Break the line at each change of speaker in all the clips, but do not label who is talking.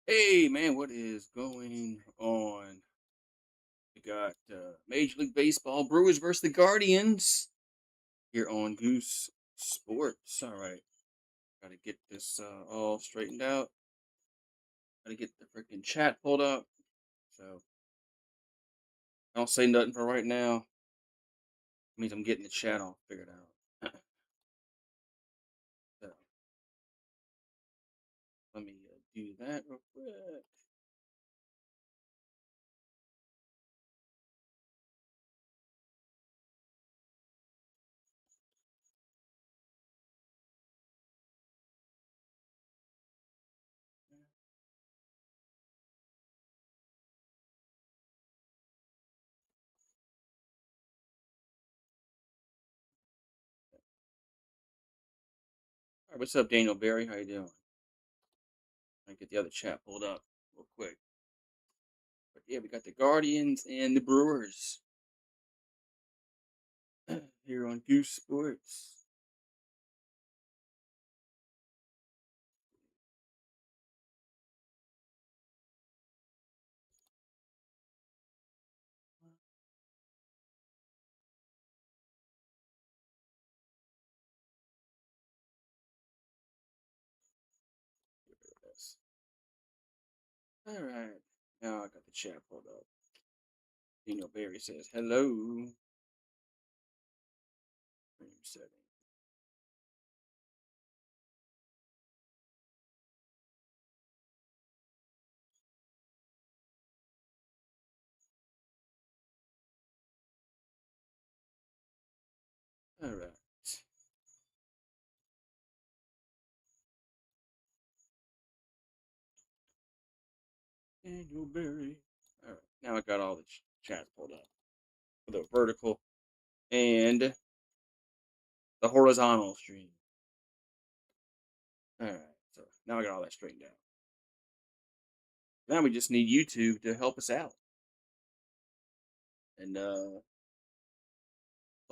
Hey man, what is going on? We got Major League Baseball Brewers versus the Guardians here on Goose Sports. All right, gotta get this all straightened out. Gotta get the freaking chat pulled up. So don't say nothing for right now. Means I'm getting the chat all figured out. So let me do that real quick. All right, what's up, Daniel Barry? How you doing? I get the other chat pulled up real quick. But yeah, we got the Guardians and the Brewers here on Goose Sports. Yes. All right. Now I got the chat pulled up. Daniel Barry says, hello. Frame setting. All right. Daniel Barry. All right. Now I got all the chats pulled up. The vertical and the horizontal stream. All right. So now I got all that straightened out. Now we just need YouTube to help us out. And all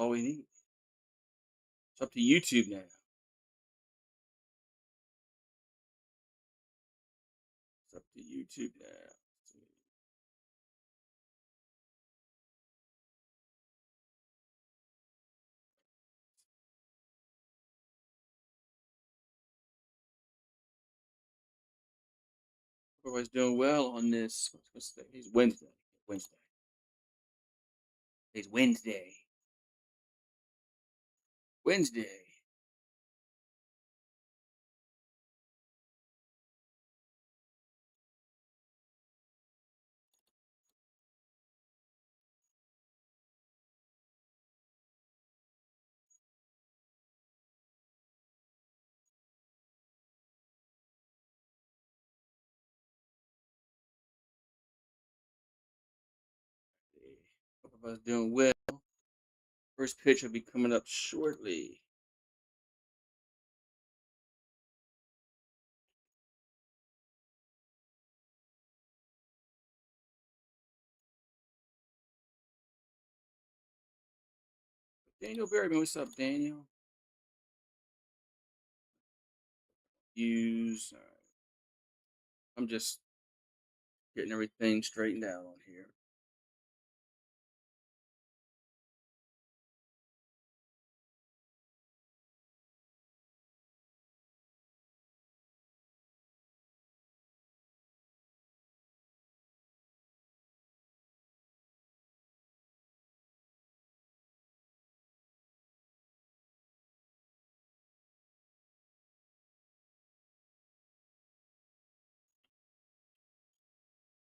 we need. It's up to YouTube now. It's up to YouTube now. Everybody's doing well on this. What's today? It's Wednesday. Wednesday. It's Wednesday. Wednesday. Hope everybody's doing well. First pitch will be coming up shortly. Daniel Berryman, what's up, Daniel? Use. I'm just getting everything straightened out on here.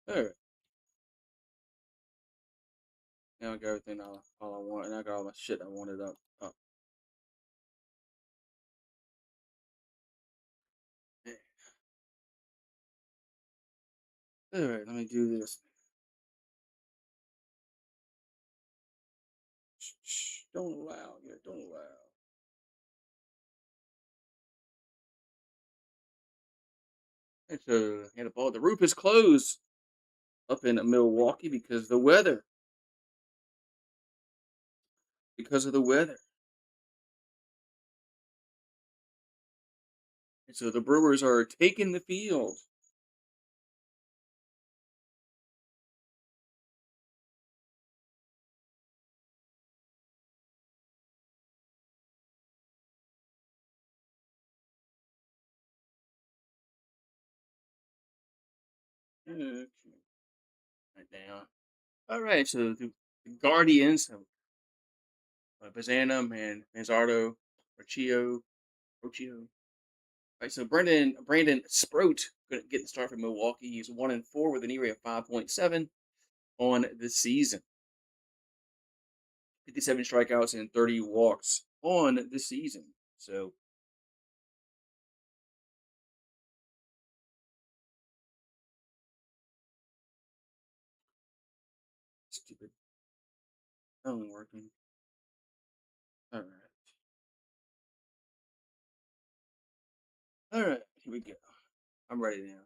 All right. Now I got everything all I want, and I got all my shit I wanted up. Yeah. All right, let me do this. Shh, don't allow. Yeah, don't allow. It's a ball. The roof is closed up in Milwaukee because of the weather. Because of the weather. And so the Brewers are taking the field. Okay. Right down. All right, so the Guardians have Bazana and Manzardo, Rocchio. Right, so Brandon Sproat couldn't get the start for Milwaukee. He's 1-4 with an ERA of 5.7 on the season. 57 strikeouts and 30 walks on the season. So stupid phone working. All right. All right, here we go. I'm ready now.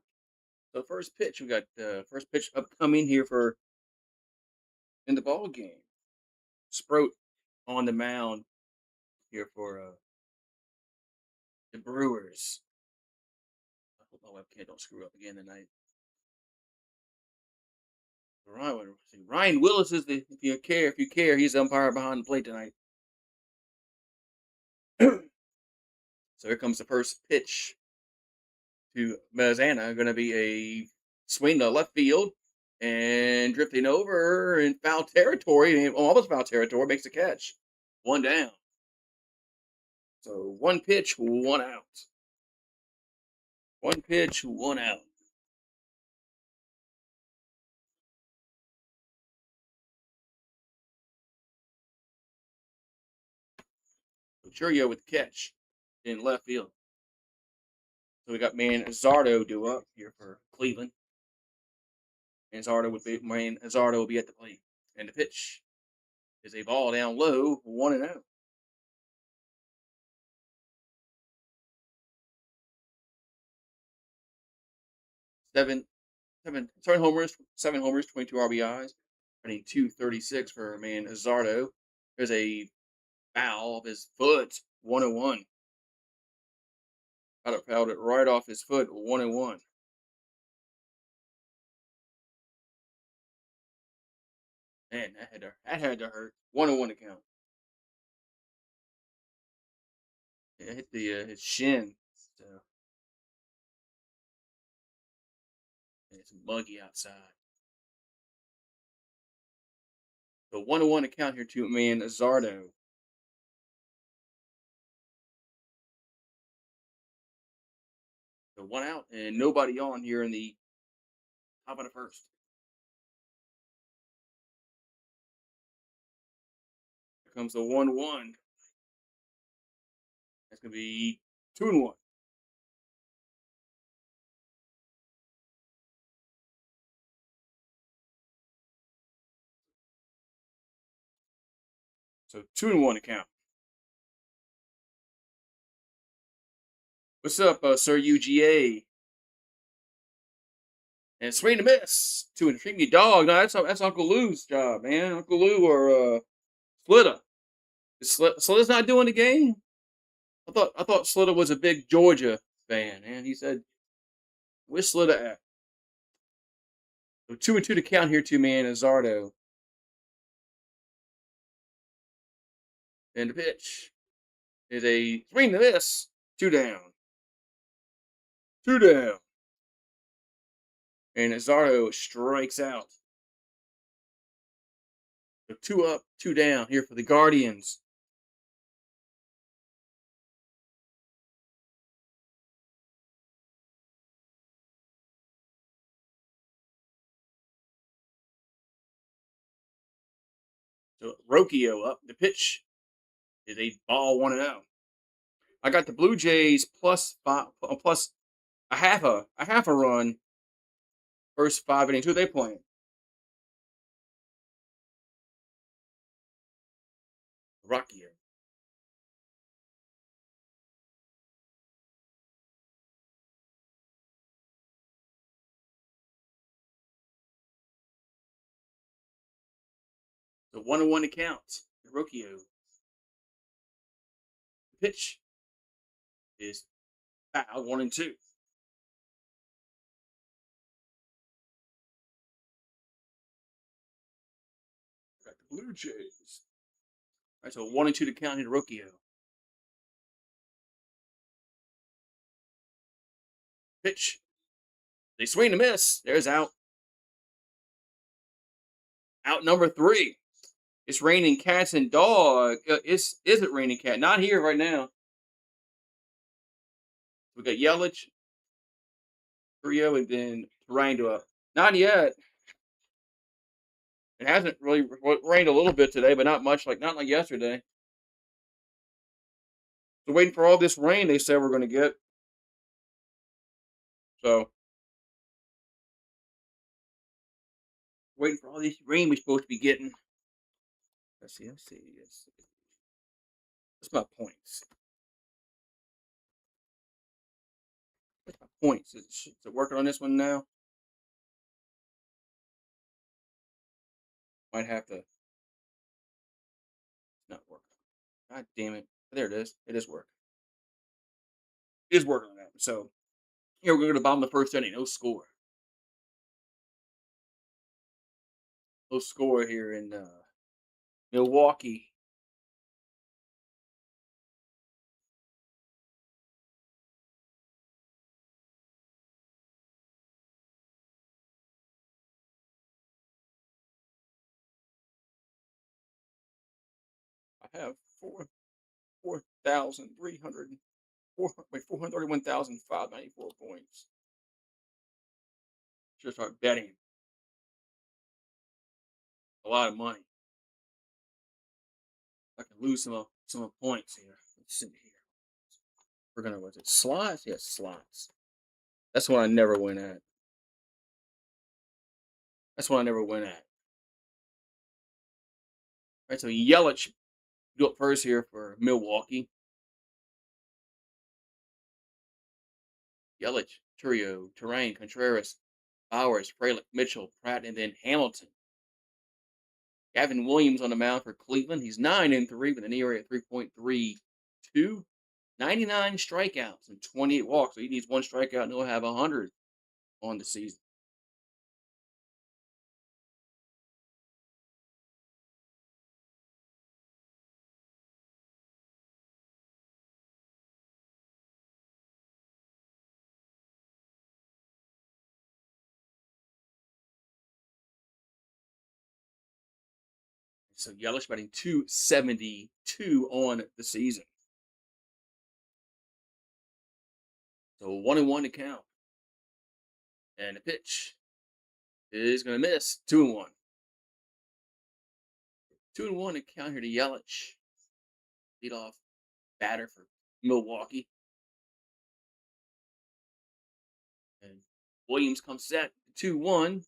So first pitch, we got first pitch upcoming here for in the ball game. Sproat on the mound here for the Brewers. I hope my webcam don't screw up again tonight. Ryan Willis is the if you care, he's the umpire behind the plate tonight. So here comes the first pitch to Mazzana. Going to be a swing to left field and drifting over in foul territory, almost foul territory, makes the catch. One down. So one pitch, one out. One pitch, one out. Churio with the catch in left field. So we got Manzardo due up here for Cleveland. Manzardo will be at the plate. And the pitch is a ball down low, 1-0. Seven homers, 22 RBIs, running 236 for Manzardo. There's a foul of his foot, 1-1. Got it fouled it right off his foot, 1-1. Man, that had to hurt. 1-1 to count. Yeah, hit the his shin. So it's muggy outside. So 1-1 to count here to Manzardo. So one out and nobody on here in the top of the first. Here comes the 1-1. That's gonna be 2-1. So 2-1 to count. What's up, Sir UGA? And swing and miss to an stringy dog. No, that's Uncle Lou's job, man. Uncle Lou or Slitta. Slitta's not doing the game. I thought Slitta was a big Georgia fan, and he said, "Where's Slitta at?" So 2-2 to count here to Manzardo. And the pitch is a swing and miss. 2 down. 2 down. And Azardo strikes out. So 2 up, 2 down here for the Guardians. So Rocchio up. The pitch is a ball 1-0. I got the Blue Jays plus a half a run. First 5 innings. Who are they playing? Rocchio. So 1-1 to count. Rocchio. The pitch is foul 1-2. Got the Blue Jays. All right, so 1-2 to count here, Rocchio. Pitch They swing and miss. There's out. Out number 3. It's raining cats and dog. Is it raining cat? Not here right now. We got Yelich, Trio, and then Tarandua. Not yet. It hasn't really rained a little bit today, but not much. Not like yesterday. So waiting for all this rain they said we're going to get. So waiting for all this rain we're supposed to be getting. Let's see. What's my points? What's my points? Is it working on this one now? Might have to. It's not working. God damn it. There it is. It is working. It is working on that. So here we're going to bottom of the first inning. No score. No score here in Milwaukee. I have 431,594 points. Should start betting. A lot of money. I can lose some points here. Let's see here. We're gonna what's it? Slots? Yes, slots. That's one I never win at. All right, so Yelich do it first here for Milwaukee. Yelich, Trio, Terrain, Contreras, Bowers, Frelick, Mitchell, Pratt, and then Hamilton. Gavin Williams on the mound for Cleveland. He's 9-3 with an ERA of 3.32. 99 strikeouts and 28 walks. So he needs one strikeout and he'll have 100 on the season. So Yelich batting 272 on the season. So 1-1 to count. And the pitch is going to miss. 2-1. 2-1 to count here to Yelich. Lead off batter for Milwaukee. And Williams comes set. 2-1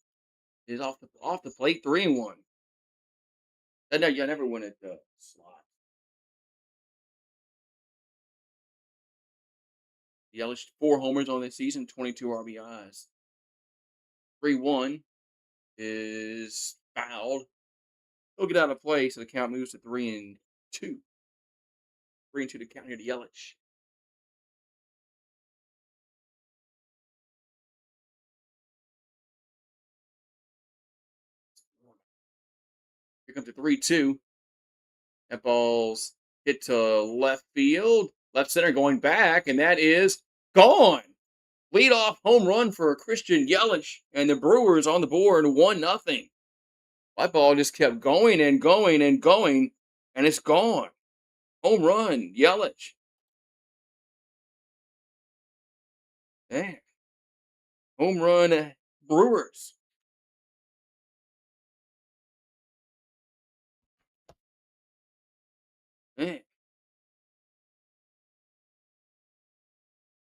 is off the plate. 3-1. You never win at the slot. Yelich 4 homers on the season, 22 RBIs. 3-1 is fouled. He'll get out of play, so the count moves to 3-2. 3-2 to count here to Yelich. Here comes the 3-2. That ball's hit to left field. Left center going back, and that is gone. Leadoff home run for Christian Yelich, and the Brewers on the board 1-0. That ball just kept going and going and going, and it's gone. Home run, Yelich. Man. Home run, Brewers. Man.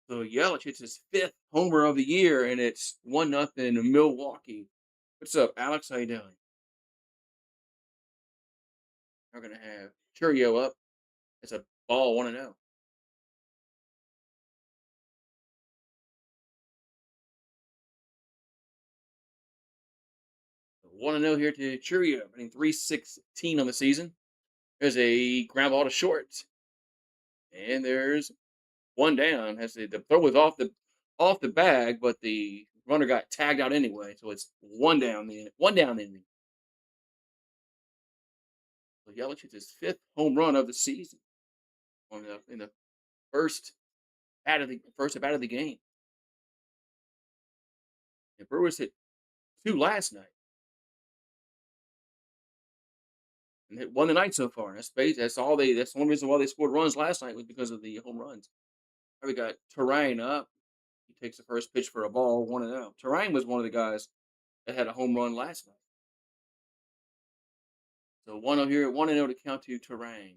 So Yelich hits his 5th homer of the year, and it's 1-0 in Milwaukee. What's up, Alex? How you doing? We're gonna have Churio up. It's a ball 1-0. 1-0 here to Churio, hitting 316 on the season. There's a ground ball to short, and there's one down. The throw was off the bag, but the runner got tagged out anyway, so it's one down. One down inning. So Yelich hits his 5th home run of the season in the first at bat of the game. The Brewers hit two last night and hit one tonight so far. That's all they. That's the only reason why they scored runs last night was because of the home runs. We got Terrain up. He takes the first pitch for a ball, 1-0. Terrain was one of the guys that had a home run last night. So 1-0 here, 1-0 to count to Terrain.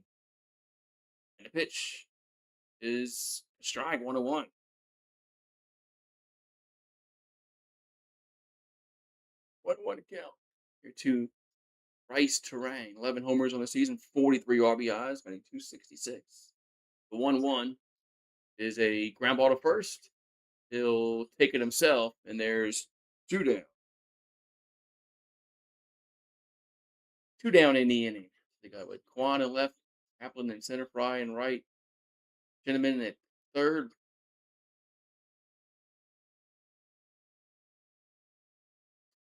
And the pitch is a strike, 1-1. 1-1 to count. Here to Rice Terrain. 11 homers on the season, 43 RBIs, batting 266. The 1-1 is a ground ball to first. He'll take it himself, and there's two down. Two down in the inning. They got with Quan in left, Kaplan in center, Fry in right, Gentleman at third.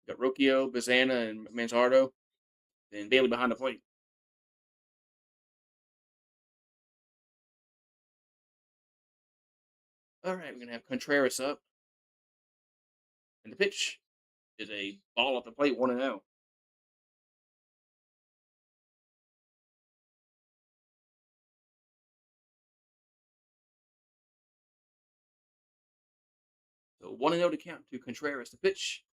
Got Rocchio, Bazana, and Manzardo. And Bailey behind the plate. All right, we're going to have Contreras up. And the pitch is a ball off the plate, 1-0. So 1-0 to count to Contreras. The pitch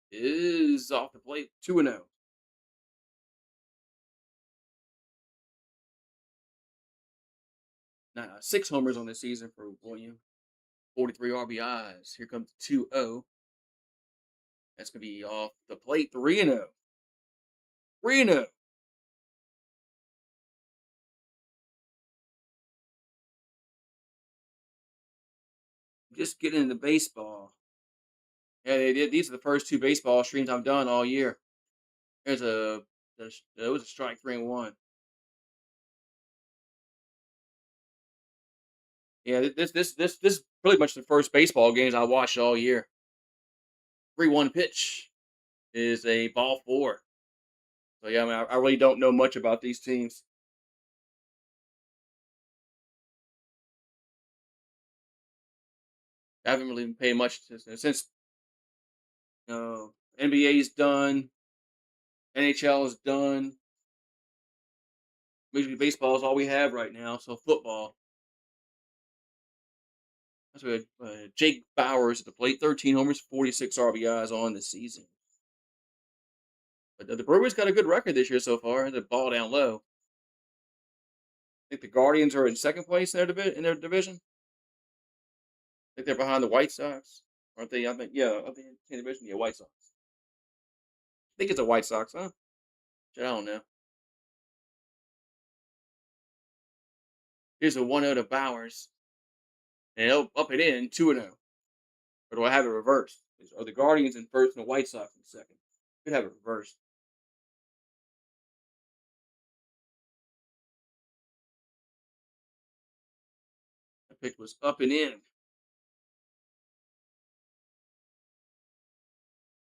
is off the plate, 2-0. Now, 6 homers on the season for William. 43 RBIs. Here comes 2-0. That's going to be off the plate, 3-0. 3-0. Just getting into baseball. Yeah, they did. These are the first 2 baseball streams I've done all year. There's a, there was a strike, 3-1. Yeah, this is pretty much the first baseball games I watched all year. 3-1 pitch is a ball 4. So yeah, I mean, I really don't know much about these teams. I haven't really been paying much since NBA's done, NHL is done. Major League Baseball is all we have right now. So football. That's what Jake Bowers at the plate, 13 homers, 46 RBIs on the season. But the Brewers got a good record this year so far. The ball down low. I think the Guardians are in second place in their division. I think they're behind the White Sox, aren't they? I think I think in the division, yeah, White Sox. I think it's a White Sox, huh? I don't know. Here's a 1-0 to Bowers, and he'll up it in 2-0. Or do I have it reversed? Are the Guardians in first and the White Sox in second? Could have it reversed. That pitch was up and in.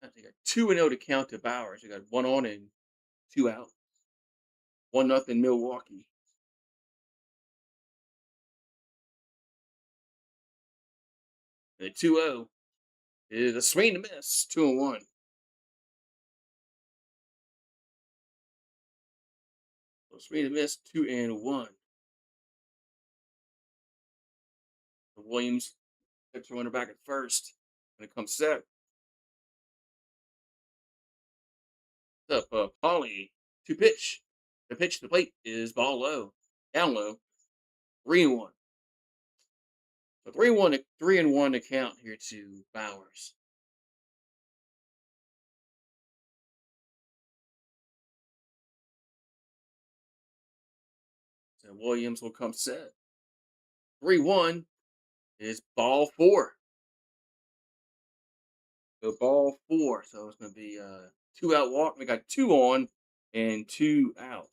I think a 2-0 to count to Bowers. We got 1 on and 2 out. 1-0 Milwaukee. And the 2-0 is a swing and a miss. 2-1. So swing and a miss. 2-1. Williams takes the runner back at first. And it comes set. What's up, Polly? 2 pitch. The pitch to the plate is ball low. Down low. 3-1. So 3-1 to count here to Bowers. So Williams will come set. 3-1 is ball 4. So ball 4. So it's going to be a 2 out walk. We got 2 on and 2 out.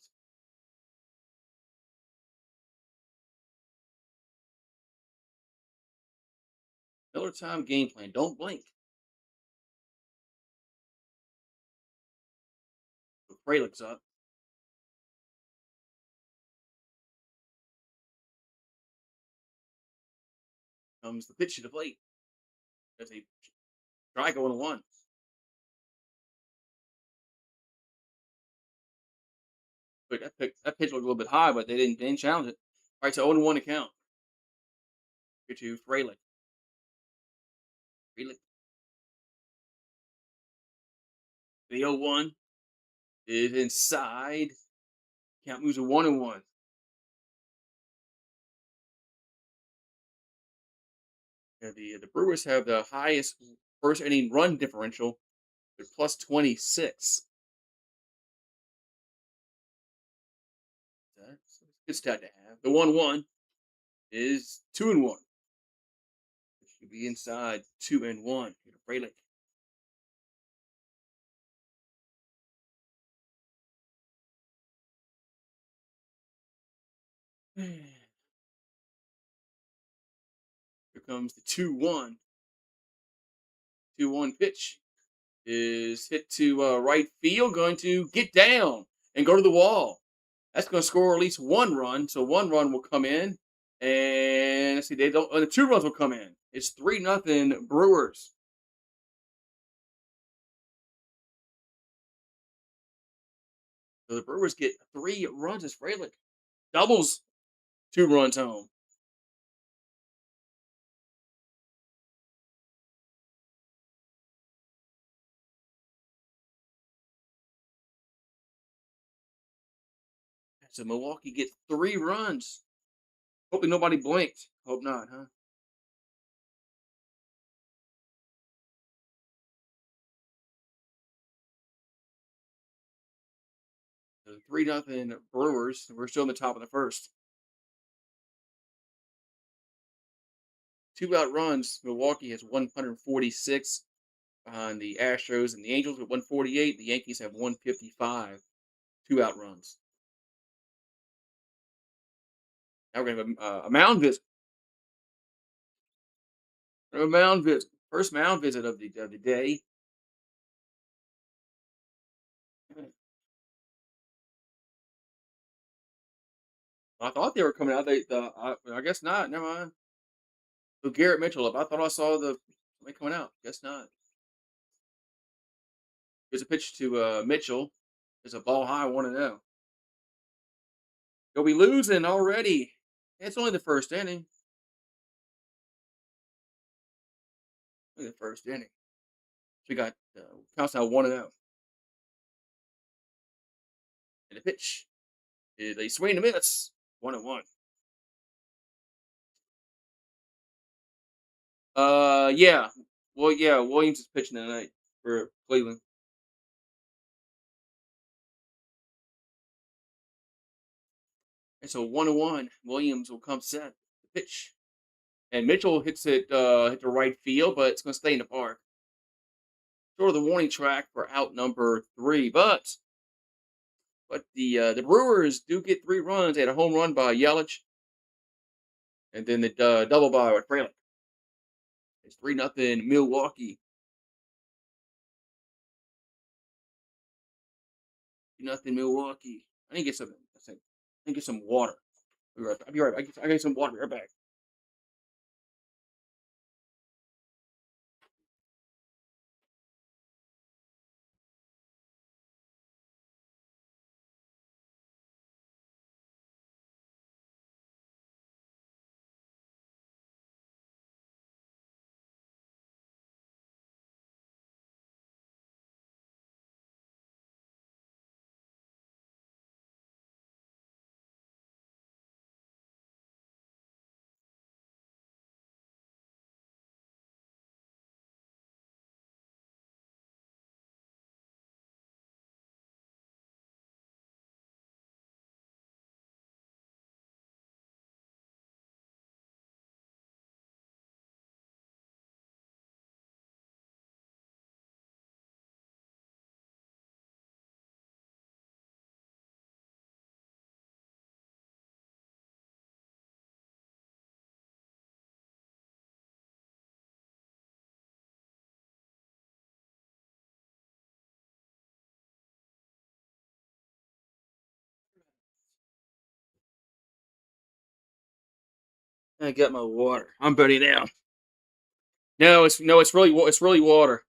Miller time game plan. Don't blink. So Frelick's up. Comes the pitch to the plate. That's a Strike 0-1. But that pitch looked a little bit high, but they didn't challenge it. All right, so 0-1 to count. Here to Frelick. Frelick. The 0-1 is inside. Count moves to 1-1. Yeah, the Brewers have the highest first inning run differential. They're plus 26. That's a good stat to have. The 1-1 is 2-1. It should be inside 2-1. Here to Frelick. Here comes the 2-1. 2-1 pitch is hit to right field, going to get down and go to the wall. That's going to score at least one run. So one run will come in, and let's see, they don't. The 2 runs will come in. It's 3-0 Brewers. So the Brewers get 3 runs as Frelick doubles 2 runs home. So Milwaukee gets 3 runs. Hoping nobody blinked. Hope not, huh? So 3-0 Brewers. We're still in the top of the first. 2 out runs. Milwaukee has 146 behind the Astros and the Angels with 148. The Yankees have 155. 2 out runs. Now we're going to have a mound visit. A mound visit. First mound visit of the day. I thought they were coming out. I guess not. Never mind. So Garrett Mitchell up. I thought I saw somebody coming out. Guess not. There's a pitch to Mitchell. There's a ball high, 1-0. They'll be losing already. It's only the first inning. Only the first inning. We got counts now 1-0. And the pitch is a swing and miss. 1-1. Yeah. Well, yeah. Williams is pitching tonight for Cleveland. And so 1-1. Williams will come set the pitch. And Mitchell hits it hit the right field, but it's going to stay in the park. Short of the warning track for out number 3, but the Brewers do get 3 runs. They had a home run by Yelich, and then the double by with Frelick. It's 3-0 Milwaukee. 3-0 Milwaukee. I need to get some. I need to get some water. I'll be right back. I get some water. Be right back. I got my water. I'm ready now. No, it's really water.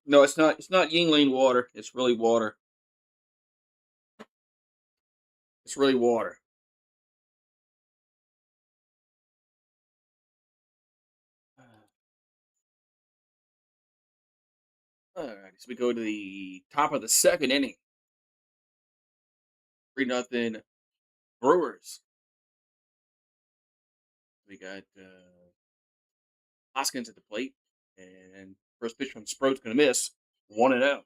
No, it's not. It's not Yingling water. It's really water. It's really water. All right, so we go to the top of the second inning. 3-0 Brewers. We got Hoskins at the plate, and first pitch from Sproat's going to miss. 1-0.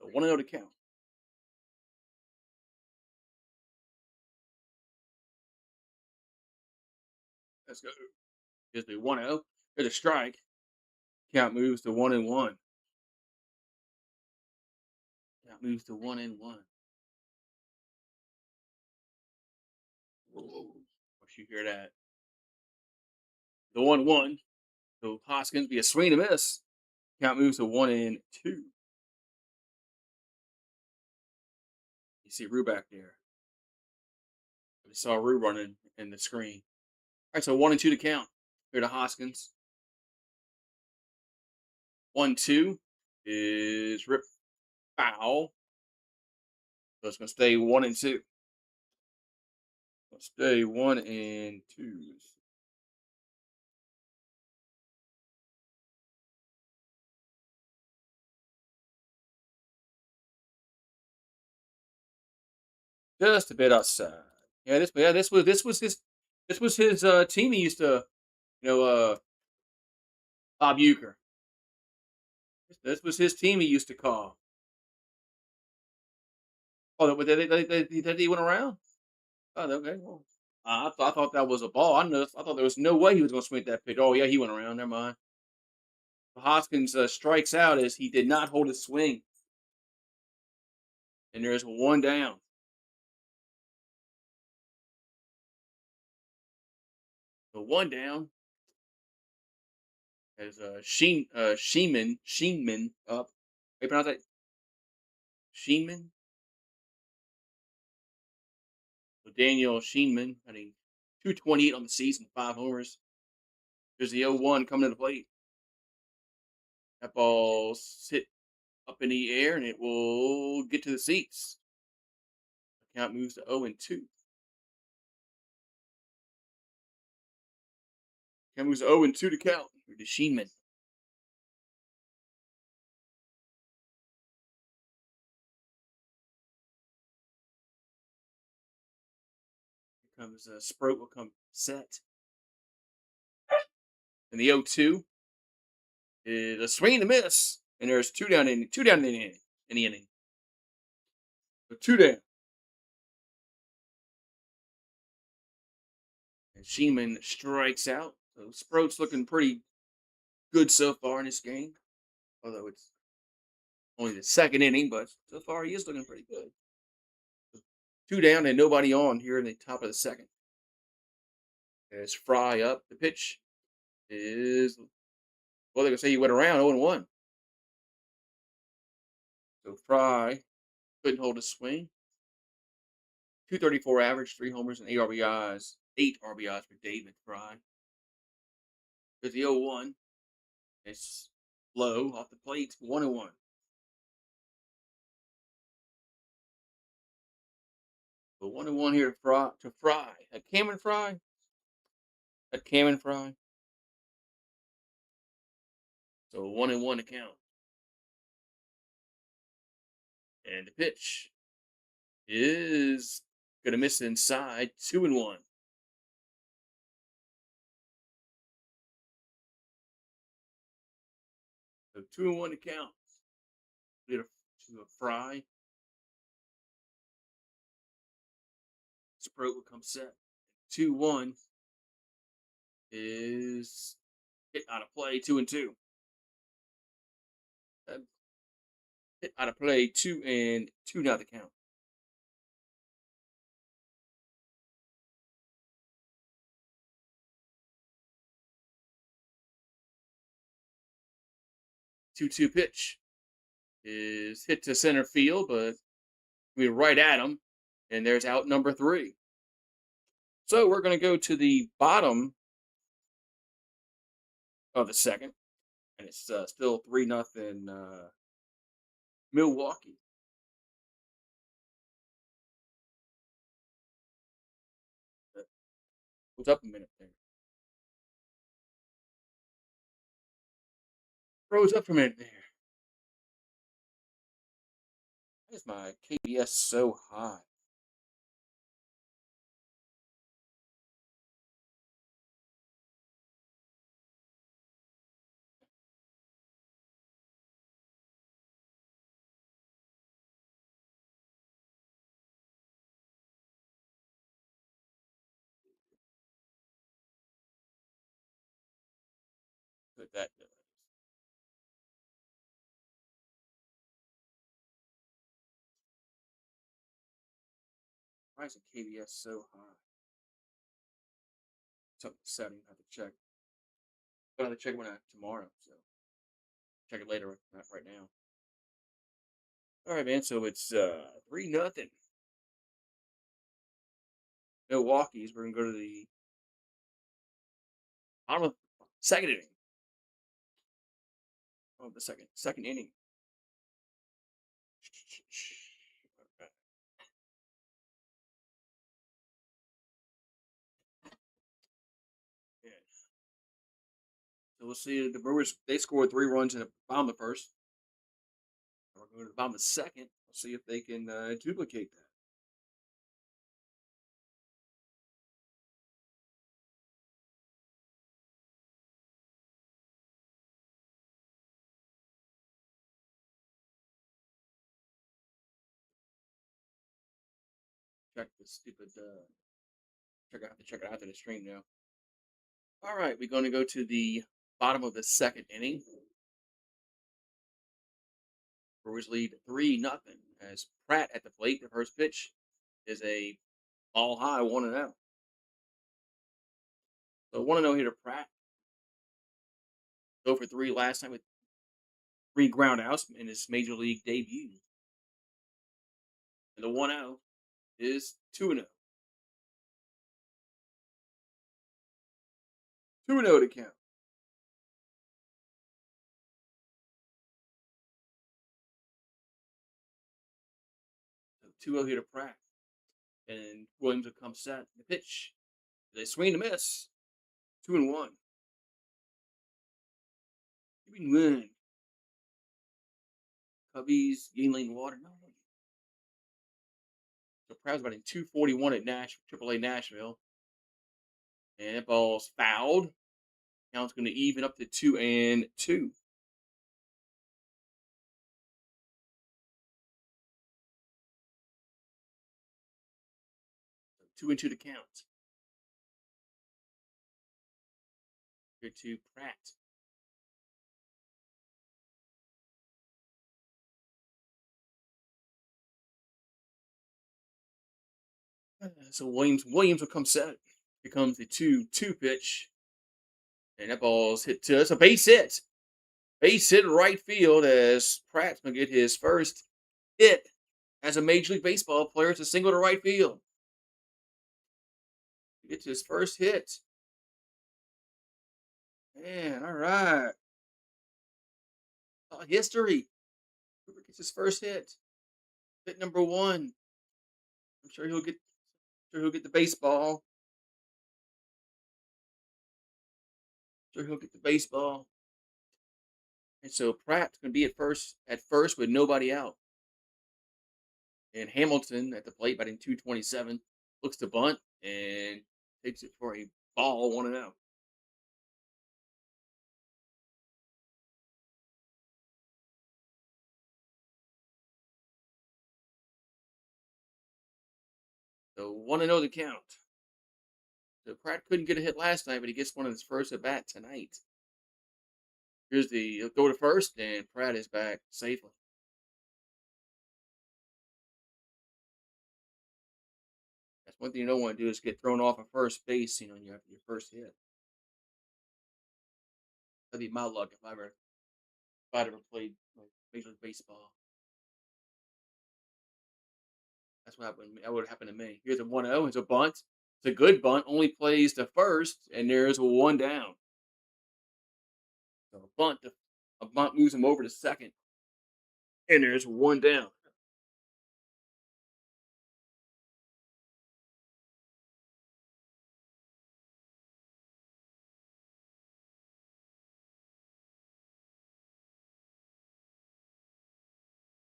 So 1-0 to count. Let's go. Here's the 1-0. There's a strike. Count moves to 1-1. Count moves to 1-1. Whoa. Once you hear that. The 1-1. So Hoskins be a swing and a miss. Count moves to 1-2. You see Rue back there. We saw Rue running in the screen. All right, so 1-2 to count. Here to Hoskins. 1-2 is rip foul. So it's going to stay 1-2. Let's stay 1-2. Just a bit outside. Yeah, this was his team. He used to, Bob Euchre. This was his team. He used to call. Oh, that he went around. Oh, okay. Well, I thought that was a ball. I thought there was no way he was going to swing that pitch. Oh yeah, he went around. Never mind. Hoskins strikes out as he did not hold his swing, and there's one down. The one down as Sheenman up. How you pronounce that? Sheenman. So Daniel Sheenman, I mean, 228 on the season, 5 homers. There's the 0-1 coming to the plate. That ball's hit up in the air, and it will get to the seats. The count moves to 0-2. Count moves to 0-2 to count. Or to Sheenman. Here comes Sproat will come set. And the 0-2 is a swing and a miss. And there's two down in the inning. So 2 down. And Sheenman strikes out. So Sproat's looking pretty good so far in this game. Although it's only the second inning, but so far he is looking pretty good. 2 down and nobody on here in the top of the second. There's Fry up. The pitch is, well, they're going to say he went around 0-1. So Fry couldn't hold a swing. 234 average, 3 homers, and 8 RBIs. 8 RBIs for David Fry. There's the 0-1. It's low off the plate, 1-1. But 1-1 here to Fry. At Cameron Fry. So 1-1 to count. And the pitch is going to miss inside, 2-1. So 2-1 to count. To a Fry. Sproat will come set. 2-1 is hit out of play, 2-2. Hit out of play, 2-2 now the count. Two pitch is hit to center field, but we're right at him, and there's out number 3. So we're going to go to the bottom of the second, and it's still 3-0 Milwaukee. What's up a minute there? Froze up for a minute there. Why is my KBS so high? Put that down. Why is the KBS so high? Something setting. I have to check. I'll have to check it tomorrow. So check it later. Not right now. All right, man. So it's 3-0 Milwaukee's. We're gonna go to the bottom of second inning. Oh, the second inning. Yeah. So we'll see. The Brewers, they scored 3 runs in the bottom of the first. We're going to the bottom of the second. We'll see if they can duplicate that. Check this stupid. Have to check it after the stream now. All right, we're going to go to the bottom of the second inning. Brewers lead 3-0 as Pratt at the plate. The first pitch is a ball high, 1-0. So 1-0 hitter Pratt. Go for 3 last time with 3 ground outs in his major league debut. And the 1-0 is 2-0. 2-0 to count. So 2-0 hitter Pratt. And Williams will come set. The pitch. They swing and miss. 2-1. 2-1. Cubbies, Yingling Water. No. So Pratt's batting 241 at AAA Nashville. And that ball's fouled. Count's going to even up to 2-2. So 2-2 to count. Here to Pratt. So Williams will come set. Here comes the 2-2 pitch. And that ball's hit to us. A base hit. Base hit right field as Pratt's going to get his first hit as a Major League Baseball player. It's a single to right field. He gets his first hit. Man, all right. History. Cooper gets his first hit. Hit number 1. I'm sure he'll get the baseball. Sure he'll get the baseball. And so Pratt's going to be at first with nobody out. And Hamilton at the plate batting 227 looks to bunt and takes it for a ball 1-0. So 1-0 the count. So Pratt couldn't get a hit last night, but he gets one of his first at bat tonight. Here's he'll go to first, and Pratt is back safely. That's one thing you don't want to do is get thrown off of first base, after your first hit. That'd be my luck if I'd ever played Major League Baseball. That's what happened. That would happen to me. Here's a 1-0. It's a bunt. It's a good bunt. Only plays to first, and there's 1 down. So bunt A bunt moves him over to second, and there's one down.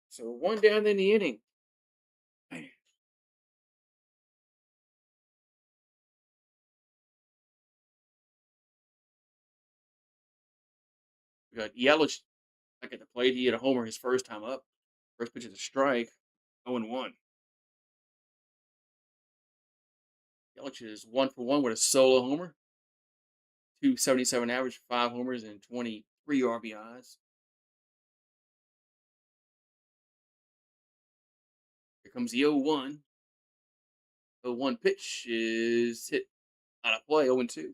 So one down in the inning. Man, we got Yelich back at the plate. He hit a homer his first time up. First pitch is a strike. 0-1. Yelich is 1 for 1 with a solo homer. 277 average, 5 homers, and 23 RBIs. Here comes the 0-1. 0-1 pitch is hit out of play, 0-2.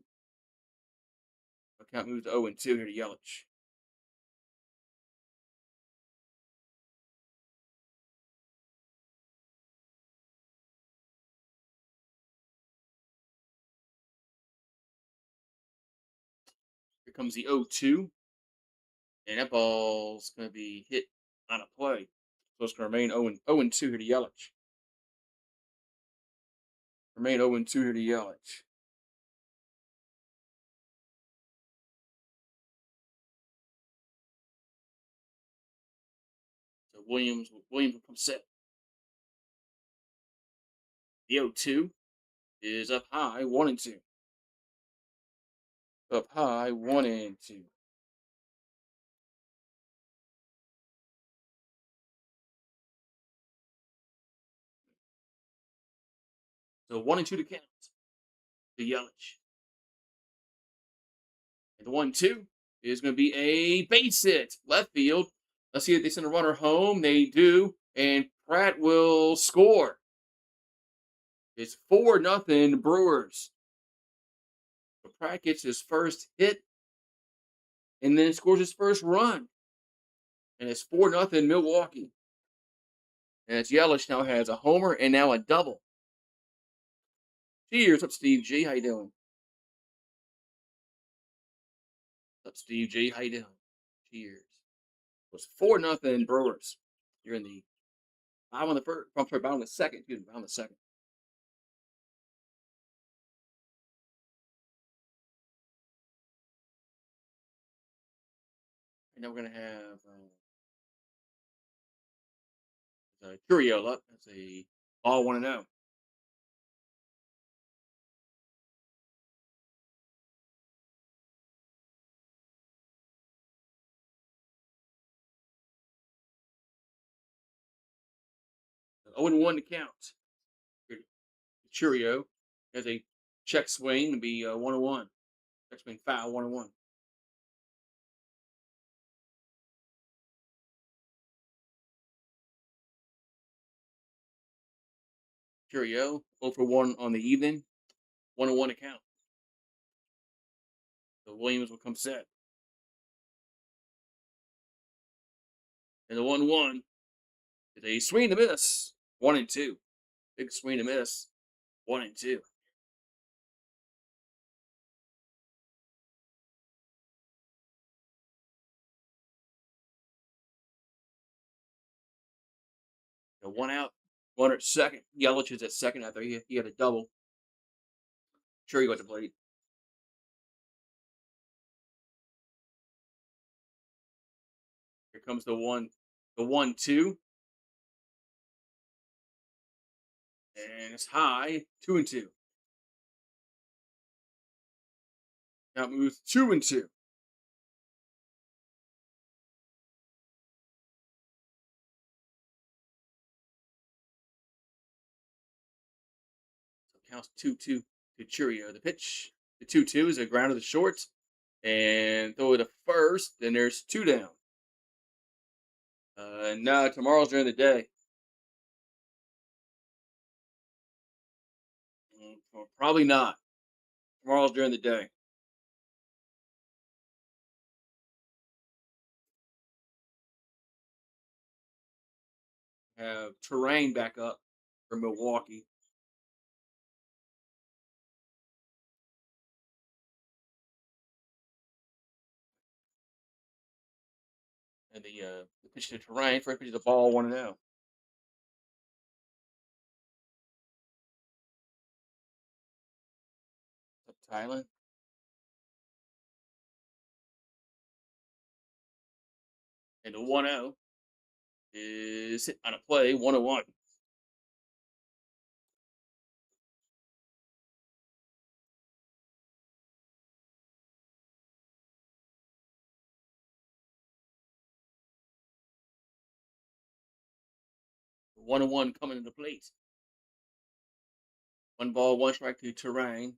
Count moves to 0-2 here to Yelich. Here comes the 0-2. And that ball's going to be hit on a play. So it's going to remain 0-2 here to Yelich. Remain 0-2 here to Yelich. So Williams will come set. The 0-2 is up high, 1-2. Up high, 1-2. So 1-2 to count to Yelich. And the 1-2 is going to be a base hit, left field. Let's see if they send a runner home. They do, and Pratt will score. It's 4-0 Brewers. So Pratt gets his first hit, and then scores his first run. And it's 4-0 Milwaukee. And it's Yelich now has a homer and now a double. Cheers. What's up, Steve G? How you doing? What's up, Steve G? How you doing? Cheers. It was 4-0 Brewers. You're in the bottom of the first. I'm sorry, bottom of the second. Excuse me, bottom of the second. And then we're gonna have Curio up. That's a all 1-0. So 0-1 to count. Curio has a check swing to be 1-1. Check swing foul 1-1. Curio 0-for-1 on the evening. 1-1 to count. So Williams will come set. And the 1-1 is a swing to miss. 1-2. Big swing to miss. 1-2. The 1 out. Runner at second. Yelich is at second after he had a double. Sure, he got to plate. Here comes the 1-2. And it's high. 2-2. Now moves 2-2. So counts 2-2 to Churio. The pitch, the 2-2 is a ground to the short. And throw it to first. Then there's 2 down. No, tomorrow's during the day. Probably not. Tomorrow's during the day. Have terrain back up for Milwaukee. And the pitch to Terrain. First pitch of the ball, 1-0. Thailand. And the 1-0 is hit on a play, 1-1. The 1-1 coming into plate. 1-1 strike to Terrain.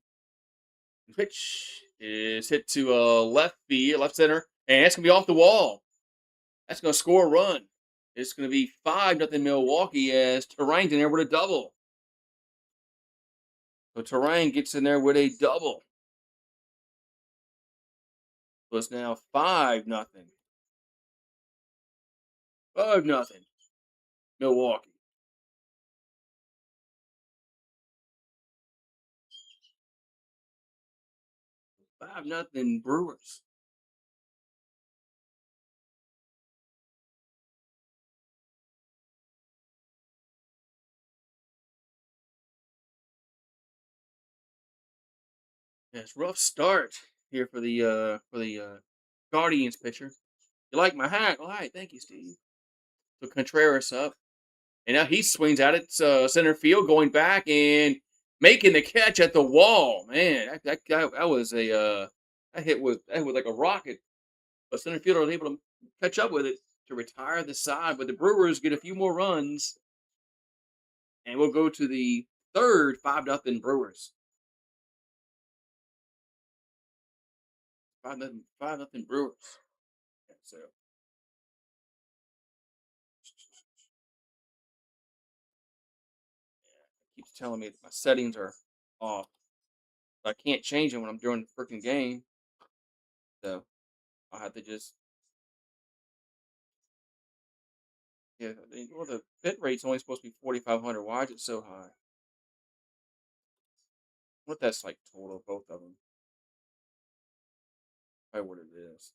The pitch is hit to left field, left center, and it's gonna be off the wall. That's gonna score a run. It's gonna be 5-0 Milwaukee as Terrain's in there with a double. So Terrain gets in there with a double. So it's now 5-0. 5-0 Milwaukee. 5-0 Brewers. Yes, rough start here for the Guardians pitcher. You like my hat? All right, thank you, Steve. So Contreras up, and now he swings at it, center field, going back and making the catch at the wall. Man, that was that hit was like a rocket. But center fielder was able to catch up with it to retire the side. But the Brewers get a few more runs, and we'll go to the third 5-0 Brewers. 5-0 Brewers. So keeps telling me that my settings are off. But I can't change them when I'm doing the freaking game. So I'll have to just well, the bit rate's only supposed to be 4,500. Why is it so high? What that's like total, both of them. Probably what it is.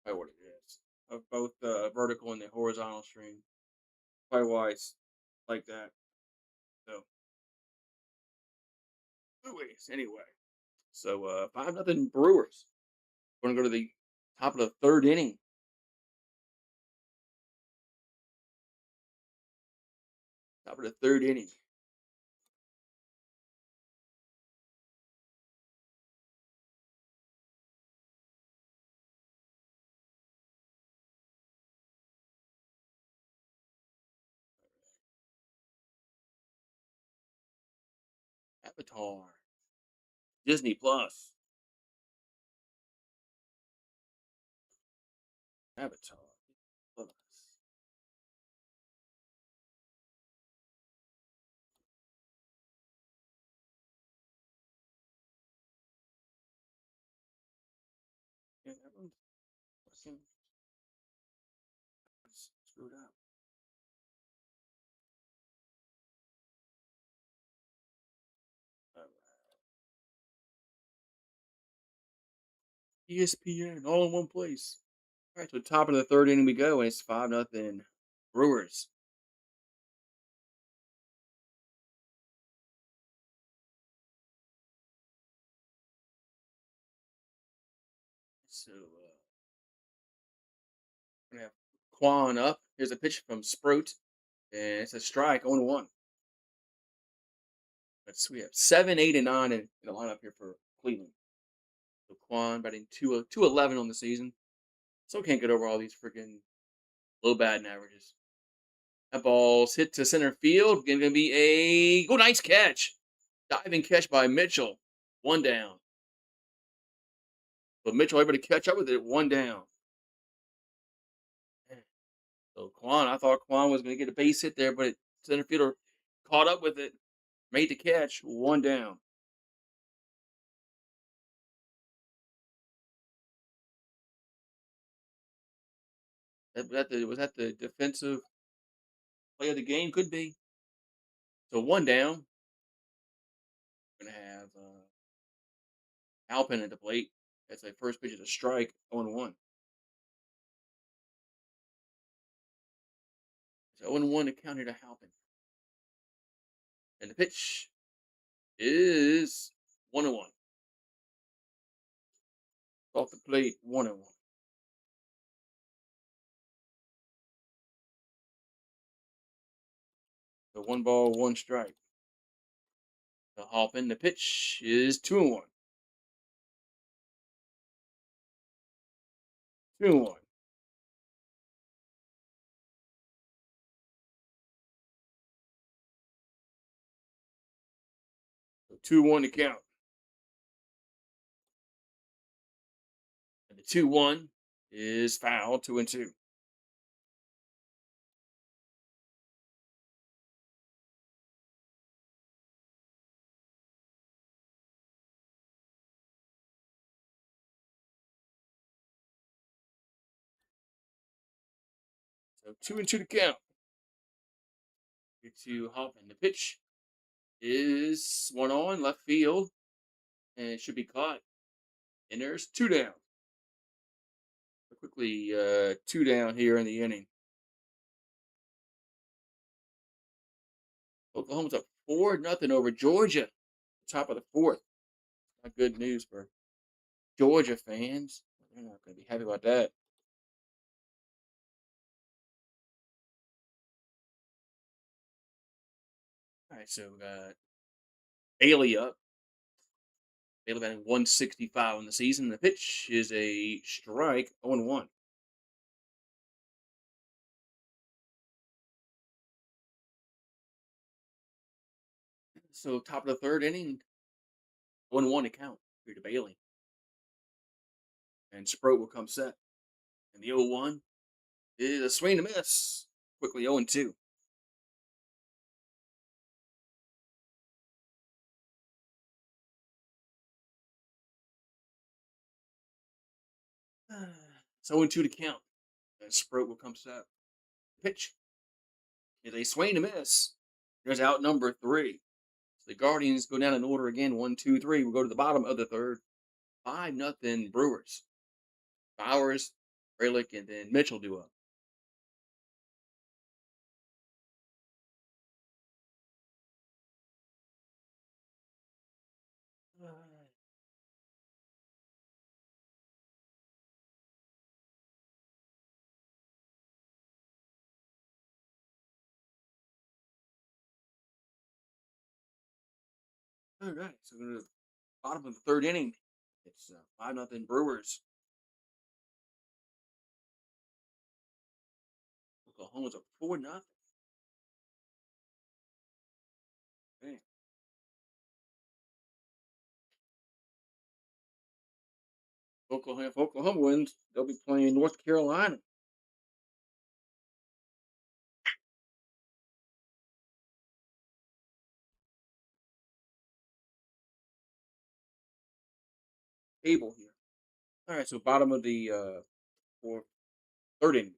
Probably what it is. Of both the vertical and the horizontal stream. Probably why it's like that. So, anyways, anyway. So 5-0 Brewers. We're gonna go to the top of the third inning. Top of the third inning. Avatar. Disney Plus. Avatar. Plus. Yeah, that one's fucking screwed up. All right. ESPN, all in one place. All right, so top of the third inning we go, and it's 5-0 Brewers. So we're gonna have Quan up. Here's a pitch from Sprout, and it's a strike, 0-1. We have 7, 8, and 9 in the lineup here for Cleveland. So Quan batting 211 on the season. So can't get over all these freaking low batting averages. That ball's hit to center field. Going to be a nice catch. Diving catch by Mitchell. 1 down. But Mitchell able to catch up with it. 1 down. So I thought Quan was going to get a base hit there, but center fielder caught up with it, made the catch. 1 down. Was that the defensive play of the game? Could be. So 1 down. We're going to have Alpin at the plate That's a first pitch is a strike, 0-1. It's 0-1 to count here to Halpin. And the pitch is 1-1. Off the plate, 1-1. So 1 ball, 1 strike. The Halpin, the pitch is 2-1. 2-1. So 2-1 to count. And the 2-1 is foul, 2-2. So 2-2 to count. Here to Hoffman. The pitch is 1-on left field, and it should be caught. And there's 2 down. So quickly, 2 down here in the inning. Oklahoma's up 4-0 over Georgia. Top of the fourth. Not good news for Georgia fans. They're not going to be happy about that. All right, so we got Bailey up. Bailey batting 165 on the season. The pitch is a strike, 0-1. So top of the third inning, 1-1 to count here to Bailey. And Sproat will come set. And the 0-1 is a swing to miss. Quickly 0-2. It's 0-2 to count. And Sproat will come set. Pitch is a swing to miss. There's out number 3. So the Guardians go down in order again. 1, 2, 3. We'll go to the bottom of the third. 5-0 Brewers. Bowers, Fralick, and then Mitchell do up. All right, so we're going to the bottom of the third inning. It's 5-0 Brewers. Oklahoma's up 4-0. Man. If Oklahoma wins, they'll be playing North Carolina. Table here. All right, so bottom of the third inning.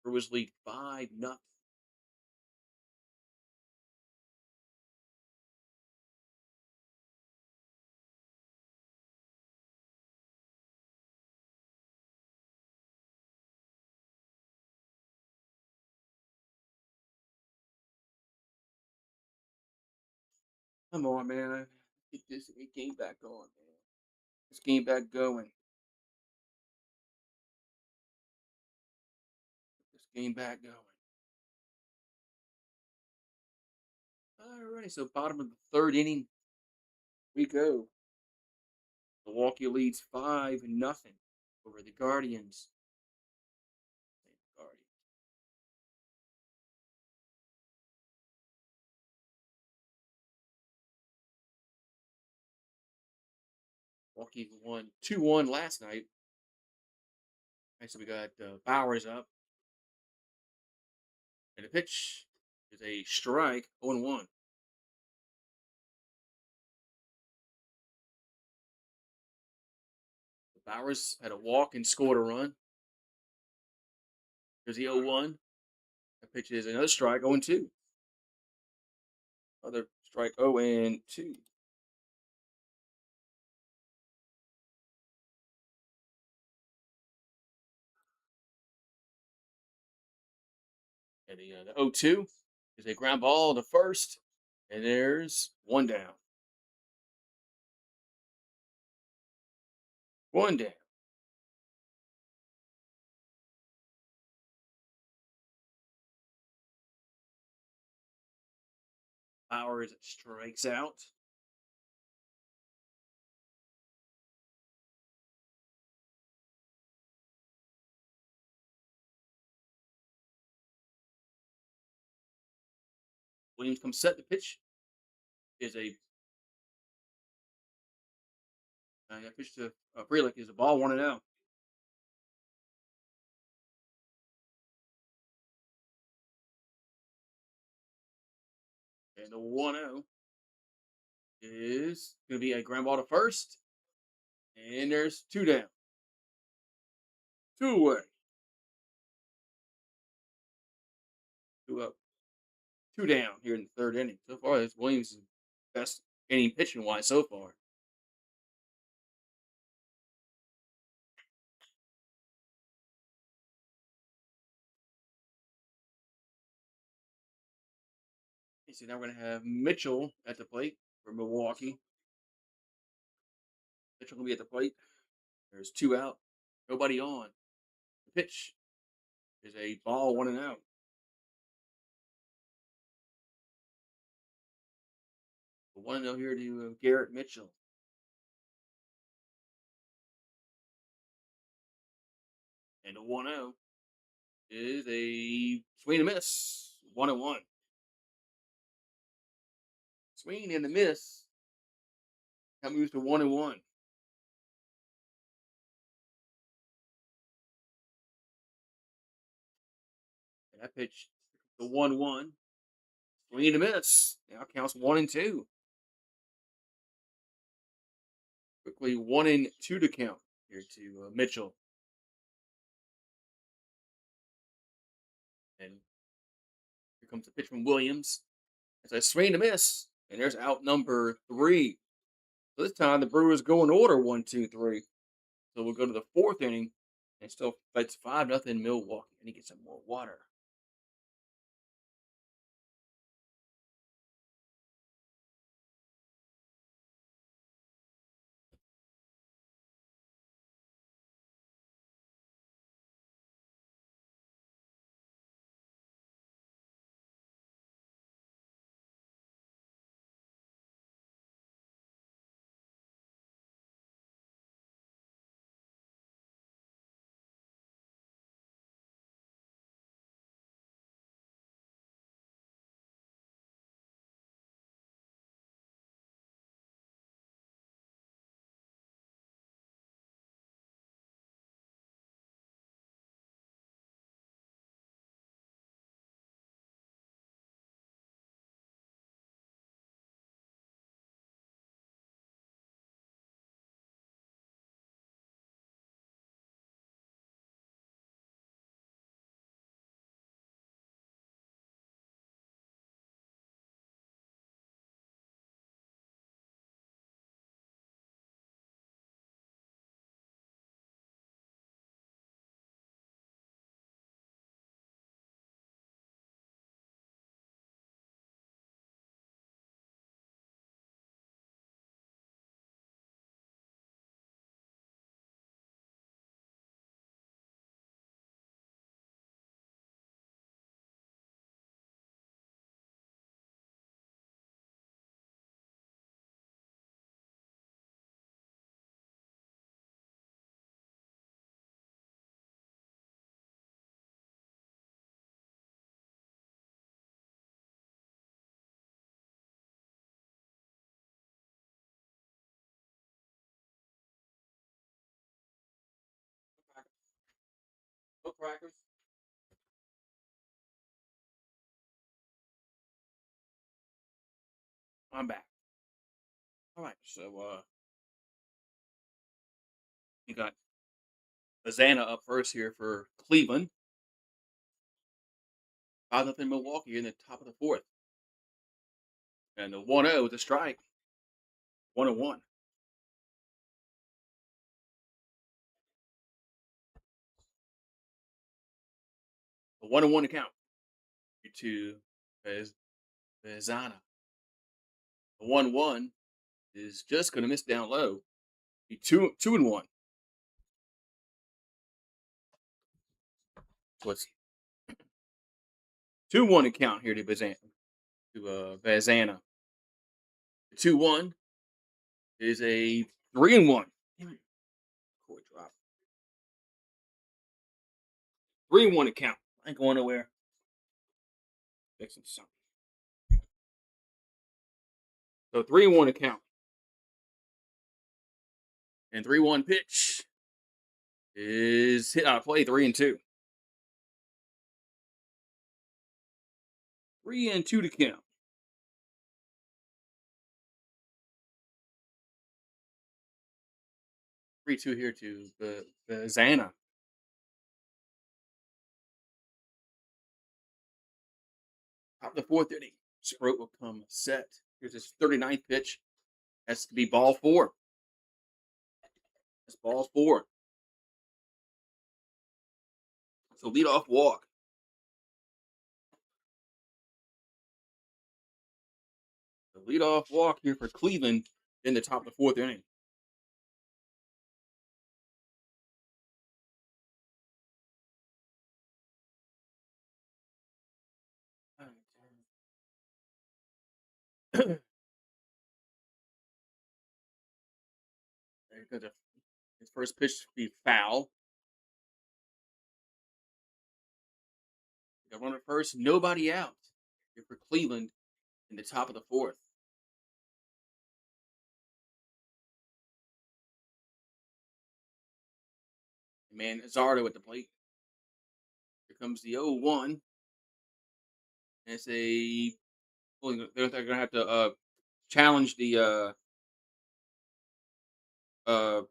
Brewers lead 5-0. Come on, man. Get this game back going, man. This game back going. This game back going. Alrighty, so bottom of the third inning we go. Milwaukee leads 5-0 over the Guardians. Milwaukee won 2-1 last night. Right, so we got Bowers up. And the pitch is a strike, 0-1. Bowers had a walk and scored a run. There's the 0-1. The pitch is another strike, 0-2. Another strike, 0-2. And the 0-2 is a ground ball to first. And there's one down. One down. Powers strikes out. Williams comes set. The pitch is a pitch to Frelick is a ball 1-0. And the 1-0 is going to be a ground ball to first. And there's two down. Two away. Two up. Two down here in the third inning. So far, that's Williams' best inning pitching wise so far. So now we're going to have Mitchell at the plate for Milwaukee. Mitchell going to be at the plate. There's two out. Nobody on. The pitch is a ball 1-0. The 1-0 here to Garrett Mitchell. And the 1-0 is a swing and a miss. 1-1. Swing and a miss. That moves to 1-1. And that pitch, the 1-1. Swing and a miss. Now counts 1-2. Quickly 1-2 to count here to Mitchell. And here comes the pitch from Williams. It's a swing and a miss. And there's out number 3. So this time the Brewers go in order 1-2-3. So we'll go to the fourth inning. And still it's 5-0 Milwaukee. And he gets some more water. No crackers. I'm back. All right. So you got Bazana up first here for Cleveland. 5-0 Milwaukee in the top of the fourth. And the 1-0 with a strike. 1-1. The 1-1 to count. to Vezana. The 1-1 is just going to miss down low. Be 2-1. So it's 2-1 to count here to Vezana. Vezana. The 2-1 is a 3-1. Damn it. Cord drop. 3-1 to count. I ain't going nowhere. Fixing something. So 3-1 to count. And 3-1 pitch is hit out of play. 3-2. 3-2 to count. 3-2 here to the Zana. Top of the fourth inning. Sproat will come set. Here's his 39th pitch. Has to be ball 4. That's ball 4. So leadoff walk. The leadoff walk here for Cleveland in the top of the fourth inning. His first pitch to be foul. Got runner first, nobody out. Here for Cleveland in the top of the fourth. Man, Zardo at the plate. Here comes the 0-1. It's a. They're going to have to challenge the for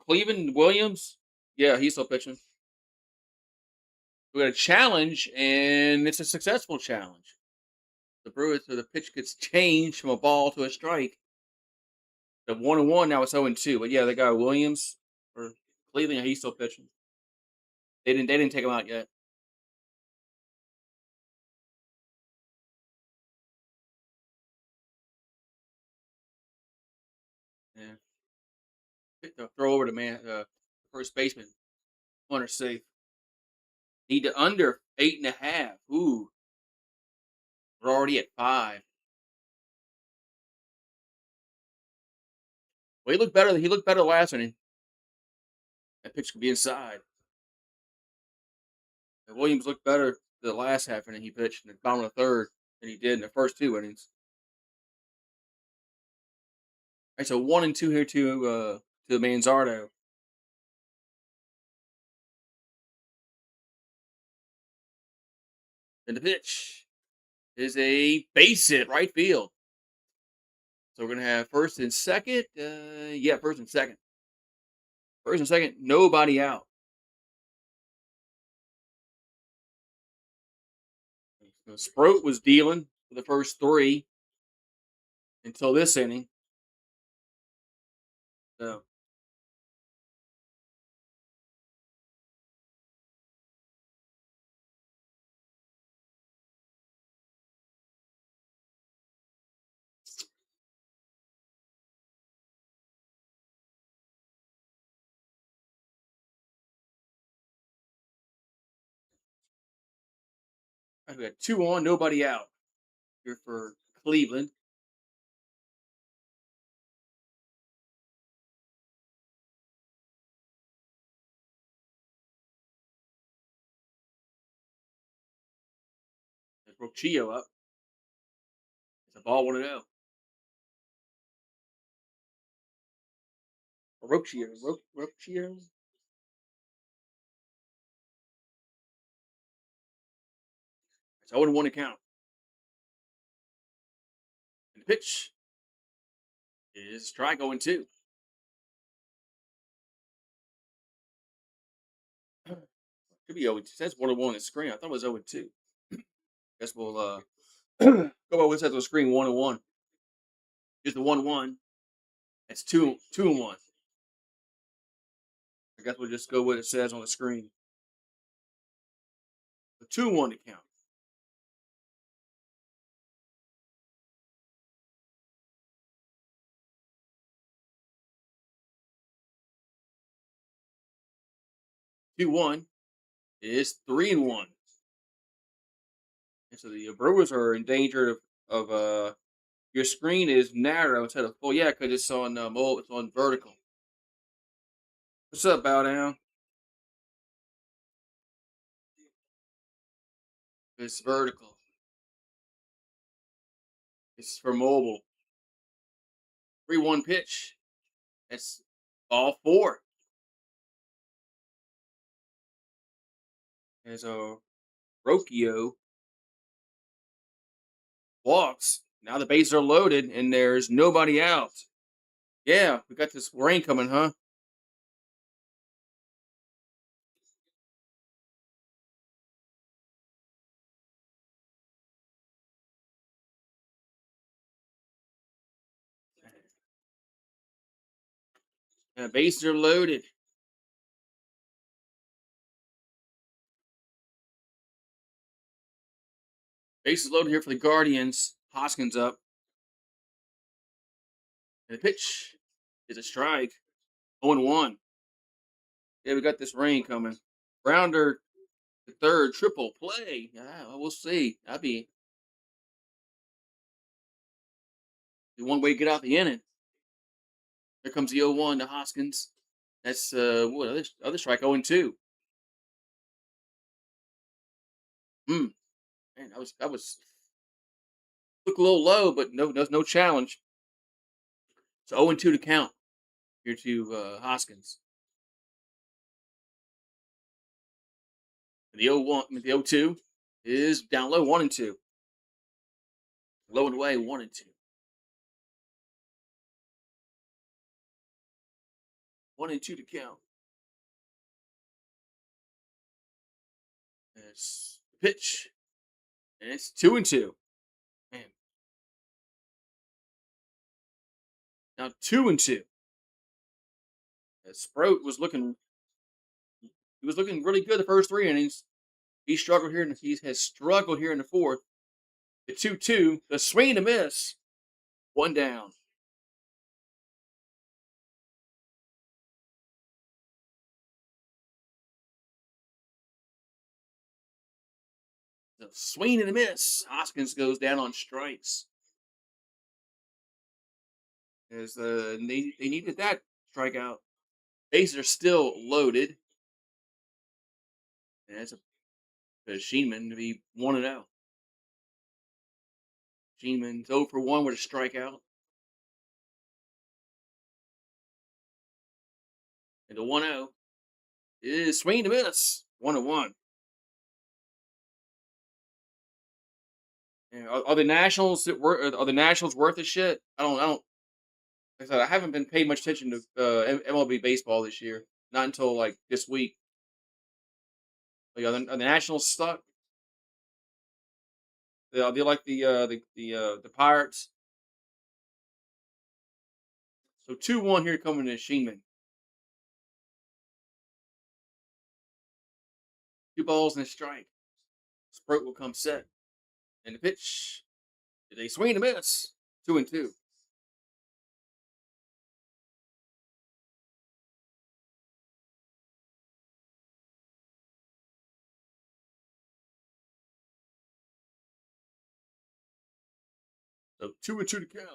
Cleveland Williams. Yeah, he's still pitching. We got a challenge, and it's a successful challenge. The Brewers, so the pitch gets changed from a ball to a strike. The 1-1 now it's 0-2. But yeah, they got Williams for Cleveland. He's still pitching. They didn't take him out yet. Yeah. Throw over to first baseman. Runner safe. Need to under 8.5. Ooh. We're already at 5. Well, he looked better. He looked better last inning. That pitch could be inside. And Williams looked better the last half inning he pitched in the bottom of the third than he did in the first 2 innings. All right, so 1-2 here to Manzardo. And the pitch is a base hit right field. So we're gonna have first and second. First and second. First and second, nobody out. So Sproat was dealing for the first 3 until this inning. So we got 2 on, nobody out here for Cleveland. Broke Chio up. It's a ball 1-0. Rochio. It's 0-1 to count. And the pitch is strike 0-2. Could be 0-2. It says 1-1 on the screen. I thought it was 0-2. Guess we'll go by what says on the screen 1-1. Here's the 1-1. It's 2-1. I guess we'll just go with what it says on the screen. The 2-1 to count. Two one is 3-1. And so the Brewers are in danger of your screen is narrow instead of full. Yeah, because it's on it's on vertical. What's up, Bow Down? It's vertical. It's for mobile. 3-1 pitch. That's all four. As a Rocchio walks. Now the bases are loaded and there's nobody out. Yeah, we got this rain coming, huh? Bases are loaded. Bases loaded here for the Guardians. Hoskins up. And the pitch is a strike. 0-1. Yeah, we got this rain coming. Rounder the third, triple play. Yeah, well, we'll see. That'd be the one way to get out the inning. Here comes the 0-1 to Hoskins. That's what other strike 0-2. Man, that was look a little low, but no challenge. So 0-2 to count here to Hoskins. And the 0-1, the 0-2 is down low, 1-2. Low and away, 1-2. 1-2 to count. And it's the pitch. And it's 2-2. Man. Now 2-2. Sprout was looking really good the first three innings. He struggled here and he has struggled here in the fourth. The 2-2, the swing to miss. One down. The swing and a miss. Hoskins goes down on strikes. As they needed that strikeout. Bases are still loaded. And that's a Sheenman to be 1-0. Sheenman's 0 for 1 with a strikeout. And the 1-0 is swing to miss. 1-1. Are the Nationals worth a shit? I don't. Like I said, I haven't been paying much attention to MLB baseball this year. Not until like this week. Like, are the Nationals stuck? They like the Pirates. So 2-1 here coming to Sheenman. 2 balls and a strike. Sprout will come set. And the pitch is a swing and a miss. 2-2. So 2-2 to count.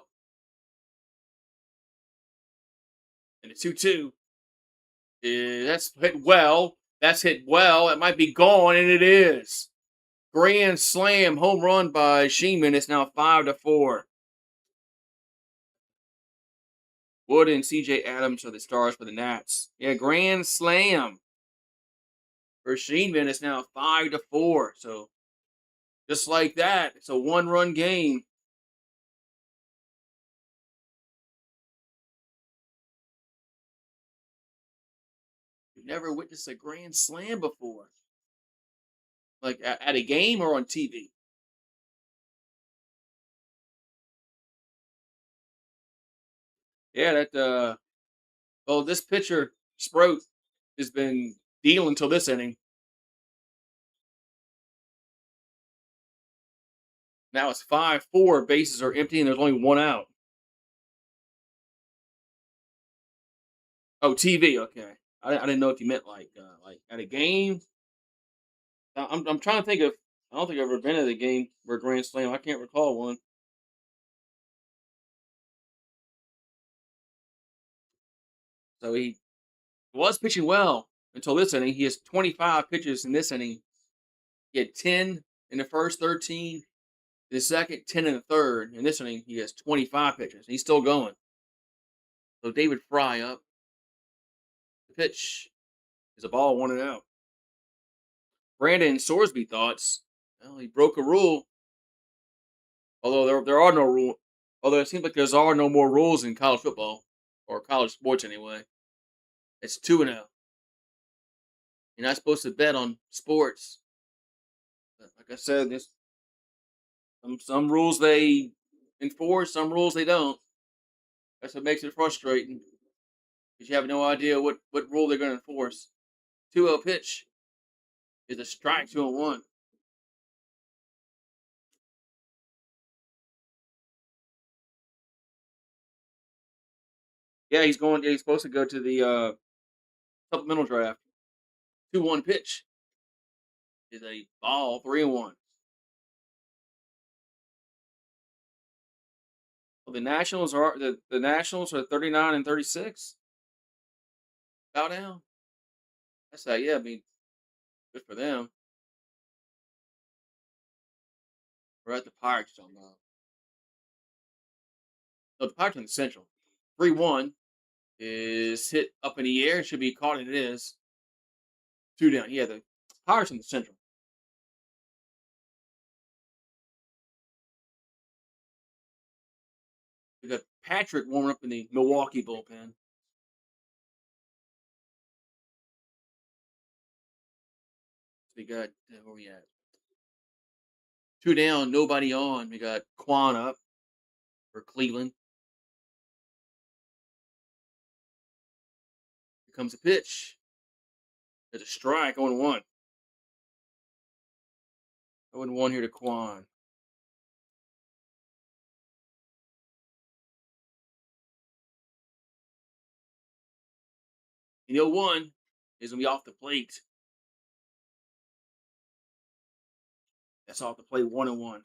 And the 2-2 that's hit well. That's hit well. It might be gone, and it is. Grand slam home run by Sheenman. It's now 5-4. Wood and C.J. Adams are the stars for the Nats. Yeah, grand slam for Sheenman. It's now 5-4. So just like that, it's a 1-run game. You've never witnessed a grand slam before, like at a game or on TV. Yeah, that well, this pitcher Sprout has been dealing until this inning. Now it's 5-4. Bases are empty and there's only one out. Oh, TV. Okay. I didn't know if you meant like at a game. I'm trying to think of. I don't think I've ever been at a game where Grand Slam. I can't recall one. So he was pitching well until this inning. He has 25 pitches in this inning. He had 10 in the first, 13 in the second, 10 in the third. In this inning, he has 25 pitches. He's still going. So David Fry up. The pitch is a ball, 1-out. Brandon Sorsby thoughts. Well, he broke a rule. Although there are no rules. Although it seems like there are no more rules in college football or college sports anyway. It's 2-0. You're not supposed to bet on sports. But like I said, there's some rules they enforce, some rules they don't. That's what makes it frustrating because you have no idea what rule they're going to enforce. 2-0 pitch is a strike. 2-1. Yeah, he's going. Yeah, he's supposed to go to the supplemental draft. 2-1 pitch is a ball. 3-1. Well, the Nationals are 39-36. Bow down. That's that. Yeah, I mean, good for them. We're at the Pirates talking about. No, the Pirates in the Central. 3-1 is hit up in the air. It should be caught, and it is. 2 down. Yeah, the Pirates in the Central. We got Patrick warming up in the Milwaukee bullpen. We got where we at? 2 down, nobody on. We got Quan up for Cleveland. Here comes a pitch. There's a strike. 0-1. 0-1 here to Quan. And 0-1 is gonna be off the plate. That's off the plate. 1-1.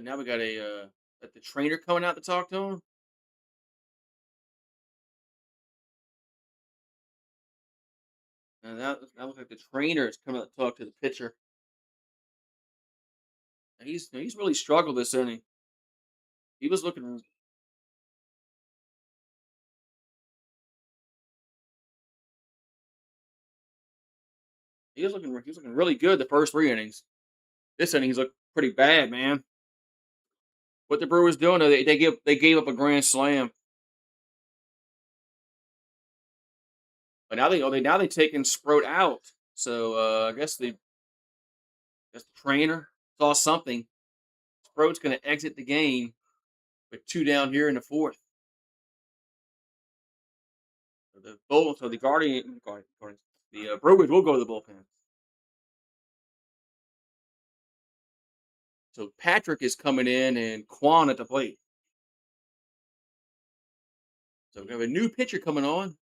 Now we got the trainer coming out to talk to him. And that looks like the trainer is coming out to talk to the pitcher. And he's really struggled this inning. He was looking. He was looking really good the first 3 innings. This inning he's looked pretty bad, man. What the Brewers doing? They gave up a grand slam, but now they taking Sproat out. So I guess the trainer saw something. Sproat's going to exit the game with 2 down here in the fourth. So the the Brewers will go to the bullpen. So Patrick is coming in and Quan at the plate. So we have a new pitcher coming on.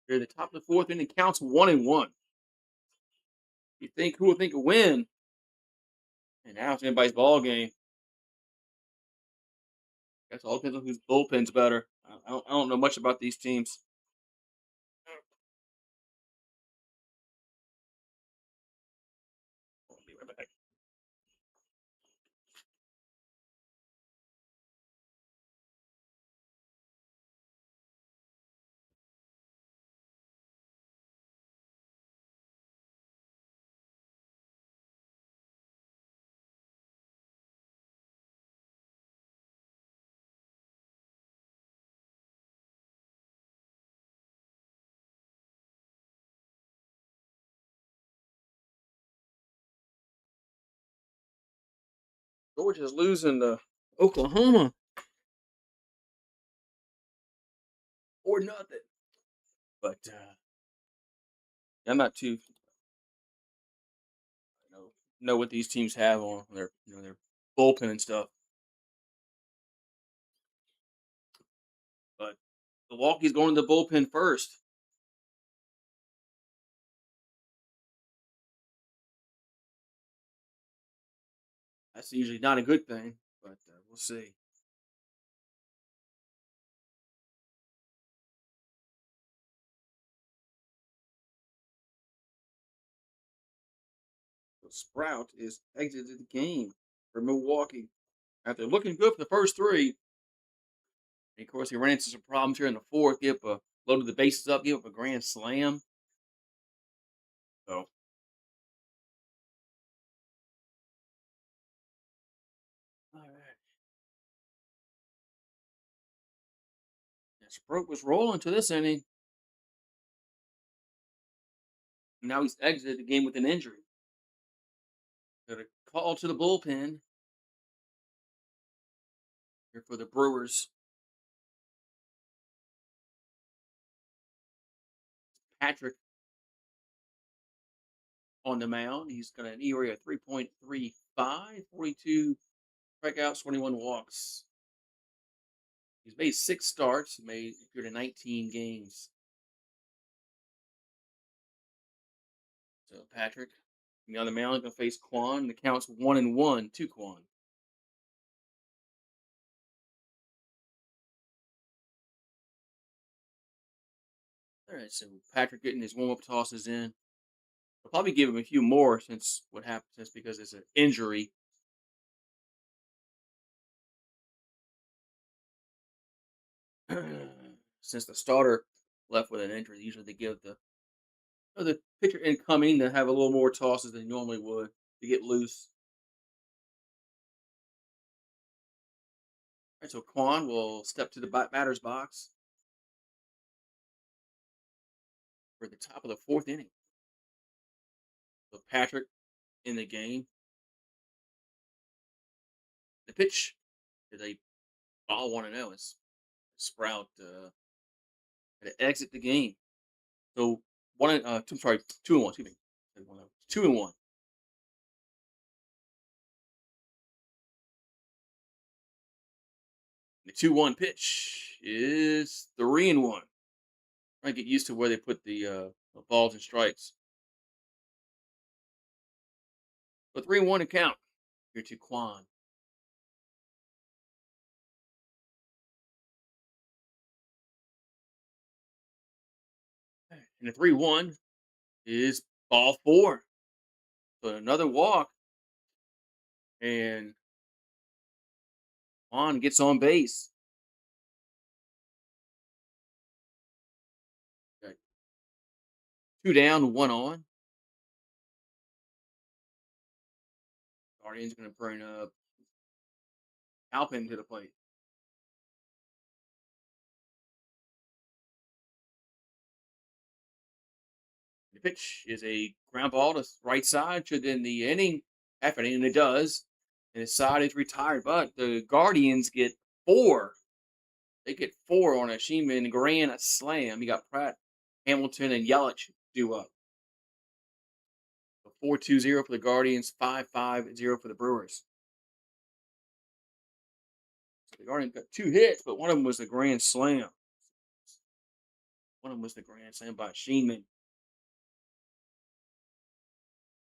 Here at the top of the fourth inning, counts 1-1. You think who will think a win? And now it's anybody's ball game. That's all depends on whose bullpen's better. I don't know much about these teams. I'll be right back. Georgia's losing to Oklahoma. 4-0. But I'm not too know what these teams have on their bullpen and stuff. But Milwaukee's going to the bullpen first. That's usually not a good thing, but we'll see. So Sprout is exited the game for Milwaukee after looking good for the first three. And of course, he ran into some problems here in the fourth. Loaded the bases up, gave up a grand slam. So all right, and Sprout was rolling to this inning. Now he's exited the game with an injury. Got a call to the bullpen here for the Brewers. Patrick on the mound. He's got an ERA of 3.35, 42 strikeouts, 21 walks. He's made 6 starts, appeared in 19 games. So Patrick, on the mound, gonna face Quan. The count's 1-1 to Quan. All right, so Patrick getting his warm-up tosses in. I'll probably give him a few more since what happened, since because it's an injury. Since the starter left with an injury, usually they give the pitcher incoming to have a little more tosses than normally would to get loose. All right, so Quan will step to the batter's box for the top of the fourth inning. So Patrick in the game. The pitch is a ball 1-0. It's Sprout to exit the game. So I'm sorry, 2-1. Excuse me, 2-1. The 2-1 pitch is 3-1. Trying to get used to where they put the balls and strikes. But 3-1 to count here to Quan. And the 3-1 is ball 4. So another walk, and Quan gets on base. Got 2 down, 1 on. Guardians going to bring up Alpin to the plate. The pitch is a ground ball to right side. Should end the inning. After the inning, it does. And his side is retired. But the Guardians get 4. They get 4 on a Sheeman grand slam. You got Pratt, Hamilton, and Yelich due up. So 4-2-0 for the Guardians, 5-5-0 for the Brewers. So the Guardians got 2 hits, but one of them was the grand slam. One of them was the grand slam by Sheeman.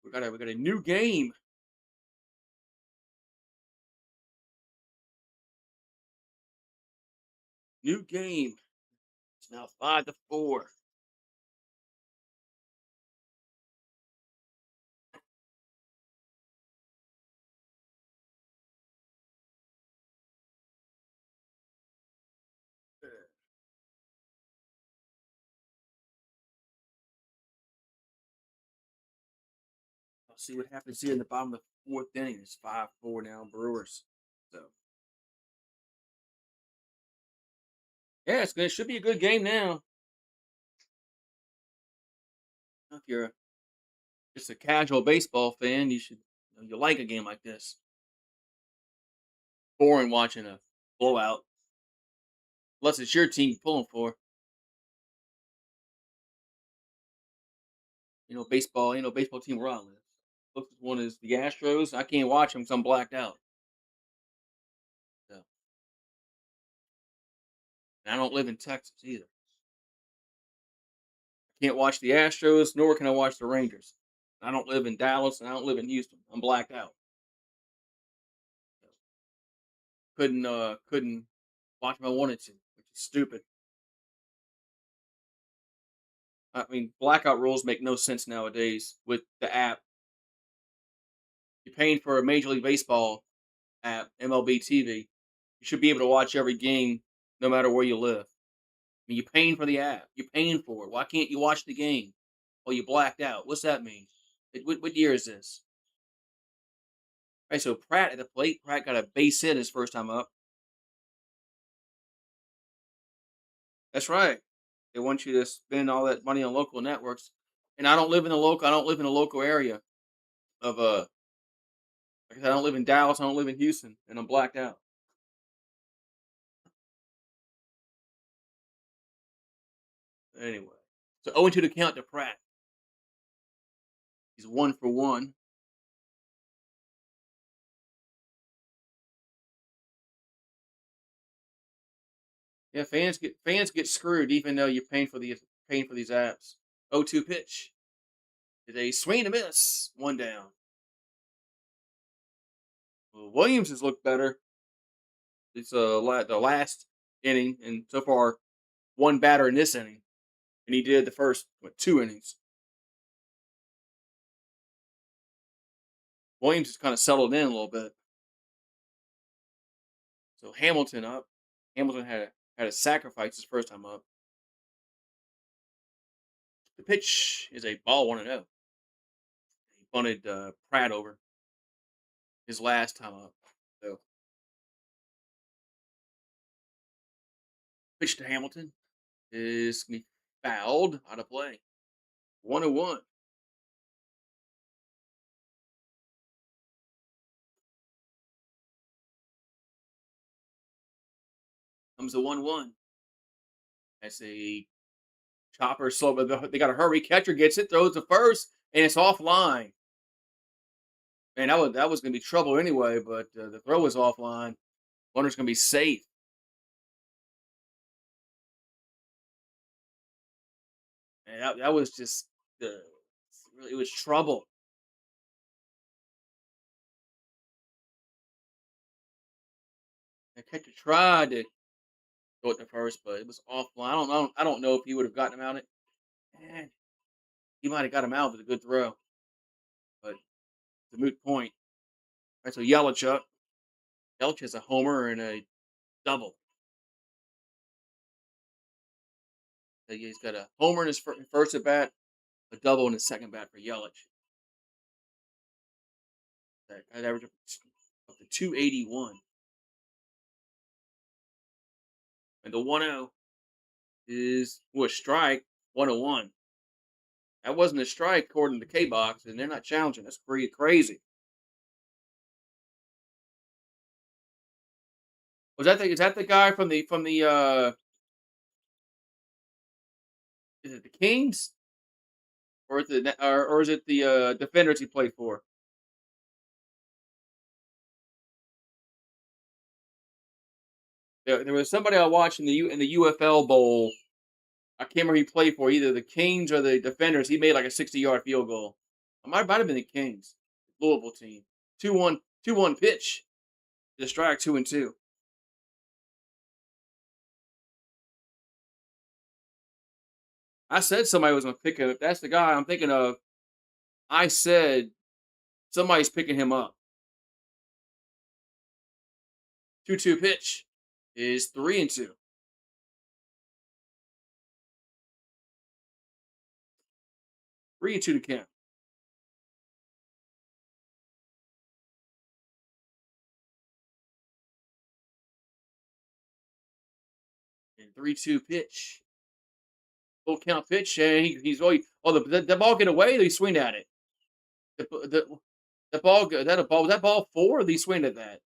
We got a new game. New game. It's now 5-4. I'll see what happens here in the bottom of the 4th inning. It's 5-4 now, Brewers. So yeah, it should be a good game now. If you're just a casual baseball fan, you like a game like this. Boring watching a blowout, unless it's your team you're pulling for. baseball. Baseball team where I live. Closest one is the Astros. I can't watch them because I'm blacked out. So, and I don't live in Texas either. I can't watch the Astros, nor can I watch the Rangers. I don't live in Dallas, and I don't live in Houston. I'm blacked out. So, couldn't watch if I wanted to, which is stupid. I mean, blackout rules make no sense nowadays with the app. You're paying for a Major League Baseball app, MLB TV. You should be able to watch every game no matter where you live. I mean, you're paying for the app. You're paying for it. Why can't you watch the game? Oh, you blacked out. What's that mean? What year is this? All right, so Pratt at the plate. Pratt got a base hit his first time up. That's right. They want you to spend all that money on local networks. And I don't live in the local. I don't live in the local area of like I said, I don't live in Dallas. I don't live in Houston, and I'm blacked out. Anyway, so 0-2 to count to Pratt. He's 1 for 1. Yeah, fans get screwed even though you're paying for these apps. 0-2 pitch is a swing and a miss. One down. Well, Williams has looked better. It's the last inning, and so far one batter in this inning, and he did the first 2 innings. Williams has kind of settled in a little bit. So Hamilton up. Hamilton had a sacrifice his first time up. The pitch is a ball 1-0. He bunted Pratt over his last time up. So pitch to Hamilton is going to be fouled out of play. 1-1. Comes the 1-1. That's a chopper slow, but they got to hurry. Catcher gets it, throws to first, and it's offline. And that was going to be trouble anyway, but the throw was offline. Runner's going to be safe. And that was just it was trouble. The catcher tried to go it to first, but it was offline. I don't know if he would have gotten him out. He might have got him out with a good throw, but it's a moot point. All right, so Yelich up. Yelich has a homer and a double. So he's got a homer in his first at bat, a double in his second bat for Yelich. That average up to 281. And the 1-0 is a strike, 101. That wasn't a strike according to K Box, and they're not challenging. That's pretty crazy. Is that the guy from the is it the Kings or is it the Defenders he played for? There was somebody I watched in the UFL Bowl. I can't remember who he played for, either the Kings or the Defenders. He made like a 60-yard field goal. It might have been the Kings, Louisville team. 2-1 pitch. The strike 2-2. I said somebody was going to pick him. If that's the guy I'm thinking of, I said somebody's picking him up. 2-2 pitch is 3-2. 3-2 to count. And 3-2 pitch. Full count pitch, and the ball get away. They swing at it. The ball was that ball 4? Or they swing at that?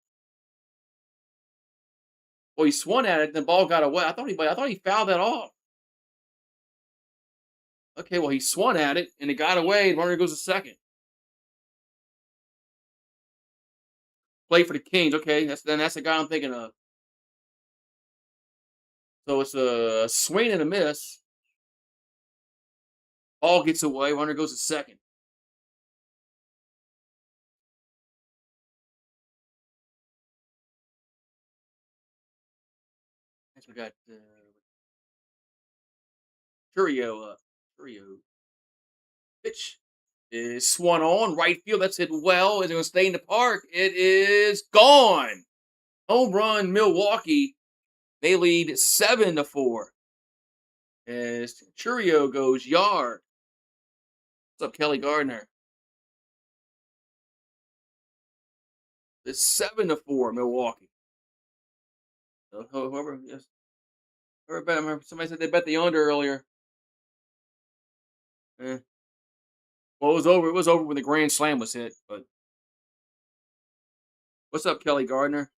Well, he swung at it. And the ball got away. I thought he fouled that off. Okay, well, he swung at it and it got away. And runner goes to second. Play for the Kings. Okay, that's the guy I'm thinking of. So it's a swing and a miss. Ball gets away. Runner goes to second. Next we got Curio. Curio. Pitch is swung on right field. That's hit well. Is it going to stay in the park? It is gone. Home run, Milwaukee. They lead 7-4. As Churio goes yard. What's up, Kelly Gardner? It's 7-4, Milwaukee. So whoever, yes, whoever bet, somebody said they bet the under earlier. Eh. Well, it was over. It was over when the grand slam was hit. But what's up, Kelly Gardner?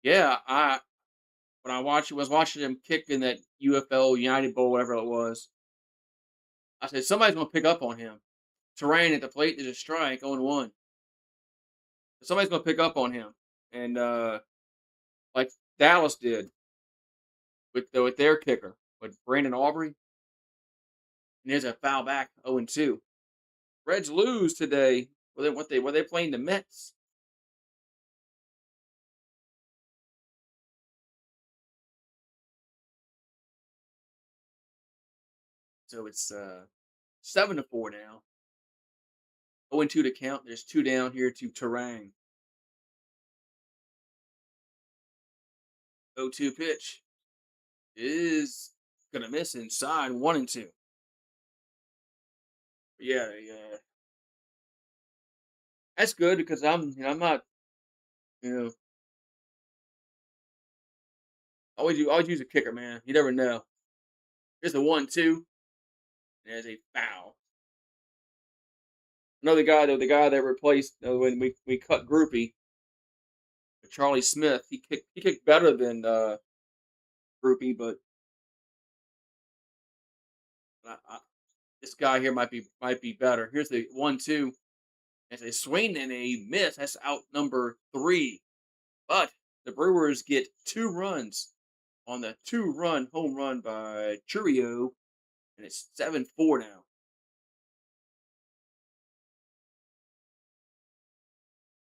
Yeah, I when I was watching them kick in that UFL United Bowl, whatever it was. I said somebody's gonna pick up on him. Terrain at the plate is a strike, 0-1. Somebody's gonna pick up on him, and like Dallas did with their kicker, with Brandon Aubrey, and there's a foul back, 0-2. Reds lose today. Were they playing the Mets? So it's 7-4 now. 0-2 to count. There's two down here to Terang. 0-2 pitch is gonna miss inside 1-2. Yeah, yeah. That's good because I'm not, you know, always use a kicker, man. You never know. Here's the 1-2. There's a foul. Another guy though, the guy that replaced when we cut Groupie, Charlie Smith. He kicked better than Groupie, but I, this guy here might be better. Here's the 1-2. It's a swing and a miss. That's out number 3. But the Brewers get 2 runs on the 2-run home run by Churio, and it's 7-4 now.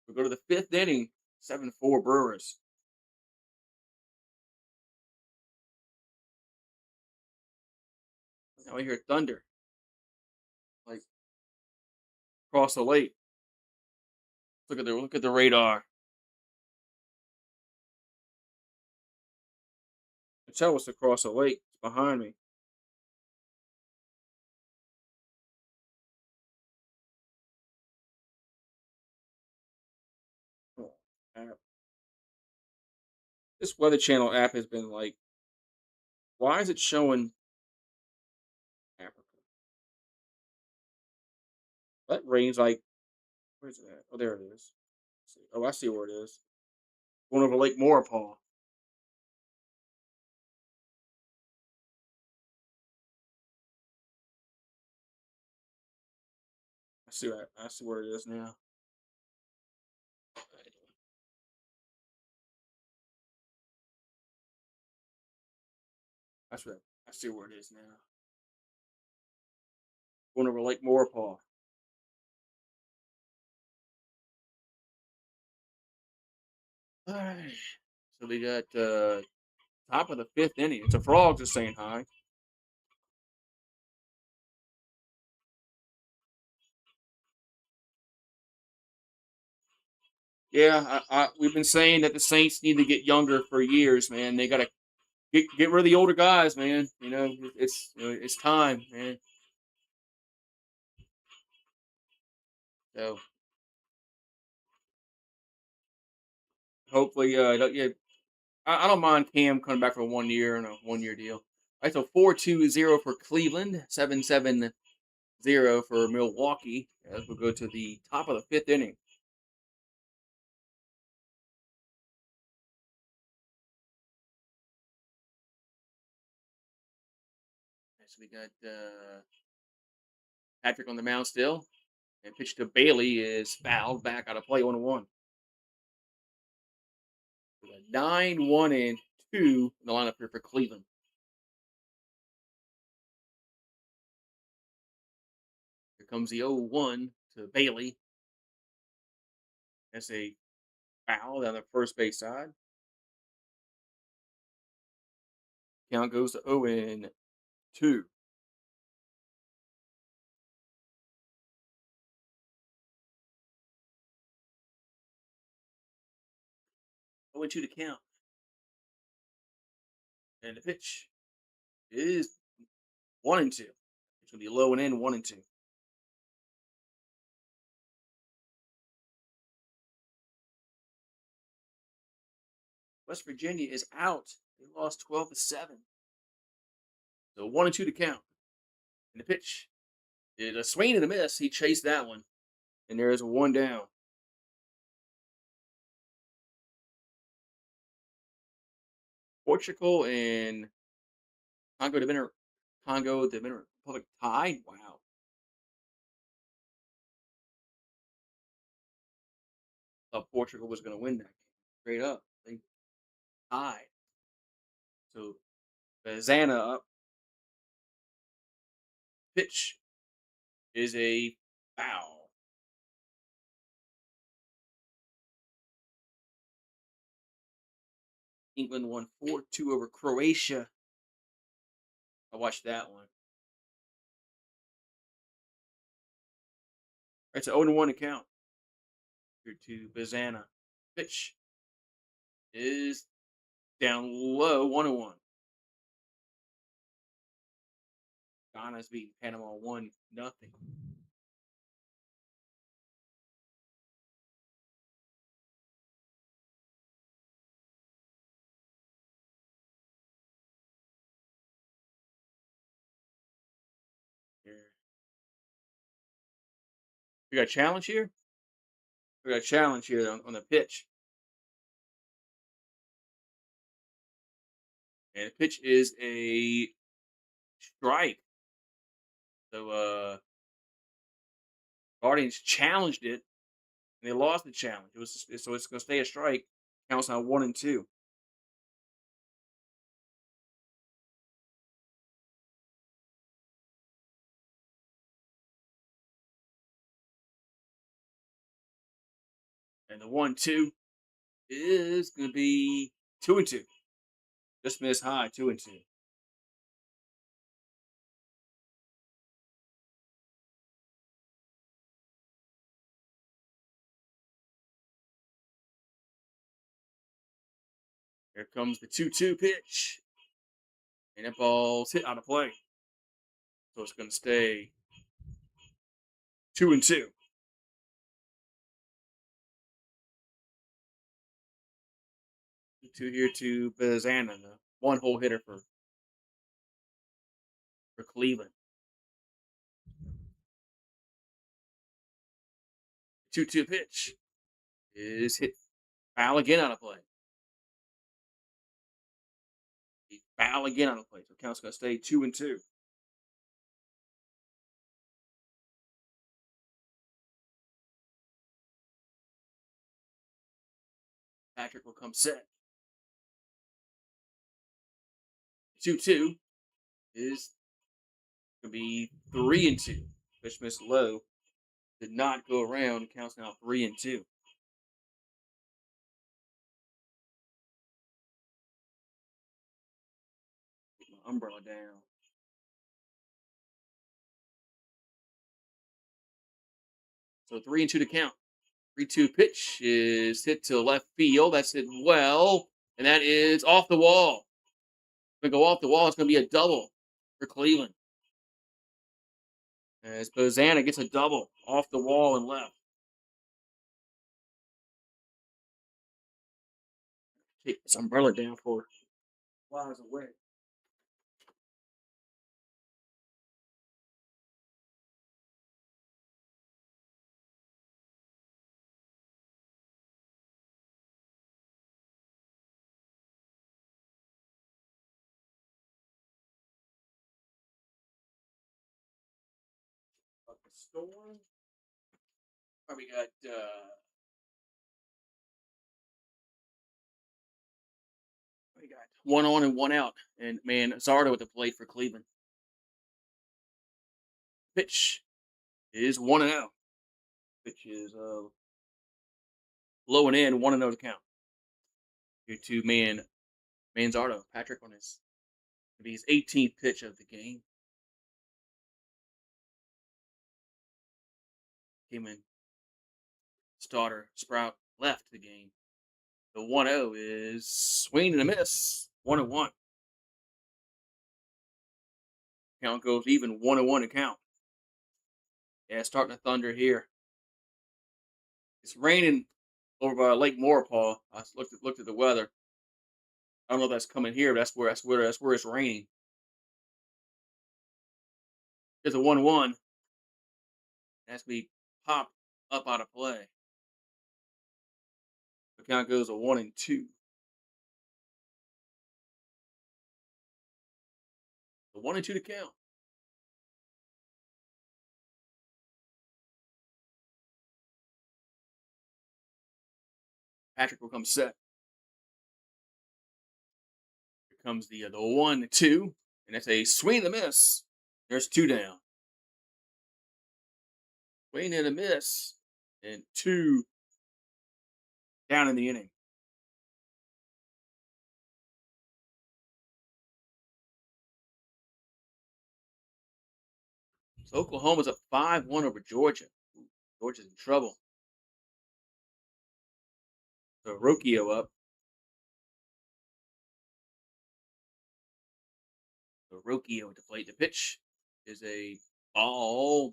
We go to the 5th inning. 7-4 Brewers. Now we hear thunder, like across the lake. Look at the radar. I can tell it's across the lake. It's behind me. Oh, app. This Weather Channel app has been like, why is it showing Africa? That rain's like, where's it at? Oh, there it is. Let's see. Oh, I see where it is. Going over Lake Maurepas. I see where it is now. That's right. I see where it is now. Going over Lake Maurepas. Alright. So we got top of the 5th inning. It's a frog just saying hi. Yeah, we've been saying that the Saints need to get younger for years, man. They got to get rid of the older guys, man. It's time, man. So hopefully, yeah, I don't mind Cam coming back for 1 year and a 1 year deal. All right, so 4-2-0 for Cleveland, 7-7-0 for Milwaukee. As we'll go to the top of the 5th inning. So we got Patrick on the mound still. And pitch to Bailey is fouled back out of play 1-1. 9, 1, and 2 in the lineup here for Cleveland. Here comes the 0-1 to Bailey. That's a foul down the first base side. Count goes to 0-2. 0-2 to count. And the pitch is 1-2. It's going to be low and in 1-2. West Virginia is out. They lost 12-7. So 1-2 to count. And the pitch is a swing and a miss. He chased that one. And there is a 1 down. Portugal and Congo Dominican Republic tied. Wow. Thought Portugal was going to win that game. Straight up. They tied. So Bazana up. Pitch is a foul. England won 4-2 over Croatia. I watched that one. It's an 0-1 to count. Here to Bazana. Pitch is down low, 1-1. Ghana's beating Panama 1-0. Here. We got a challenge here. We got a challenge here on the pitch. And the pitch is a strike. So Guardians challenged it, and they lost the challenge. So it's going to stay a strike. Counts now 1-2. And the 1-2 is going to be 2-2. Just missed high, 2-2. Here comes the 2-2 pitch. And that ball's hit out of play. So it's going to stay 2-2. 2 here to Bazana, the one-hole hitter for Cleveland. 2-2 pitch is hit foul again out of play. Foul again out of play. So count's going to stay 2-2. Patrick will come set. 2-2 is going to be 3-2. Pitch missed low. Did not go around. Counts now 3-2. Get my umbrella down. So 3-2 to count. 3-2 pitch is hit to left field. That's hit well. And that is off the wall. Going to go off the wall. It's going to be a double for Cleveland. As Bazana gets a double off the wall and left. Take this umbrella down for flies away. Storm. All right, we got one on and one out, and man, Zardo with the plate for Cleveland. Pitch is 1-0. Pitch is low and in, 1-0 to count. Here to Manzardo, Patrick on his maybe his 18th pitch of the game. Came in. Starter Sprout left the game. The 1-0 is swing and a miss. 1-1. Count goes even 1-1 to count. Yeah, it's starting to thunder here. It's raining over by Lake Maurepas. I looked at the weather. I don't know if that's coming here, but that's where it's raining. There's a 1-1. That's be popped up out of play. The count goes a 1-2. The 1-2 to count. Patrick will come set. Here comes the 1-2, and that's a swing and a miss. There's 2 down. Swing and a miss, and 2 down in the inning. So Oklahoma's up 5-1 over Georgia. Georgia's in trouble. So Rocchio up. So Rocchio at the plate. The pitch is a ball.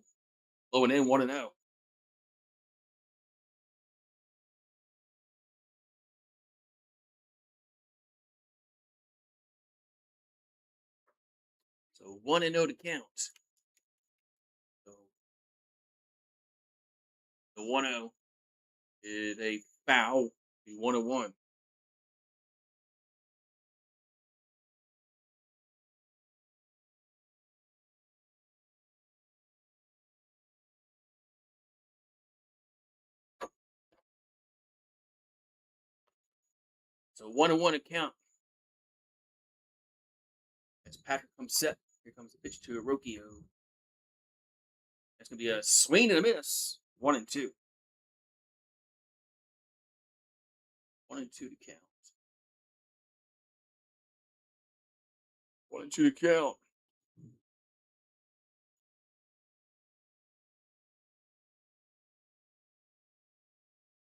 Low and in, 1-0. So 1-0 to count. So the 1-0 is a foul. The 1-1. So 1-1 to count. As Patrick comes set, here comes the pitch to Rocchio. That's gonna be a swing and a miss. 1-2. 1-2 to count. 1-2 to count.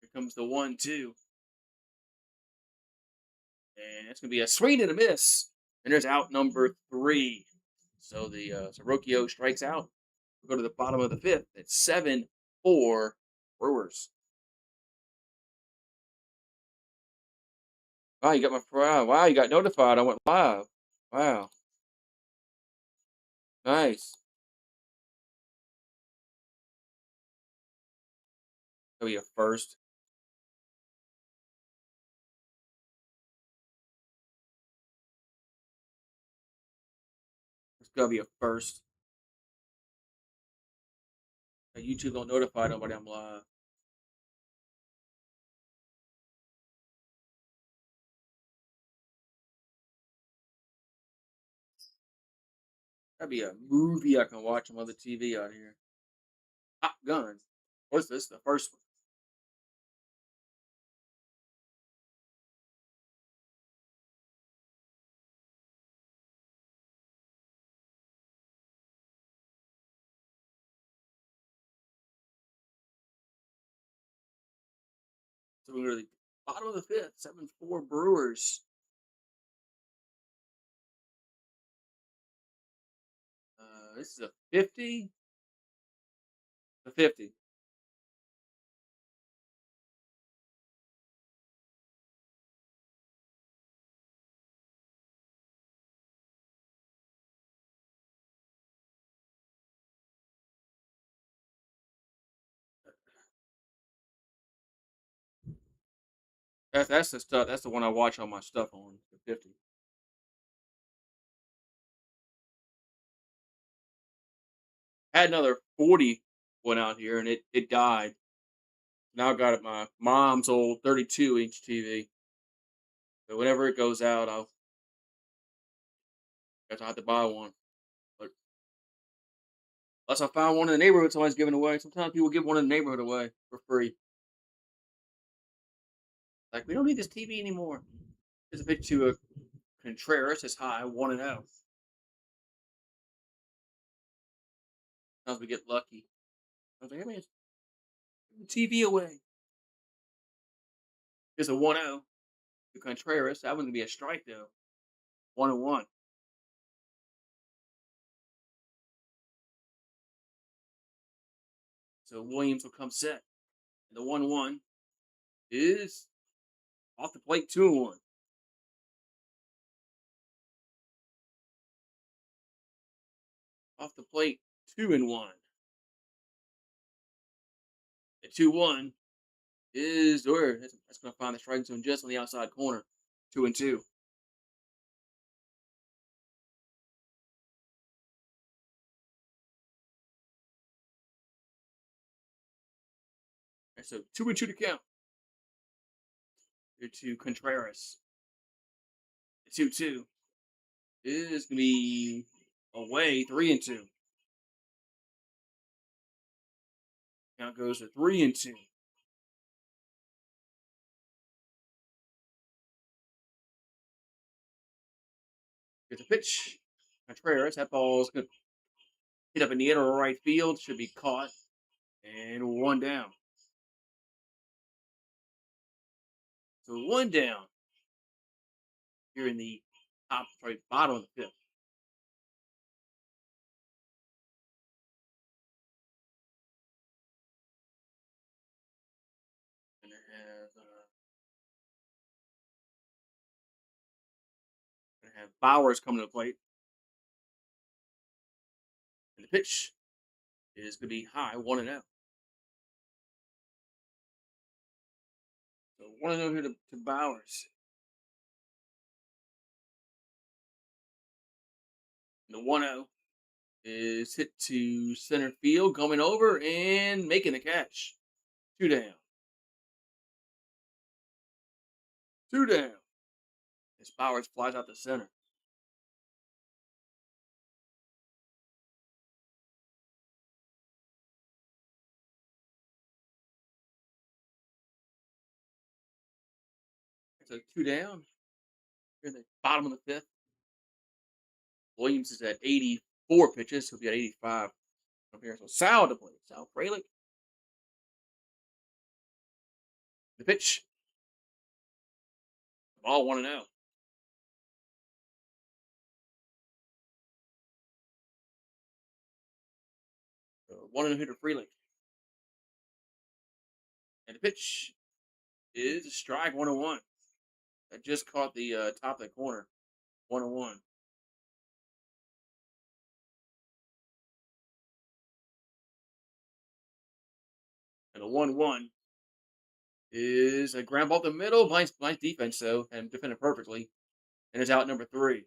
Here comes the 1-2. And it's going to be a swing and a miss. And there's out number 3. So so Rocchio strikes out. We'll go to the bottom of the 5th. It's 7-4 Brewers. Wow, you got wow, you got notified. I went live. Wow. Nice. That'll be a first. It's gonna be a first. YouTube don't notify nobody I'm live. That'd be a movie I can watch on the TV out here. Top Gun. What's this? The first one. So we're going to the bottom of the 5th. 7-4 Brewers. This is a 50. A 50. That's the stuff. That's the one I watch all my stuff on. The 50. Had another 40 went out here and it died. Now I got it my mom's old 32-inch TV. So whenever it goes out, guess I'll have to buy one. But unless I found one in the neighborhood somebody's giving away. Sometimes people give one in the neighborhood away for free. Like, we don't need this TV anymore. There's a bit to a Contreras is high, 1-0. Sometimes we get lucky. I was like, hey man, give the TV away. It's a 1-0 to Contreras. That wouldn't be a strike though. 1-1. So Williams will come set. And the 1-1 is off the plate, 2-1. Off the plate, 2-1. The 2-1 is where that's going to find the strike zone just on the outside corner. 2-2. Right, so 2-2 to count. Here to Contreras. The 2-2 is going to be away, 3-2. Count goes to 3-2. Here's a pitch. Contreras. That ball's going to hit up in the inner right field. Should be caught. And 1 down. So 1 down. Here in the bottom of the 5th. And it has Bowers coming to the plate. And the pitch is going to be high, 1-0. So 1-0 here to Bowers. And the 1-0 is hit to center field, coming over and making the catch. 2 down. 2 down. As Bowers flies out the center. So 2 down. Here in the bottom of the 5th. Williams is at 84 pitches. He'll be at 85 up here. So Sal to play. Sal Frelick. The pitch. Ball 1-0. So 1-0 hitter Frelick. And the pitch is a strike, 1-1. That just caught the top of the corner. 1-1. And the 1-1 is a ground ball up the middle. Nice defense, though, and defended perfectly. And it's out number 3.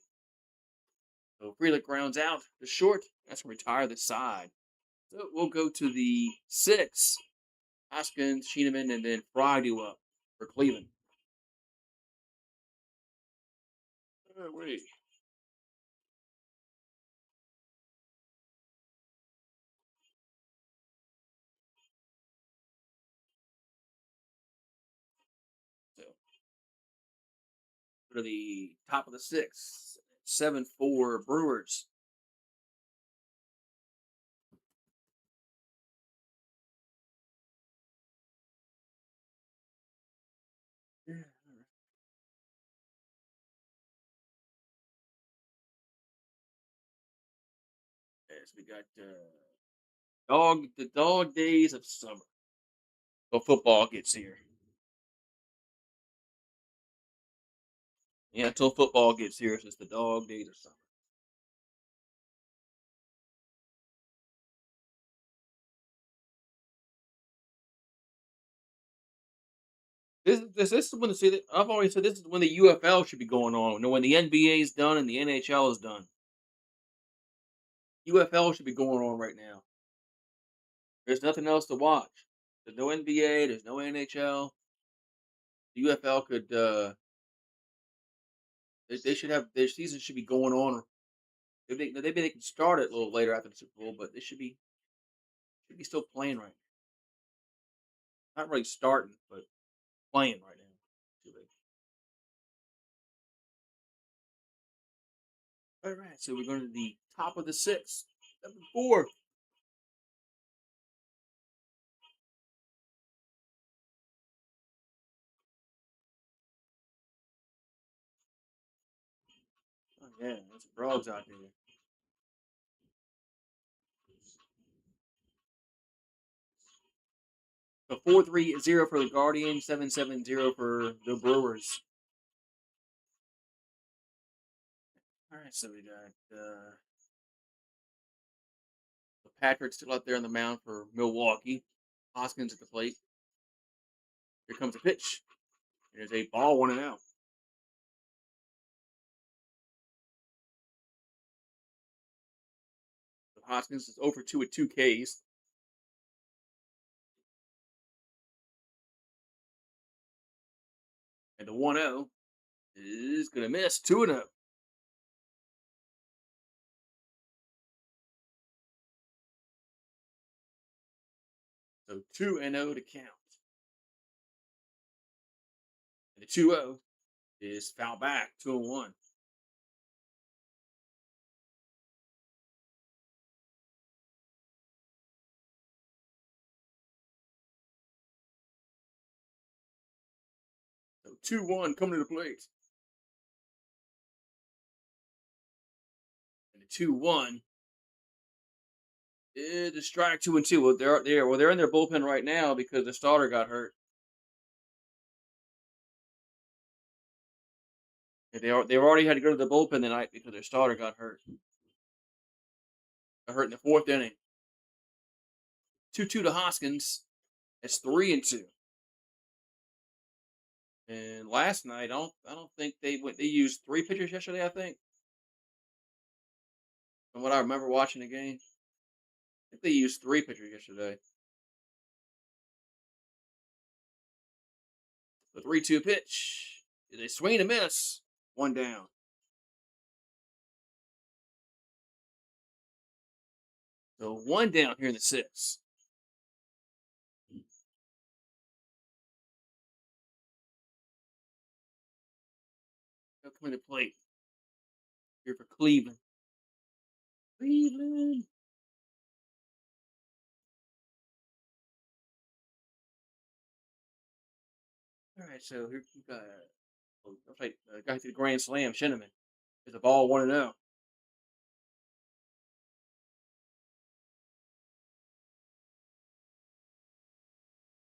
So Frelick grounds out the short. That's going to retire the side. So we'll go to the 6. Hoskins, Schieneman, and then Fry do up for Cleveland. Wait. So go to the top of the 6. 7-4 Brewers. Yes, we got the dog days of summer. So football gets here. Yeah, until football gets here, it's just the dog days of summer. This is when I've always said this is when the UFL should be going on. When the NBA is done and the NHL is done. UFL should be going on right now. There's nothing else to watch. There's no NBA. There's no NHL. The UFL could. They should have their season should be going on. Maybe they can start it a little later after the Super Bowl, but they should be still playing right now. Not really starting, but playing right now. Too late. All right, so we're going to the top of the sixth, number four. Oh yeah, there's frogs out there. So 4-3-0 for the Guardians, 7-7-0 for the Brewers. All right, so we got the Patrick still out there on the mound for Milwaukee. Hoskins at the plate. Here comes a pitch. There's a ball, 1-0. So Hoskins is over 2 with 2 Ks. And the 1-0 is going to miss 2-0. So 2-0 to count. And the 2-0 is foul back, 2-1. So 2-1 coming to the plate. And the 2-1 is a strike, 2-2. Well, they're in their bullpen right now because the starter got hurt. And they already had to go to the bullpen tonight because their starter got hurt. Got hurt in the fourth inning. 2-2 to Hoskins. That's 3-2. And last night, I don't think they went. They used 3 pitchers yesterday. I think, from what I remember watching the game, I think they used 3 pitchers yesterday. The 3-2 pitch is a swing and a miss. 1 down. So 1 down here in the sixth. They'll come to the plate here for Cleveland. Cleveland. All right, so here we got. Looks like the guy through the grand slam, Shinneman. Is a ball 1-0.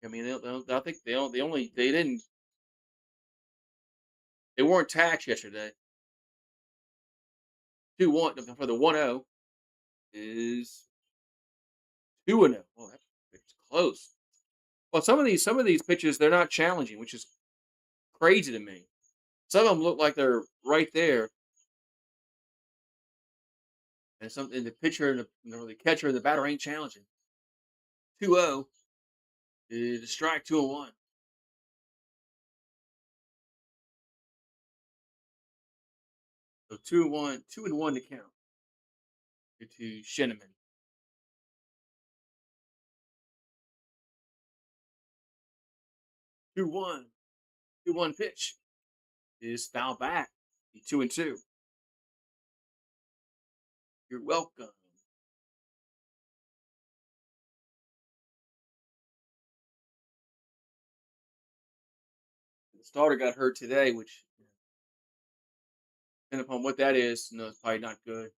I mean, I think they weren't taxed yesterday. 2-1 for the 1-0 is 2-0. Oh, that's close. Well, some of these pitches they're not challenging, which is crazy to me. Some of them look like they're right there, and the pitcher and the catcher and the batter ain't challenging. 2-0 is a strike, 2-1. So 2-1, 2-1 to count to Shinneman. 2-1, 2-1 pitch is foul back. 2-2. You're welcome. The starter got hurt today, which depending upon what that is, it's probably not good.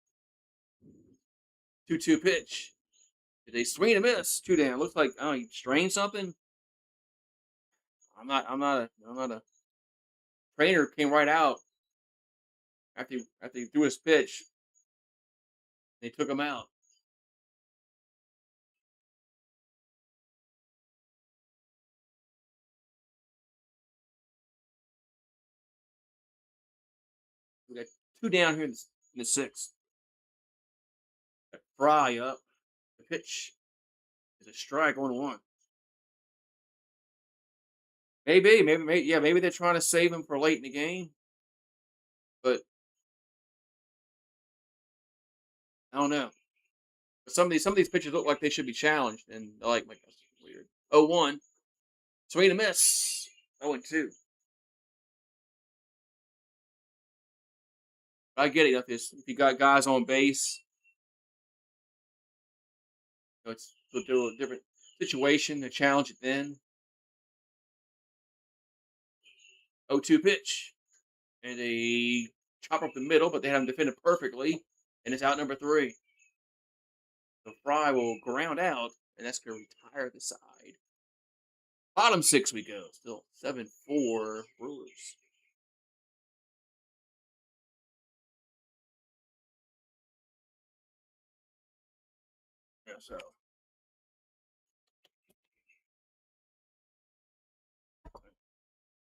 2-2 pitch. Did they swing and a miss? 2 down. Looks like he strained something. I'm not a trainer came right out after he threw his pitch. They took him out. We got 2 down here in the sixth. Got Fry up. The pitch It's a strike, 1-1. Maybe they're trying to save him for late in the game. But I don't know. But some of these pitchers look like they should be challenged, and I like my that's weird. 0-1. Swing and a miss. 0-2. I get it. If you got guys on base, it's a different situation to challenge it then. 0-2 pitch. And they chop up the middle, but they have him defended perfectly. And it's out number 3. The Fry will ground out, and that's going to retire the side. Bottom 6 we go. Still 7-4 Brewers. Yeah, so.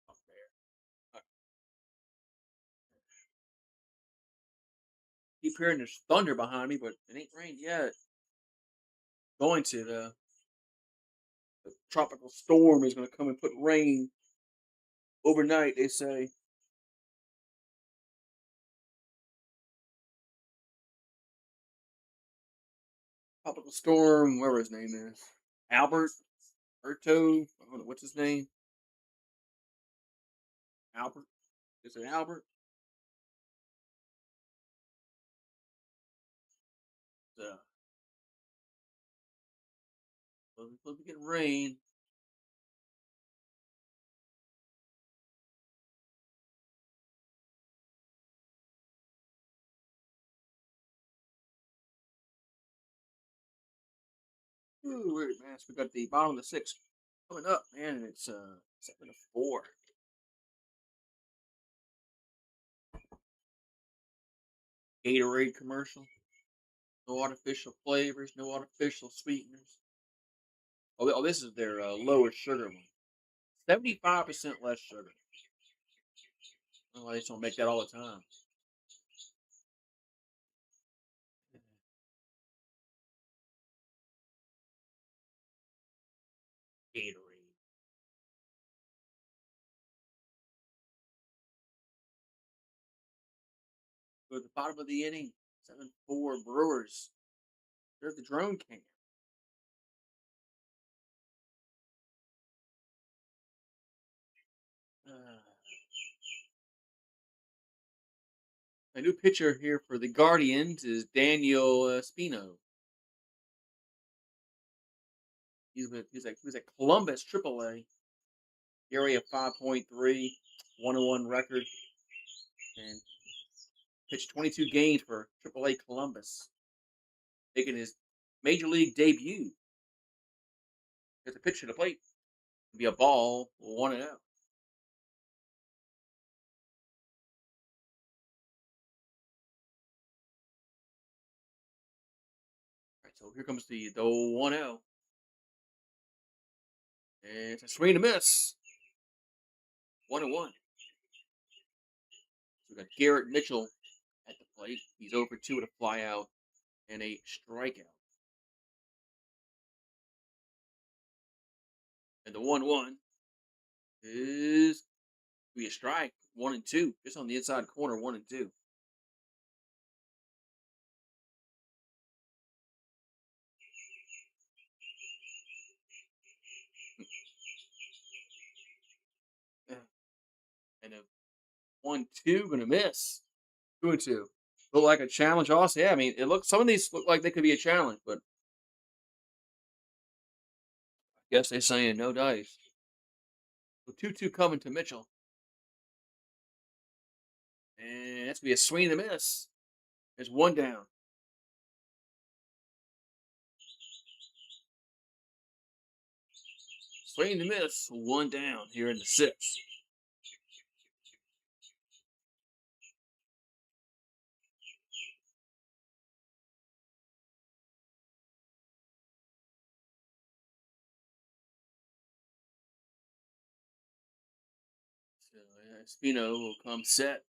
Up there. Keep hearing there's thunder behind me, but it ain't rained yet. Going to the tropical storm is going to come and put rain overnight. They say. Tropical storm, whatever his name is, Albert, Erto. I don't know what's his name. Albert. Is it Albert? So, we'll be getting rain. Ooh, weird, man. So we got the bottom of the 6th coming up, man, and it's 7-4. Gatorade commercial. No artificial flavors, no artificial sweeteners. Oh, this is their lower sugar one. 75% less sugar. Oh, they just don't make that all the time. Gatorade. Go to the bottom of the inning. 7-4 Brewers. There's the drone cam. A new pitcher here for the Guardians is Daniel Spino. He was at Columbus AAA. Area 5.3, 1-1 record, and pitched 22 games for AAA Columbus, making his major league debut. There's a pitch to the plate. It'll be a ball, 1-0. All right, so here comes the 1-0. And it's a swing and a miss. 1-1. So we got Garrett Mitchell at the plate. He's over 2 with a flyout and a strikeout. And the 1-1 is be a strike. 1-2. Just on the inside corner, 1-2. And a 1-2 gonna miss. 2-2. Look like a challenge also. Yeah, I mean some of these look like they could be a challenge, but I guess they're saying no dice. So 2-2 coming to Mitchell. And that's gonna be a swing and a miss. There's 1 down. Swing and a miss, 1 down here in the 6th. So Espino will come set.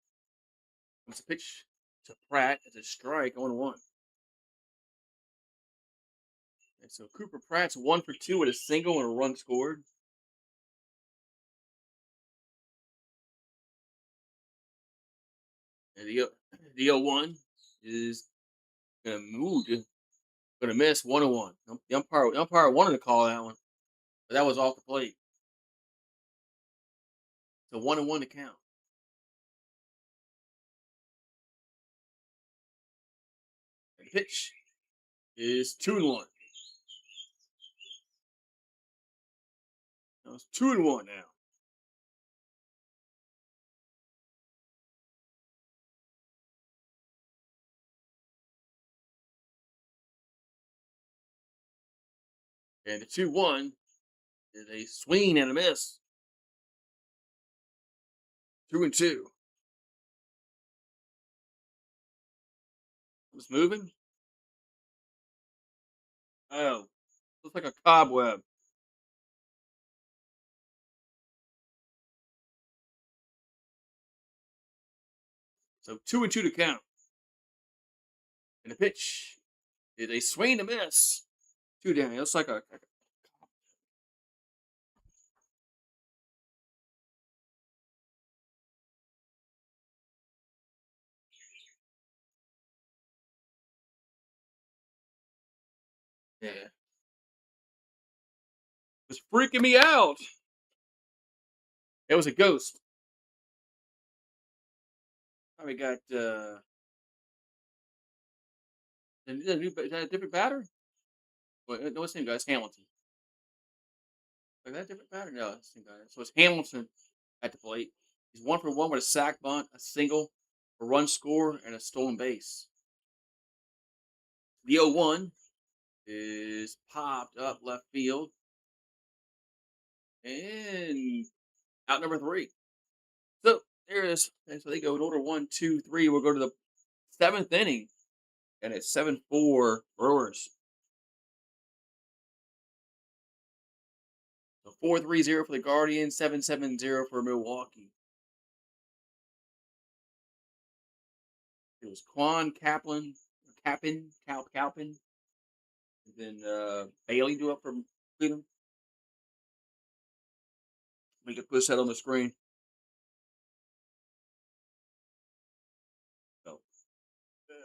It's a pitch to Pratt. It's a strike, 1-1. And so Cooper Pratt's 1 for 2 with a single and a run scored. And the 0-1 is gonna move, gonna miss 1-1. The umpire wanted to call that one, but that was off the plate. So 1-1 to count. And pitch is 2-1. Now it's 2-1 now. And the 2-1 is a swing and a miss. 2-2. It's moving. Oh, looks like a cobweb. So 2-2 to count. And the pitch is a swing and a miss. 2 down. It looks like a yeah. It was freaking me out. It was a ghost. We got is that a different batter? Well, no, it's the same guy. It's Hamilton. Is that a different batter? No, it's the same guy. So it's Hamilton at the plate. He's 1 for 1 with a sac bunt, a single, a run score, and a stolen base. The 0-1 is popped up left field. And out number 3. So there it is. And so they go in order 1, 2, 3. We'll go to the 7th inning. And it's 7-4 Brewers. So 4-3-0 for the Guardians, 7-7-0 for Milwaukee. It was Quan Kaplan, Calpin. And then Bailey do up from Cleveland. We can push that on the screen. So, yeah.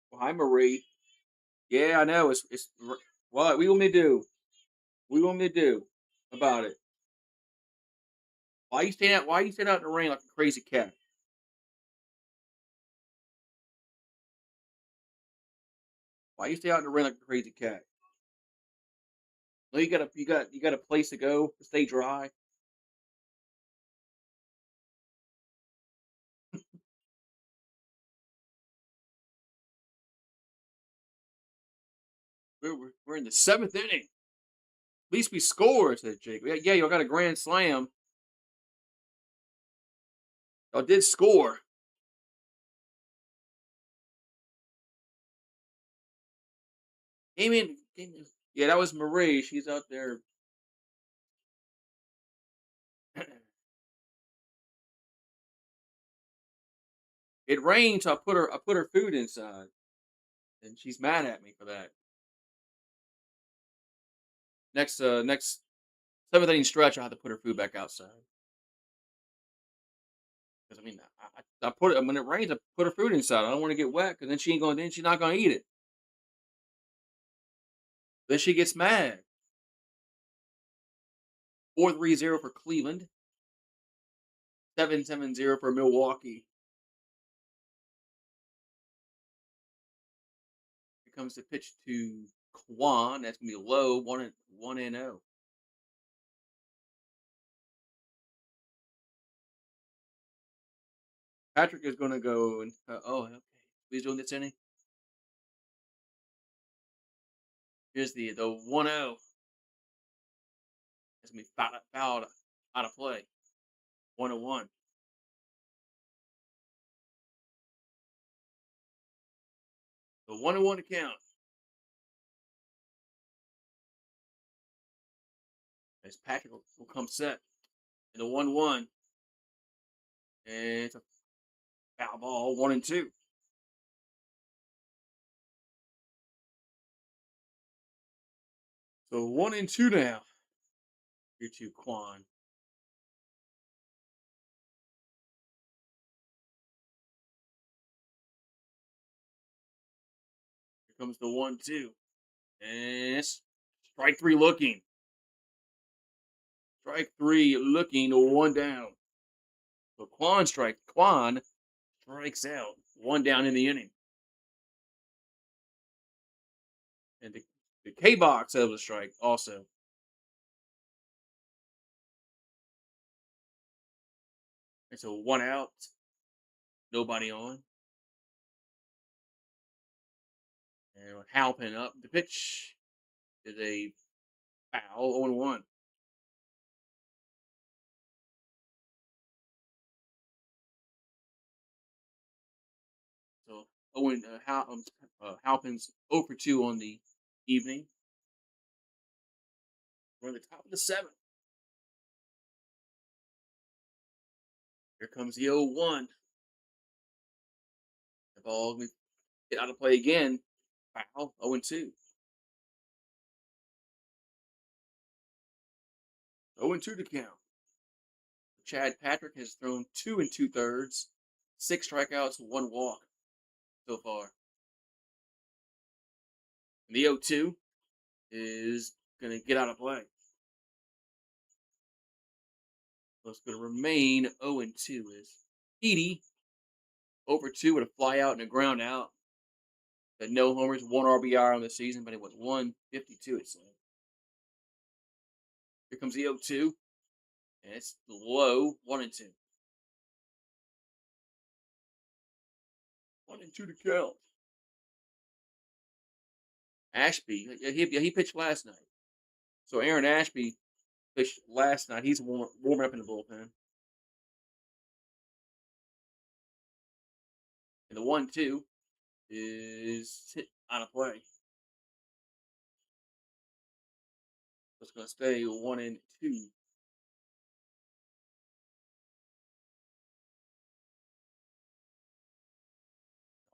Well, hi, Marie. Yeah, I know. It's what we want me to do. What you want me to do about it? Why you staying out in the rain like a crazy cat? Why you stay out in the rain like a crazy cat? No, you got a place to go to stay dry. We're in the 7th inning. At least we scored, said Jake. Yeah, y'all got a grand slam. Y'all did score. Came in. Yeah, that was Marie. She's out there. It rained, so I put her food inside, and she's mad at me for that. Next 7th inning stretch, I have to put her food back outside because I mean I put it when it rains. I put her food inside. I don't want to get wet because then she ain't going. Then she's not going to eat it. Then she gets mad. 4-3-0 for Cleveland. 7-7-0 for Milwaukee. Here comes the pitch to Quan. That's gonna be low. 1-0. Patrick is gonna go. And, okay. He's doing this inning. Here's the 1-0. That's gonna be fouled out of play. 1-1. The 1-1 to count. As Patrick will come set. And the 1-1 And it's a foul ball, 1-2. So 1-2 now. Here to Quan. Here comes the 1-2. And strike three looking. Strike three looking, one down. So Quan strikes out, one down in the inning. And the K box of the strike also. And so one out, nobody on. And Halpin up. The pitch is a foul, 0-1. So Halpin's 0 for 2 on the evening. We're on the top of the seventh. Here comes the 0-1. The ball get out of play again. Foul, 0-2. 0-2 to count. Chad Patrick has thrown 2 2/3, 6 strikeouts, 1 walk so far. And the 0-2 is going to get out of play. So it's going to remain 0-2 is Edie over 2 with a fly out and a ground out. Had no homers, 1 RBI on the season, but it was 152 it said. Here comes the 0-2, and it's low, 1-2. 1-2 to count. Ashby, he pitched last night. So Aaron Ashby pitched last night. He's warming up in the bullpen. And the 1-2 is hit on a play. It's going to stay 1-2.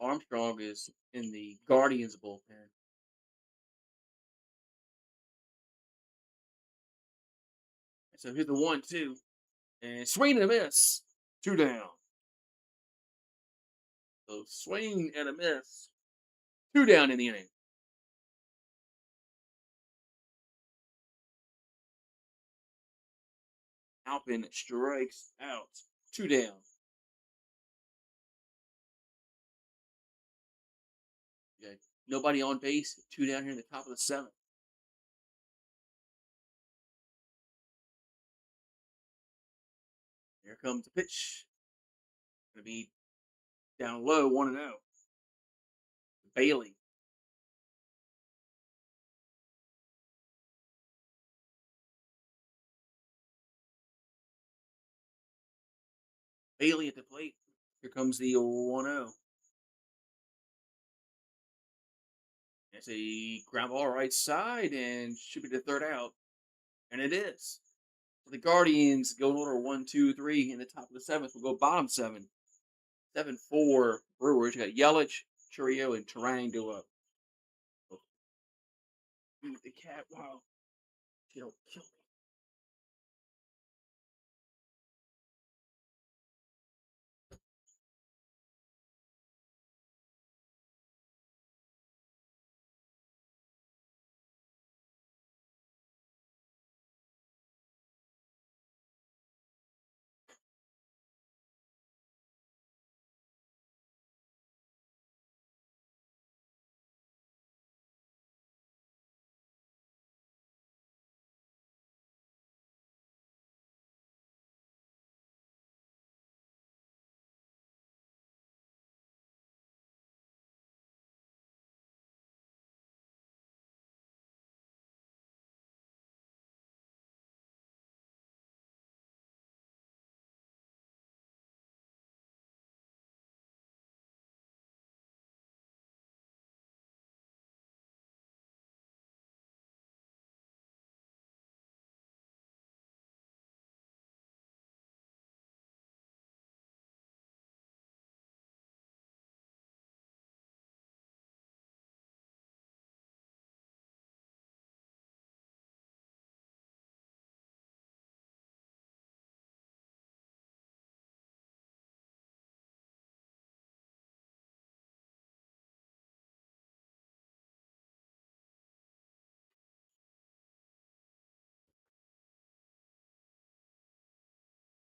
Armstrong is in the Guardians bullpen. So here's the 1-2. And swing and a miss. 2 down. So swing and a miss. 2 down in the inning. Halpin strikes out. 2 down. Okay. Nobody on base. 2 down here in the top of the seventh. Here comes the pitch. Going to be down low, 1-0. Bailey. Bailey at the plate. Here comes the 1-0. It's a ground ball right side and should be the third out. And it is. So the Guardians go in order 1, 2, 3 in the top of the seventh. We'll go bottom 7. 7-4 Brewers. You got Yelich, Churio, and Terang go up. The cat, wow. Kill me.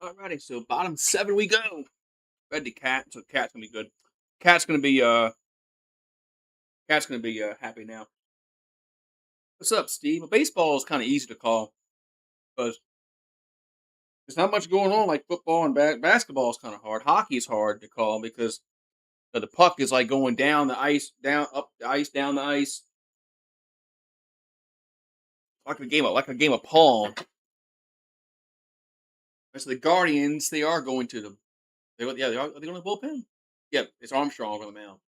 Alrighty, so bottom 7 we go. Read the cat, so cat's gonna be good. Cat's gonna be happy now. What's up, Steve? Well, baseball is kind of easy to call because there's not much going on like football and basketball is kind of hard. Hockey is hard to call because the puck is like going down the ice, down up the ice, down the ice, like a game of pong. So the Guardians, they are going to the are they going to the bullpen? Yep, it's Armstrong on the mound.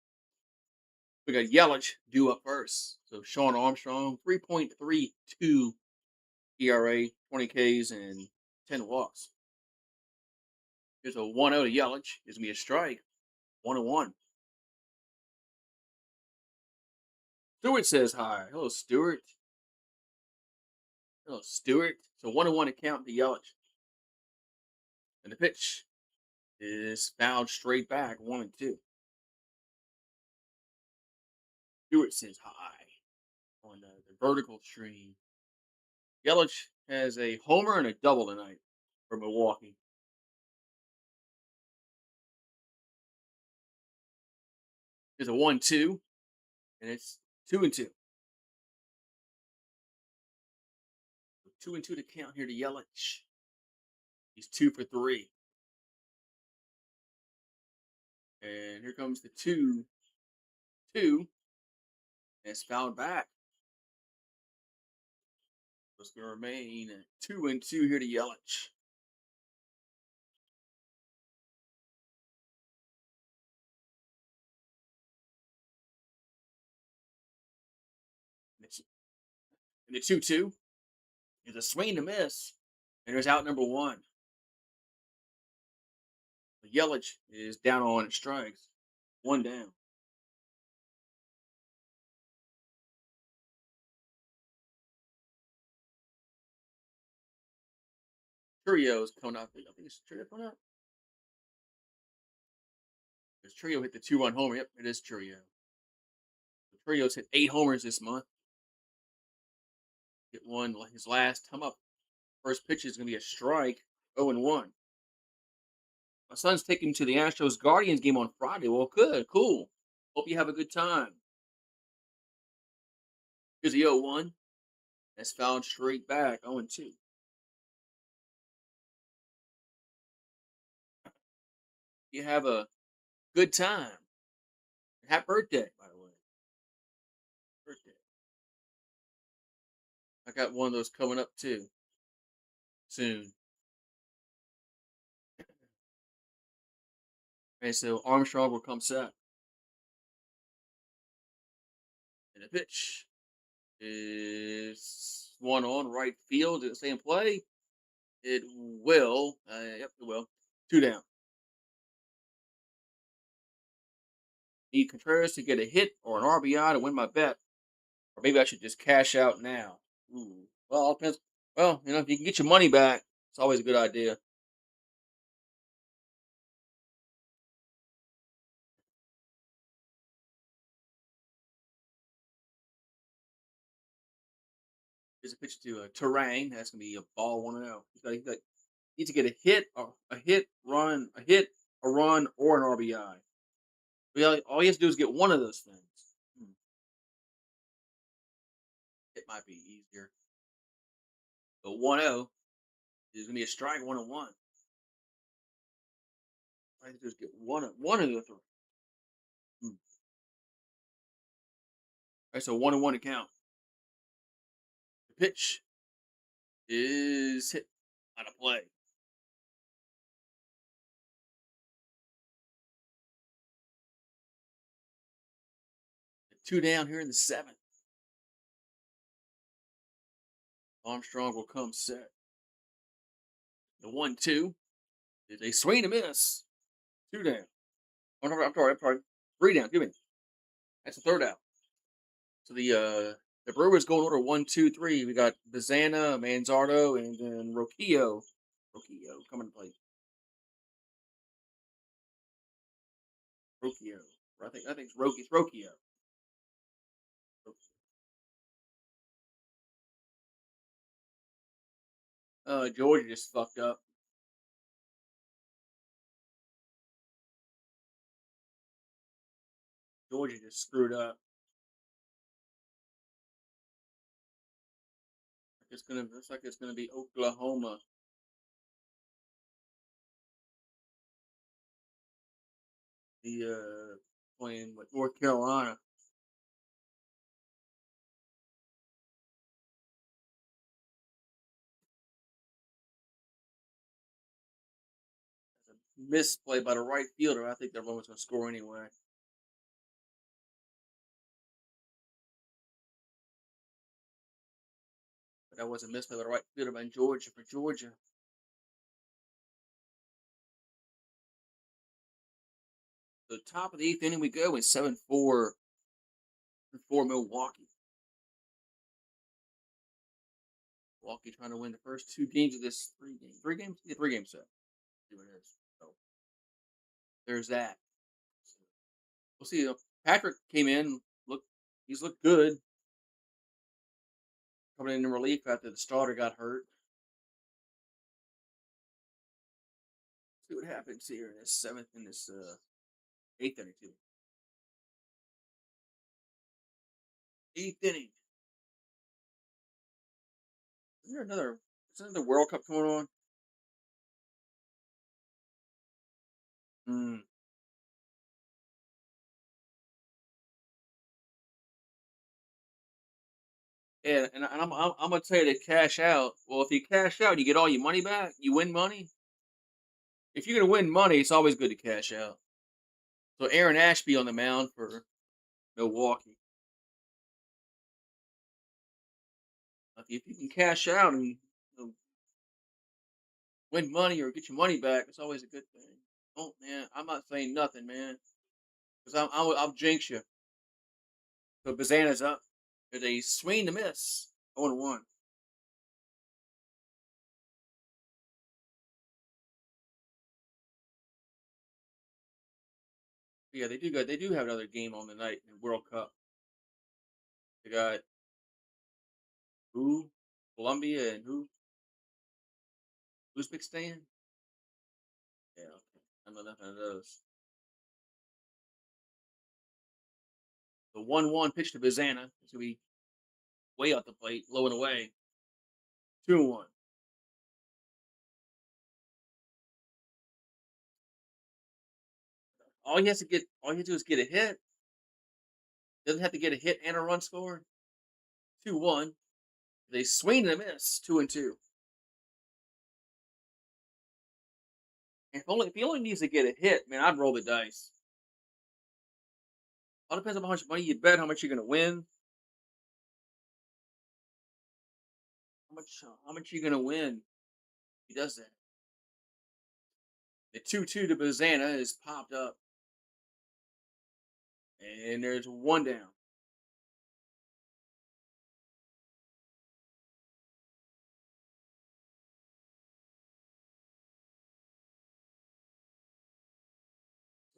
We got Yelich due up first. So Sean Armstrong, 3.32 ERA, 20 Ks, and 10 walks. Here's a 1-0 to Yelich. Gives me a strike. 1-1. Stewart says hi. Hello, Stewart. Hello, Stewart. So 1-1 to count to Yelich. And the pitch is fouled straight back, 1-2. Stewart says hi on the vertical stream. Yelich has a homer and a double tonight for Milwaukee. There's a 1-2, and it's 2-2. 2-2 to count here to Yelich. He's 2 for 3. And here comes the 2-2. And it's fouled back. So it's going to remain at 2-2 here to Yelich. And the 2-2 is a swing to miss. And there's out number 1. Yelich is down on strikes. 1 down. Trio's coming out. I think it's Trio coming out. Because Trio hit the 2-run homer. Yep, it is Trio. The Trio's hit 8 homers this month. Get one his last come up. First pitch is going to be a strike. 0-1. My son's taking him to the Astros Guardians game on Friday. Well, good, cool. Hope you have a good time. Here's the 0-1. That's fouled straight back. 0-2. You have a good time. Happy birthday, by the way. Birthday. I got one of those coming up too. Soon. Okay, so Armstrong will come set. And the pitch is one on right field. Did it stay in play? It will. Yep, it will. 2 down. Need Contreras to get a hit or an RBI to win my bet. Or maybe I should just cash out now. Ooh. Well, it depends. Well, if you can get your money back, it's always a good idea. There's a pitch to Terang. That's gonna be a ball 1-0. He's got needs to get a run, or an RBI. All he has to do is get one of those things. Hmm. It might be easier. But 1-0 is gonna be a strike. 1-1. I have to just get one of the three. Hmm. All right, so 1-1 to count. The pitch is hit on a play. The 2 down here in the 7th. Armstrong will come set. The 1-2 is a swing and a miss. 2 down. Oh, no, I'm sorry. 3 down. Give me. That's the 3rd out. So the Brewers go in order 1-2-3. We got Bazana, Manzardo, and then Roquillo. Roquillo coming to play. Roquillo. I think it's Roquillo. Georgia just fucked up. Georgia just screwed up. Looks like it's gonna be Oklahoma. The playing with North Carolina. Misplay by the right fielder. I think that one was going to score anyway. But that was a misplay by the right fielder by Georgia for Georgia. The top of the eighth inning we go with 7-4 for Milwaukee. Milwaukee trying to win the first two games of this three game set. See what it is. So there's that. We'll see. Patrick came in. He's looked good. Coming in relief after the starter got hurt. See what happens here in this eighth inning too. Eighth inning. Isn't there another World Cup going on? Hmm. Yeah, and I'm gonna tell you to cash out. Well, if you cash out, you get all your money back. You win money. If you're gonna win money, it's always good to cash out. So Aaron Ashby on the mound for Milwaukee. If you can cash out and win money or get your money back, it's always a good thing. Oh man, I'm not saying nothing, man, because I'll jinx you. So Bazana's up. There's a swing to miss. 0-1. Yeah, they do good. They do have another game on the night in World Cup. They got who? Colombia and who? Uzbekistan? Yeah, okay. I know nothing of those. The 1-1 pitch to Bazana. It's going to be way out the plate, low and away. 2-1. All he has to do is get a hit. Doesn't have to get a hit and a run scored. 2-1. They swing and a miss. 2-2. And if he only needs to get a hit, man, I'd roll the dice. All depends on how much money you bet, how much you're gonna win. How much you're gonna win. He does that. The 2-2 to Bazana is popped up. And there's one down.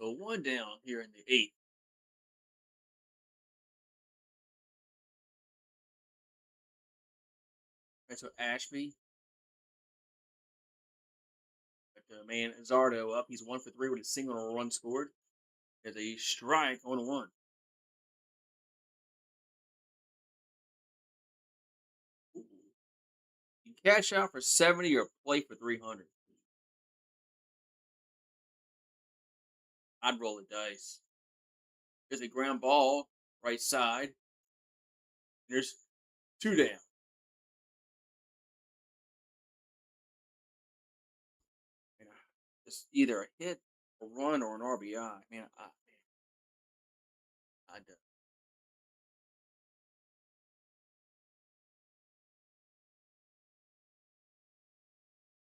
So one down here in the eighth. Right, so Ashby. The man Zardo up. He's 1 for 3 with a single run scored. There's a strike on 1. You cash out for 70 or play for 300. I'd roll the dice. There's a ground ball, right side. There's 2 down. And it's either a hit, a run, or an RBI. Man, I do.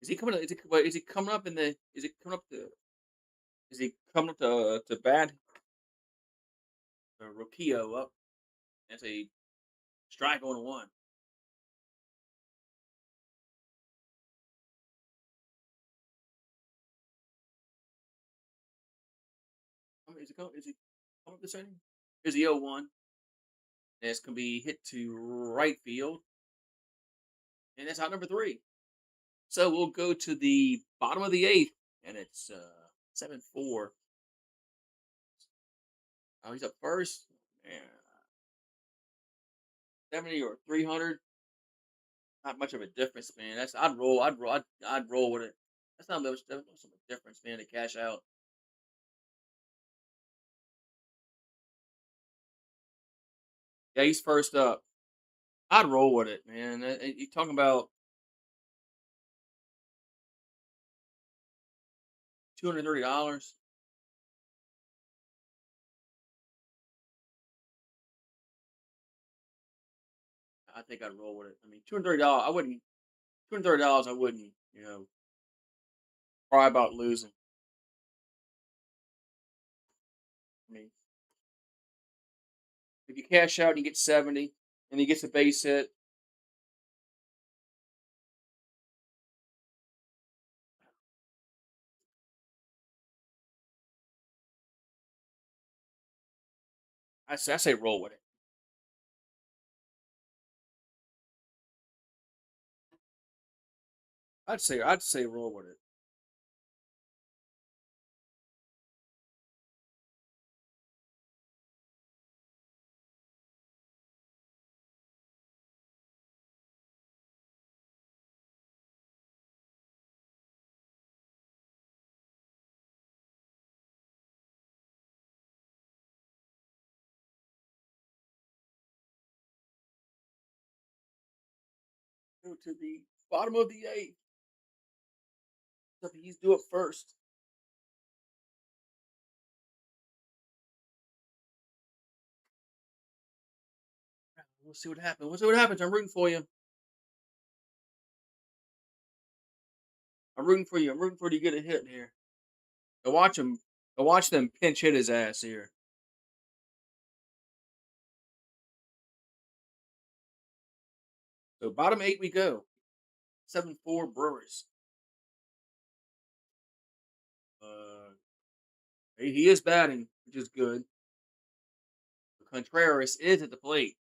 Is he coming? Is he coming up in the? Is it coming up to? Is he coming up to bat? Rocchio up. That's a strike on 1. Is he coming? Is he coming up this inning? Here's the 0-1. This can be hit to right field, and that's out number 3. So we'll go to the bottom of the eighth, and it's 7-4 Oh, he's up first. Man, 70 or 300. Not much of a difference, man. That's I'd roll. I'd roll with it. That's not much. That's not much of a difference, man. To cash out. Yeah, he's first up. I'd roll with it, man. You talking about $230? I think I'd roll with it. I mean, $230. I wouldn't. $230. I wouldn't. Cry about losing. I mean, if you cash out, you get 70, and he gets a base hit. I say roll with it. I'd say roll with it. Go to the bottom of the eighth. He's do it first. We'll see what happens. We'll see what happens. I'm rooting for you. I'm rooting for you. I'm rooting for you to get a hit here. Go watch him. Go watch them pinch hit his ass here. So bottom eight we go. 7-4 Brewers. Uh, he is batting, which is good. Contreras is at the plate.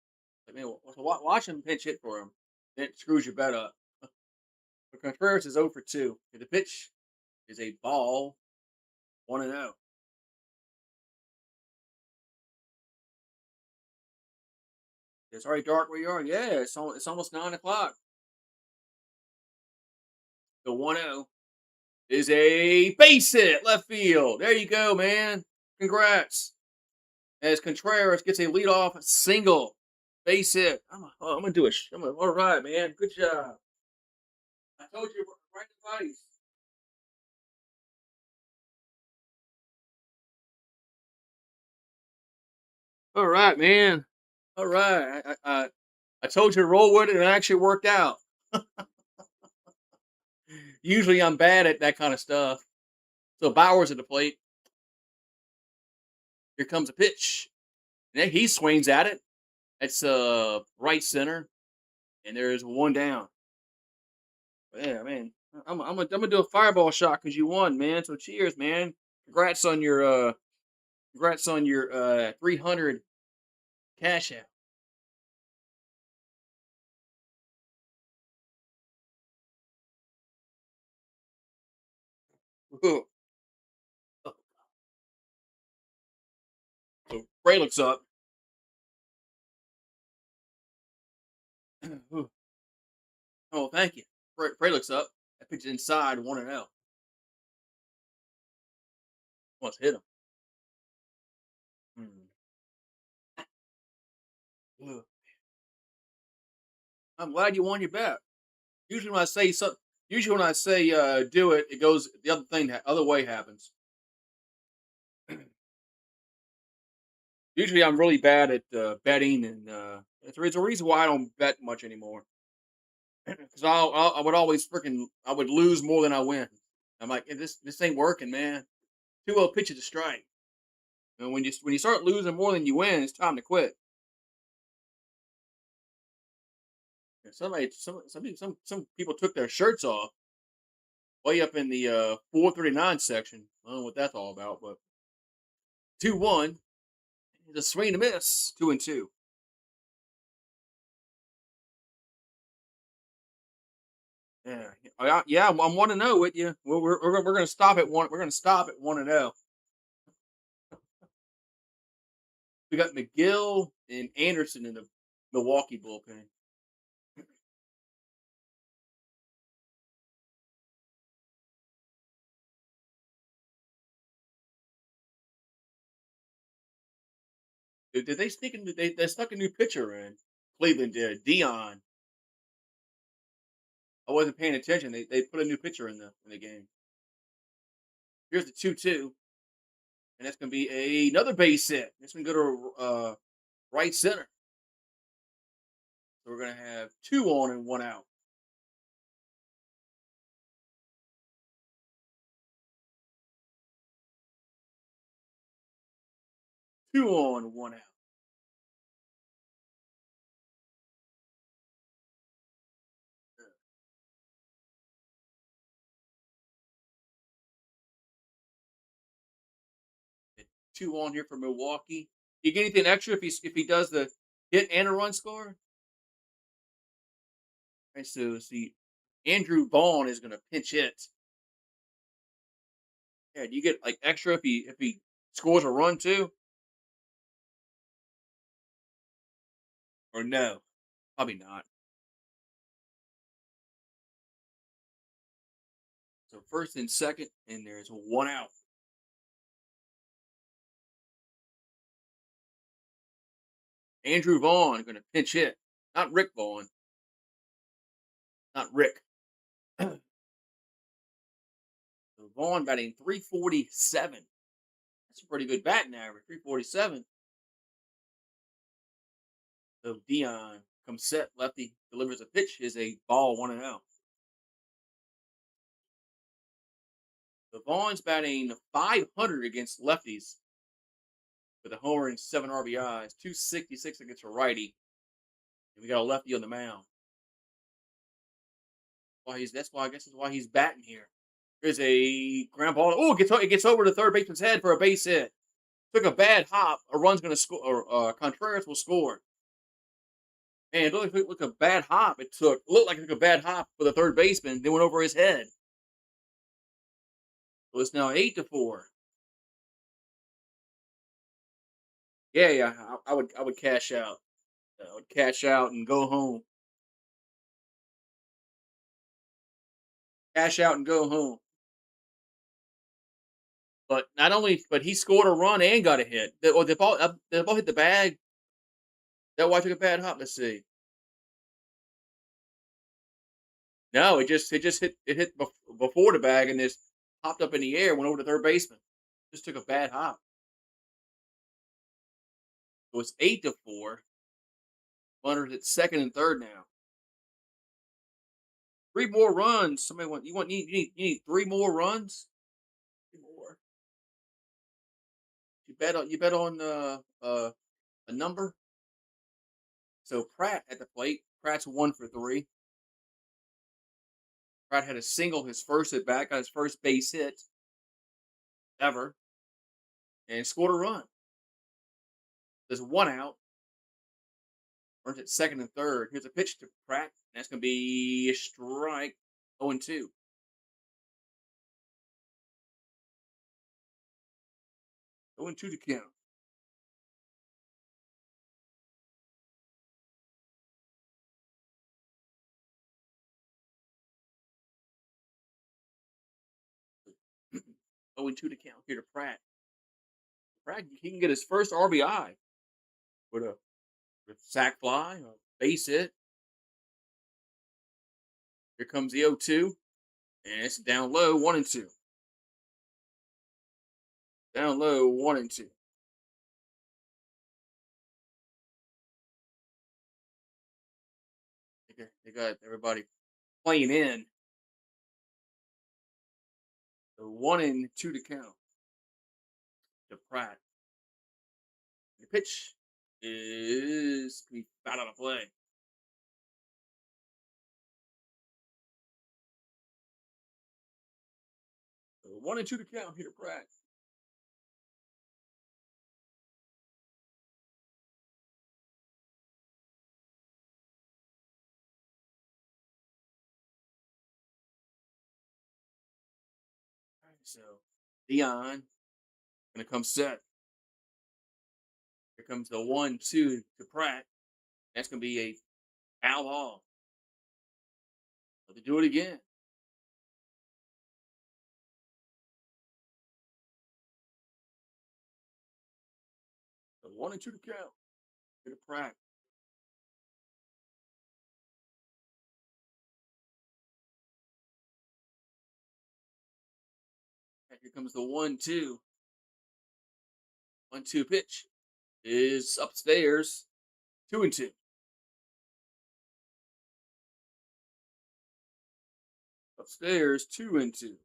I mean, watch him pinch hit for him. Then it screws your bet up. But Contreras is 0 for 2. The pitch is a ball, 1-0. It's already dark where you are. Yeah, it's almost 9 o'clock. The 1-0 is a base hit left field. There you go, man. Congrats. As Contreras gets a leadoff single base hit. I'm gonna do it. All right, man. Good job. I told you right advice. All right, man. All right. I told you to roll with it, and it actually worked out. Usually, I'm bad at that kind of stuff. So Bauer's at the plate. Here comes a pitch. And he swings at it. It's right center, and there's one down. But yeah, man. I'm gonna do a fireball shot because you won, man. So cheers, man. Congrats on your 300 cash out. Ooh. So Ray looks up. Ooh. Oh, thank you. Ray looks up. I pitch it inside 1-0. Almost hit him. Mm. Ugh. I'm glad you won your bet. Usually when I say so, usually when I say do it, it goes the other thing. Other way happens. Usually I'm really bad at betting, and it's a reason why I don't bet much anymore. Because I would always I would lose more than I win. I'm like, this ain't working, man. 2-0 pitch is a strike. And when you start losing more than you win, it's time to quit. And some people took their shirts off way up in the 439 section. I don't know what that's all about, but 2-1 is a swing and a miss. 2-2. Yeah, yeah. I'm 1-0 with you. We're gonna stop at one. We're gonna stop at 1-0. We got McGill and Anderson in the Milwaukee bullpen. Did they sneak in? They stuck a new pitcher in. Cleveland did. Dion. I wasn't paying attention. They put a new pitcher in the game. Here's the 2-2, and that's going to be another base hit. It's going to go to right center. So we're going to have 2 on and 1 out. Two on, 1 out. And 2 on here for Milwaukee. You get anything extra if he does the hit and a run score? Right, so see, Andrew Vaughn is going to pinch hit. Yeah, do you get like extra if he scores a run too, or no? Probably not. So first and second, and there's 1 out. Andrew Vaughn going to pinch hit, not Rick Vaughn, not Rick. So Vaughn batting 347. That's a pretty good batting average, 347. So Dion comes set, lefty delivers a pitch, is a ball, 1-0. So Vaughn's batting 500 against lefties with a homer and 7 RBIs, 266 against a righty, and we got a lefty on the mound. That's why I guess that's why he's batting here. There's a ground ball. Oh, it gets over the third baseman's head for a base hit. Took a bad hop. A run's going to score. Or Contreras will score. And it looked like a bad hop. Looked like it took a bad hop for the third baseman. Then went over his head. So it's now 8-4. Yeah. I would cash out. I would cash out and go home. Cash out and go home. But he scored a run and got a hit. The ball hit the bag. That why I took a bad hop. Let's see. No, it hit before the bag and just hopped up in the air, went over to third baseman. Just took a bad hop. So it's 8-4. Runners at second and third now. 3 more runs. Somebody you need 3 more runs. 3 more. You bet on a number. So Pratt at the plate. Pratt's 1 for 3. Pratt had a single his first at bat, got his first base hit ever, and scored a run. There's 1 out. Runners at second and third. Here's a pitch to Pratt. That's going to be a strike. 0-2. 0-2 to count. Oh, and 2 to count here to Pratt. Pratt, he can get his first RBI with a sac fly, a base hit. Here comes the 0-2, and it's down low, 1-2. Down low, 1-2. They got everybody playing in. So 1-2 to count to Pratt. The pitch is out of play. So 1-2 to count here to Pratt. So Dion gonna come set. comes the 1-2 to Pratt. That's going to be a foul ball. So they do it again. The 1-2 to count. To Pratt. And here comes the 1-2. 1-2 pitch is upstairs. 2-2. Upstairs, 2-2.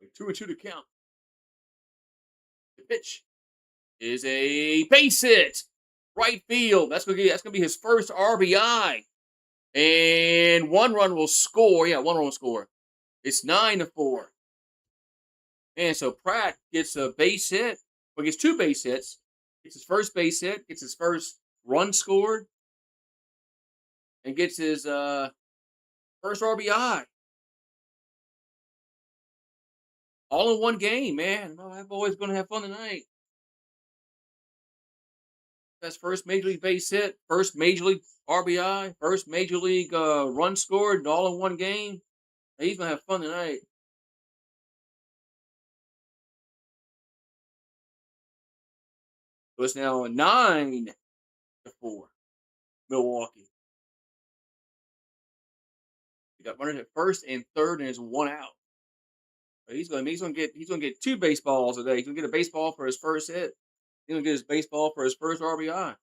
With 2-2 to count. The pitch is a base hit. Right field. That's gonna be his first RBI. And one run will score. Yeah, one run will score. It's 9-4. And so Pratt gets a base hit. Well, gets two base hits. Gets his first base hit. Gets his first run scored. And gets his first RBI. All in one game, man. Oh, that boy's going to have fun tonight. That's first Major League base hit, first Major League RBI, first Major League run scored, all in one game. He's going to have fun tonight. So it's now 9-4. Milwaukee. You got runners at first and third, and there's one out. So he's gonna get two baseballs today. He's gonna get a baseball for his first hit. He's gonna get his baseball for his first RBI.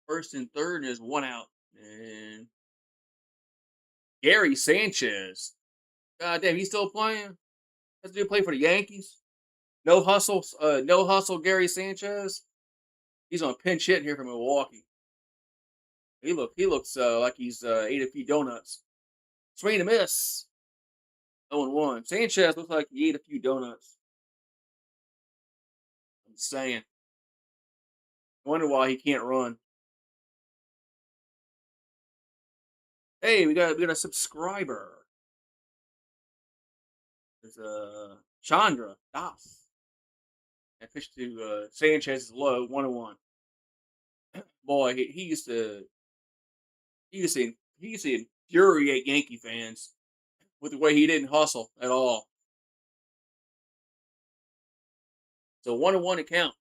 First and third, and there's one out. And Gary Sanchez. God damn, he's still playing. That dude play for the Yankees. No hustle, Gary Sanchez. He's on a pinch hit here for Milwaukee. He looks like he's ate a few donuts. Swing and a miss. 0-1. Sanchez looks like he ate a few donuts. I'm saying. I wonder why he can't run. Hey, we got a subscriber. There's Chandra Das. And pitch to Sanchez is low, 1-1. Boy, he used to infuriate Yankee fans with the way he didn't hustle at all. So 1-1 to count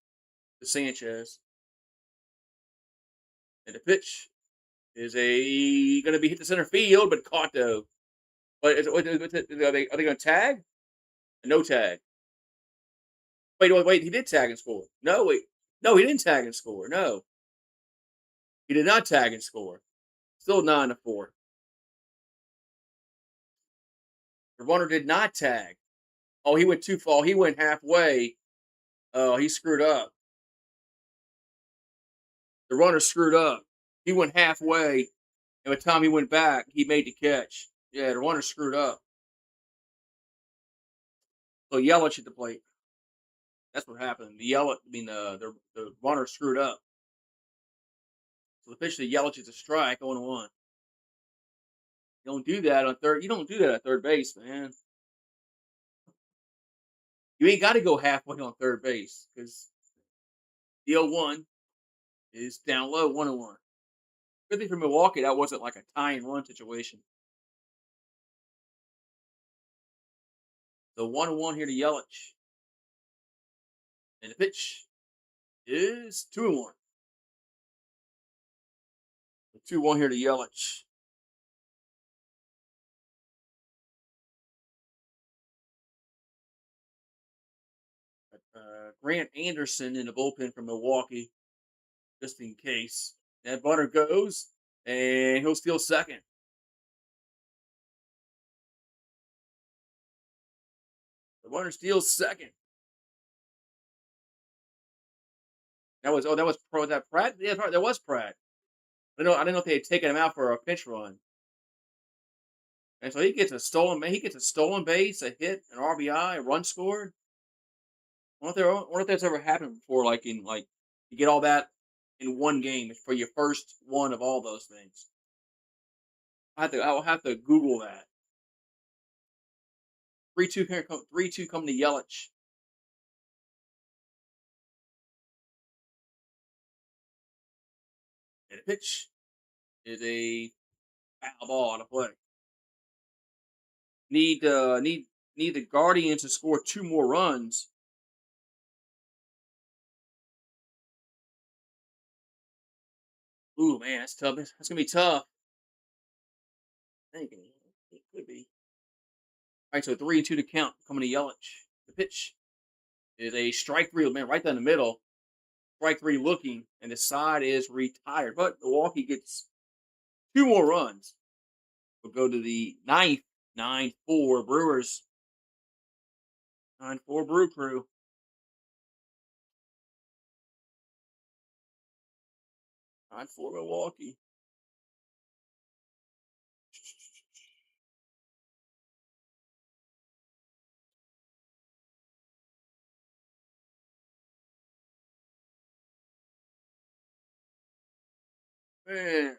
to Sanchez. And the pitch is going to be hit to center field, but caught though. But are they going to tag? No tag. Wait, he did tag and score. No, he didn't tag and score. No. He did not tag and score. Still 9-4. The runner did not tag. Oh, he went too far. He went halfway. Oh, he screwed up. The runner screwed up. He went halfway, and by the time he went back, he made the catch. Yeah, the runner screwed up. So Yelich at the plate. That's what happened. The runner screwed up. So the pitch to Yelich is a strike, 0-1. You don't do that on third. You don't do that at third base, man. You ain't got to go halfway on third base because the 0-1 is down low, 1-1. Good thing for Milwaukee, that wasn't like a tie and run situation. So 1-1 here to Yelich. And the pitch is 2-1. 2-1 here to Yelich. Grant Anderson in the bullpen from Milwaukee, just in case. That butter goes, and he'll steal second. The runner steals second. That was Pratt? Yeah, that was Pratt. I didn't know if they had taken him out for a pinch run. And so he gets a stolen base, a hit, an RBI, a run scored. I wonder if that's ever happened before, you get all that in one game for your first one of all those things. I'll have to Google that. 3-2 3-2 come to Yelich. And the pitch is a foul ball to play. Need the Guardians to score 2 more runs. Ooh man, that's tough. That's gonna be tough. I think it could be. All right, so 3-2 to count coming to Yelich. The pitch is a strike three, man, right down the middle. Strike three looking, and the side is retired. But Milwaukee gets 2 more runs. We'll go to the ninth, 9-4 Brewers. 9-4 Brew Crew. 9-4 Milwaukee. Man,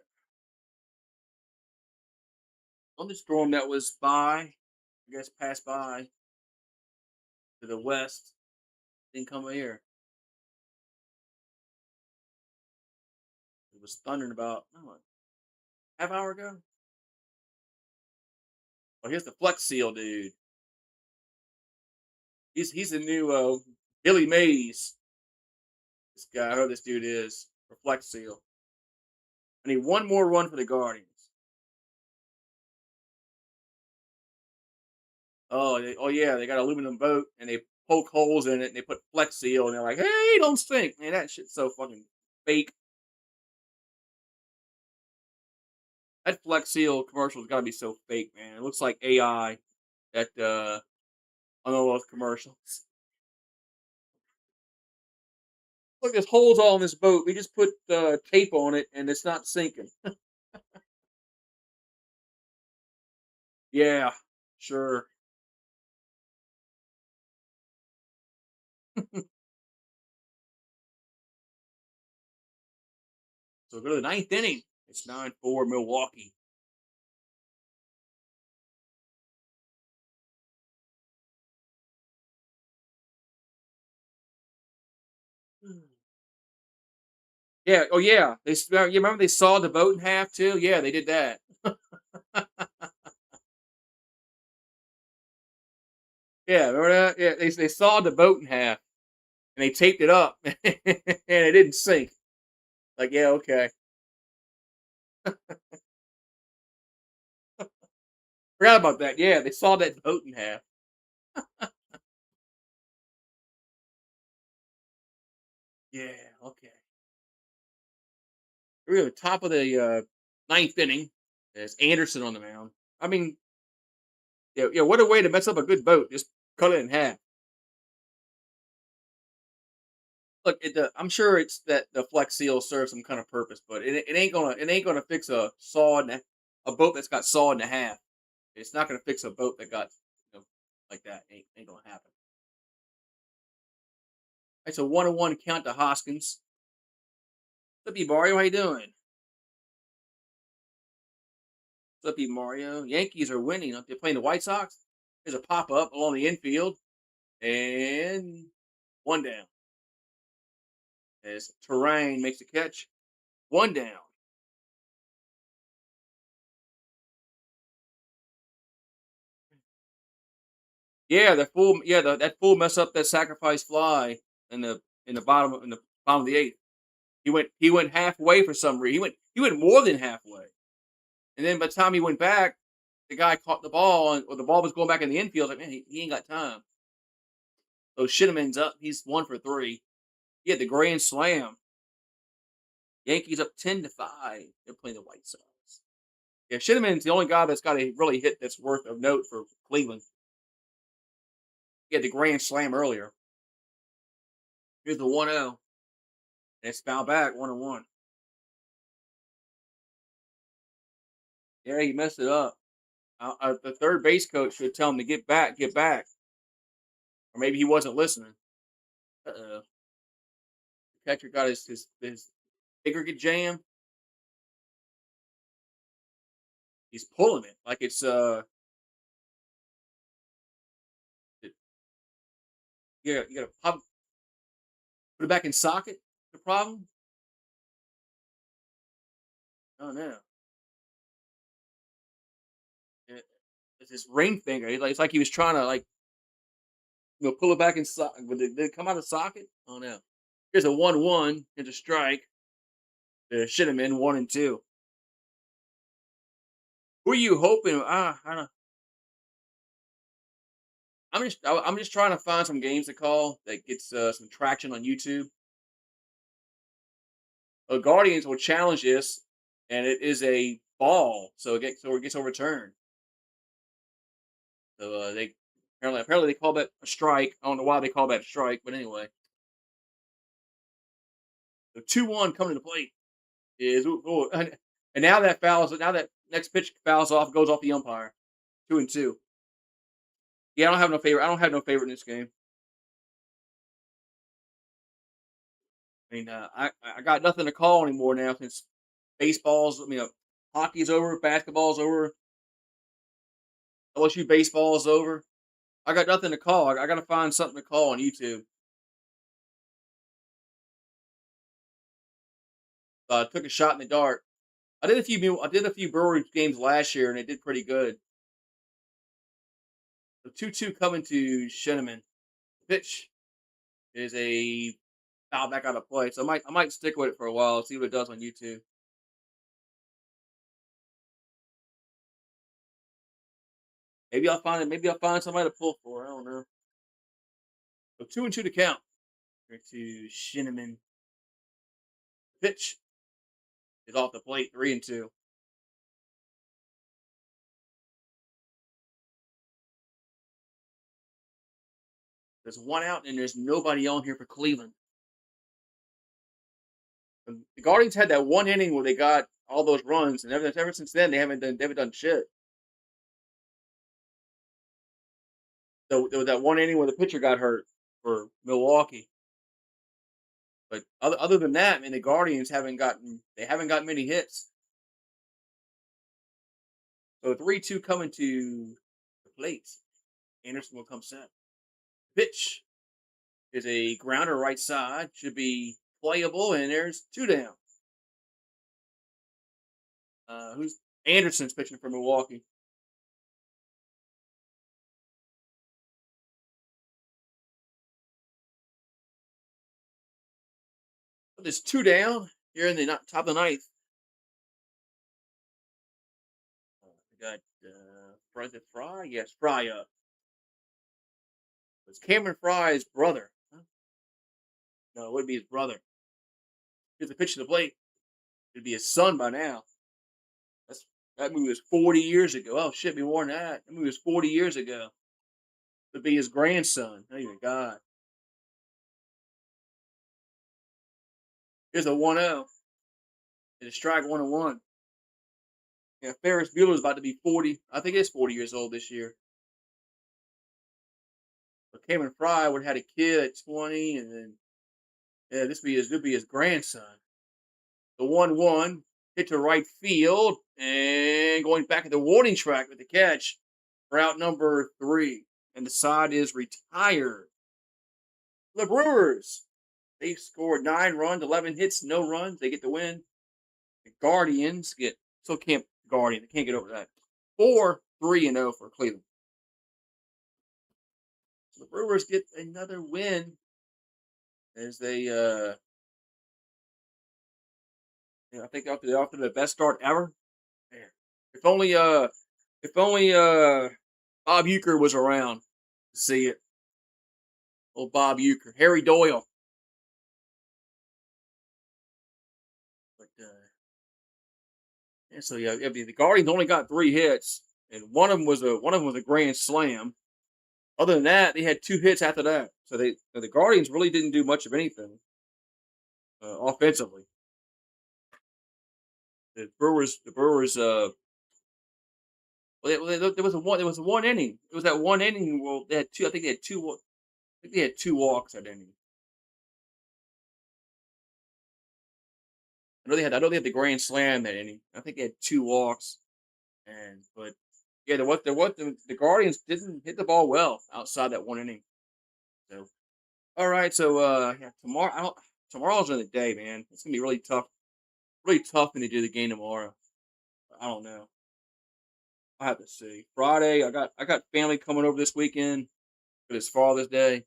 on the storm that was I guess passed by to the west, didn't come here. It was thundering about half hour ago. Oh, here's the Flex Seal dude. He's the new Billy Mays. This guy, I heard this dude is for Flex Seal. I need 1 more run for the Guardians. Oh yeah, they got an aluminum boat and they poke holes in it and they put Flex Seal and they're like, hey, don't stink. Man, that shit's so fucking fake. That Flex Seal commercial's gotta be so fake, man. It looks like AI at on all those commercials. Look, there's holes all in this boat. We just put tape on it and it's not sinking. Yeah, sure. So go to the ninth inning. It's 9-4 Milwaukee. Yeah. Oh, yeah. You remember they sawed the boat in half too? Yeah, they did that. Yeah, remember that? Yeah, they sawed the boat in half and they taped it up and it didn't sink. Like, yeah, okay. Forgot about that. Yeah, they sawed that boat in half. Yeah, okay. We're at the top of the ninth inning. There's Anderson on the mound. I mean, yeah, what a way to mess up a good boat. Just cut it in half. Look, I'm sure it's that the Flex Seal serves some kind of purpose, but it ain't gonna fix a boat that's got sawed in half. It's not gonna fix a boat that got like that. Ain't gonna happen. It's a 1-1 count to Hoskins. What's up, you Mario? How you doing? What's up, you Mario? Yankees are winning. They're playing the White Sox. There's a pop up along the infield, and 1 down. As Terrain makes the catch, 1 down. Yeah, that fool messed up that sacrifice fly in the bottom of the eighth. He went halfway for some reason. He went more than halfway. And then by the time he went back, the guy caught the ball or the ball was going back in the infield. Like, man, he ain't got time. So Shinneman's up. He's 1 for 3. He had the grand slam. Yankees up 10-5. They're playing the White Sox. Yeah, Shinneman's the only guy that's got a really hit that's worth of note for Cleveland. He had the grand slam earlier. Here's the 1-0. And it's foul back 1-1. Yeah, he messed it up. The third base coach should tell him to get back, get back. Or maybe he wasn't listening. Uh-oh. The catcher got his Kicker get jammed. He's pulling it like it's you gotta put it back in socket. The problem? Oh no. It, it's this ring finger. It's like he was trying to like pull it back in socket. Did it come out of socket? Oh no. Here's a 1-1. Here's a strike. Should have been 1-2. Who are you hoping? I don't. I'm just trying to find some games to call that gets some traction on YouTube. Guardians will challenge this, and it is a ball, so it gets overturned. So they apparently they call that a strike. I don't know why they call that a strike, but anyway. The 2-1 coming to the plate is and now that next pitch fouls off, goes off the umpire. 2-2. Yeah, I don't have no favorite. I don't have no favorite in this game. I mean, I got nothing to call anymore now since baseball's. I mean, hockey's over, basketball's over, LSU baseball's over. I got nothing to call. I got to find something to call on YouTube. I took a shot in the dark. I did a few Brewers games last year, and they did pretty good. The 2-2 coming to Shinneman. Pitch is a foul back out of play, so I might stick with it for a while, see what it does on YouTube. Maybe I'll find it. Maybe I'll find somebody to pull for. I don't know. So 2-2 to count. Here to Shinneman. Pitch is off the plate. 3-2. There's one out, and there's nobody on here for Cleveland. The Guardians had that one inning where they got all those runs, and ever since then they haven't done shit. So there was that one inning where the pitcher got hurt for Milwaukee. But other than that, I mean, the Guardians haven't gotten many hits. So 3-2 coming to the plate. Anderson will come set. Pitch is a grounder right side. Should be playable, and there's 2 down. Who's Anderson's pitching for Milwaukee? But there's 2 down here in the top of the ninth. We got Fry. Yes, Fry up. It's Cameron Fry's brother. Huh? No, it would be his brother. Here's the pitch to the plate. It'd be his son by now. That movie was 40 years ago. Oh shit, be more than that. That movie was 40 years ago. It'd be his grandson. Oh my god. Here's a 1-0. And a strike 1-1. Yeah, Ferris Bueller's about to be 40. I think it's 40 years old this year. But Cameron Fry would have had a kid at 20, and then this would be his grandson. The 1-1 hit to right field, and going back at the warning track with the catch for out number 3, and the side is retired. The Brewers, they scored 9 runs, 11 hits, no runs. They get the win. The Guardians they can't get over that. 4-3-0 for Cleveland. The Brewers get another win as they, I think they're off to the best start ever. Man, if only Bob Uecker was around to see it. Old Bob Uecker, Harry Doyle. But so the Guardians only got 3 hits, and one of them was a grand slam. Other than that, they had 2 hits after that. So the Guardians really didn't do much of anything offensively. The Brewers. Well, there was a one inning. It was that one inning. Well, they had 2. I think they had 2. I think they had 2 walks that inning. I know they had the grand slam that inning. I think they had 2 walks, but yeah, the Guardians didn't hit the ball well outside that 1 inning. So, all right, so yeah, tomorrow's another day, man. It's gonna be really tough when they do the game tomorrow. I don't know. I have to see. Friday, I got family coming over this weekend for this Father's Day.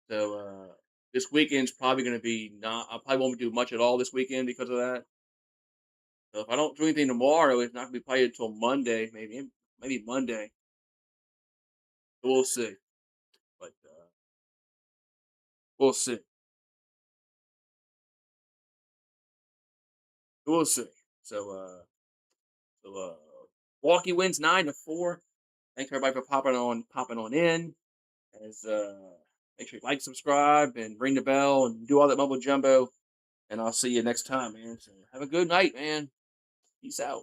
So this weekend's probably going to be not. I probably won't do much at all this weekend because of that. So if I don't do anything tomorrow, it's not going to be probably until Monday, maybe Monday. So we'll see. But we'll see. We'll see. So Milwaukee wins 9-4. Thanks everybody for popping on in. As make sure you like, subscribe, and ring the bell, and do all that mumbo jumbo. And I'll see you next time, man. So have a good night, man. Peace out.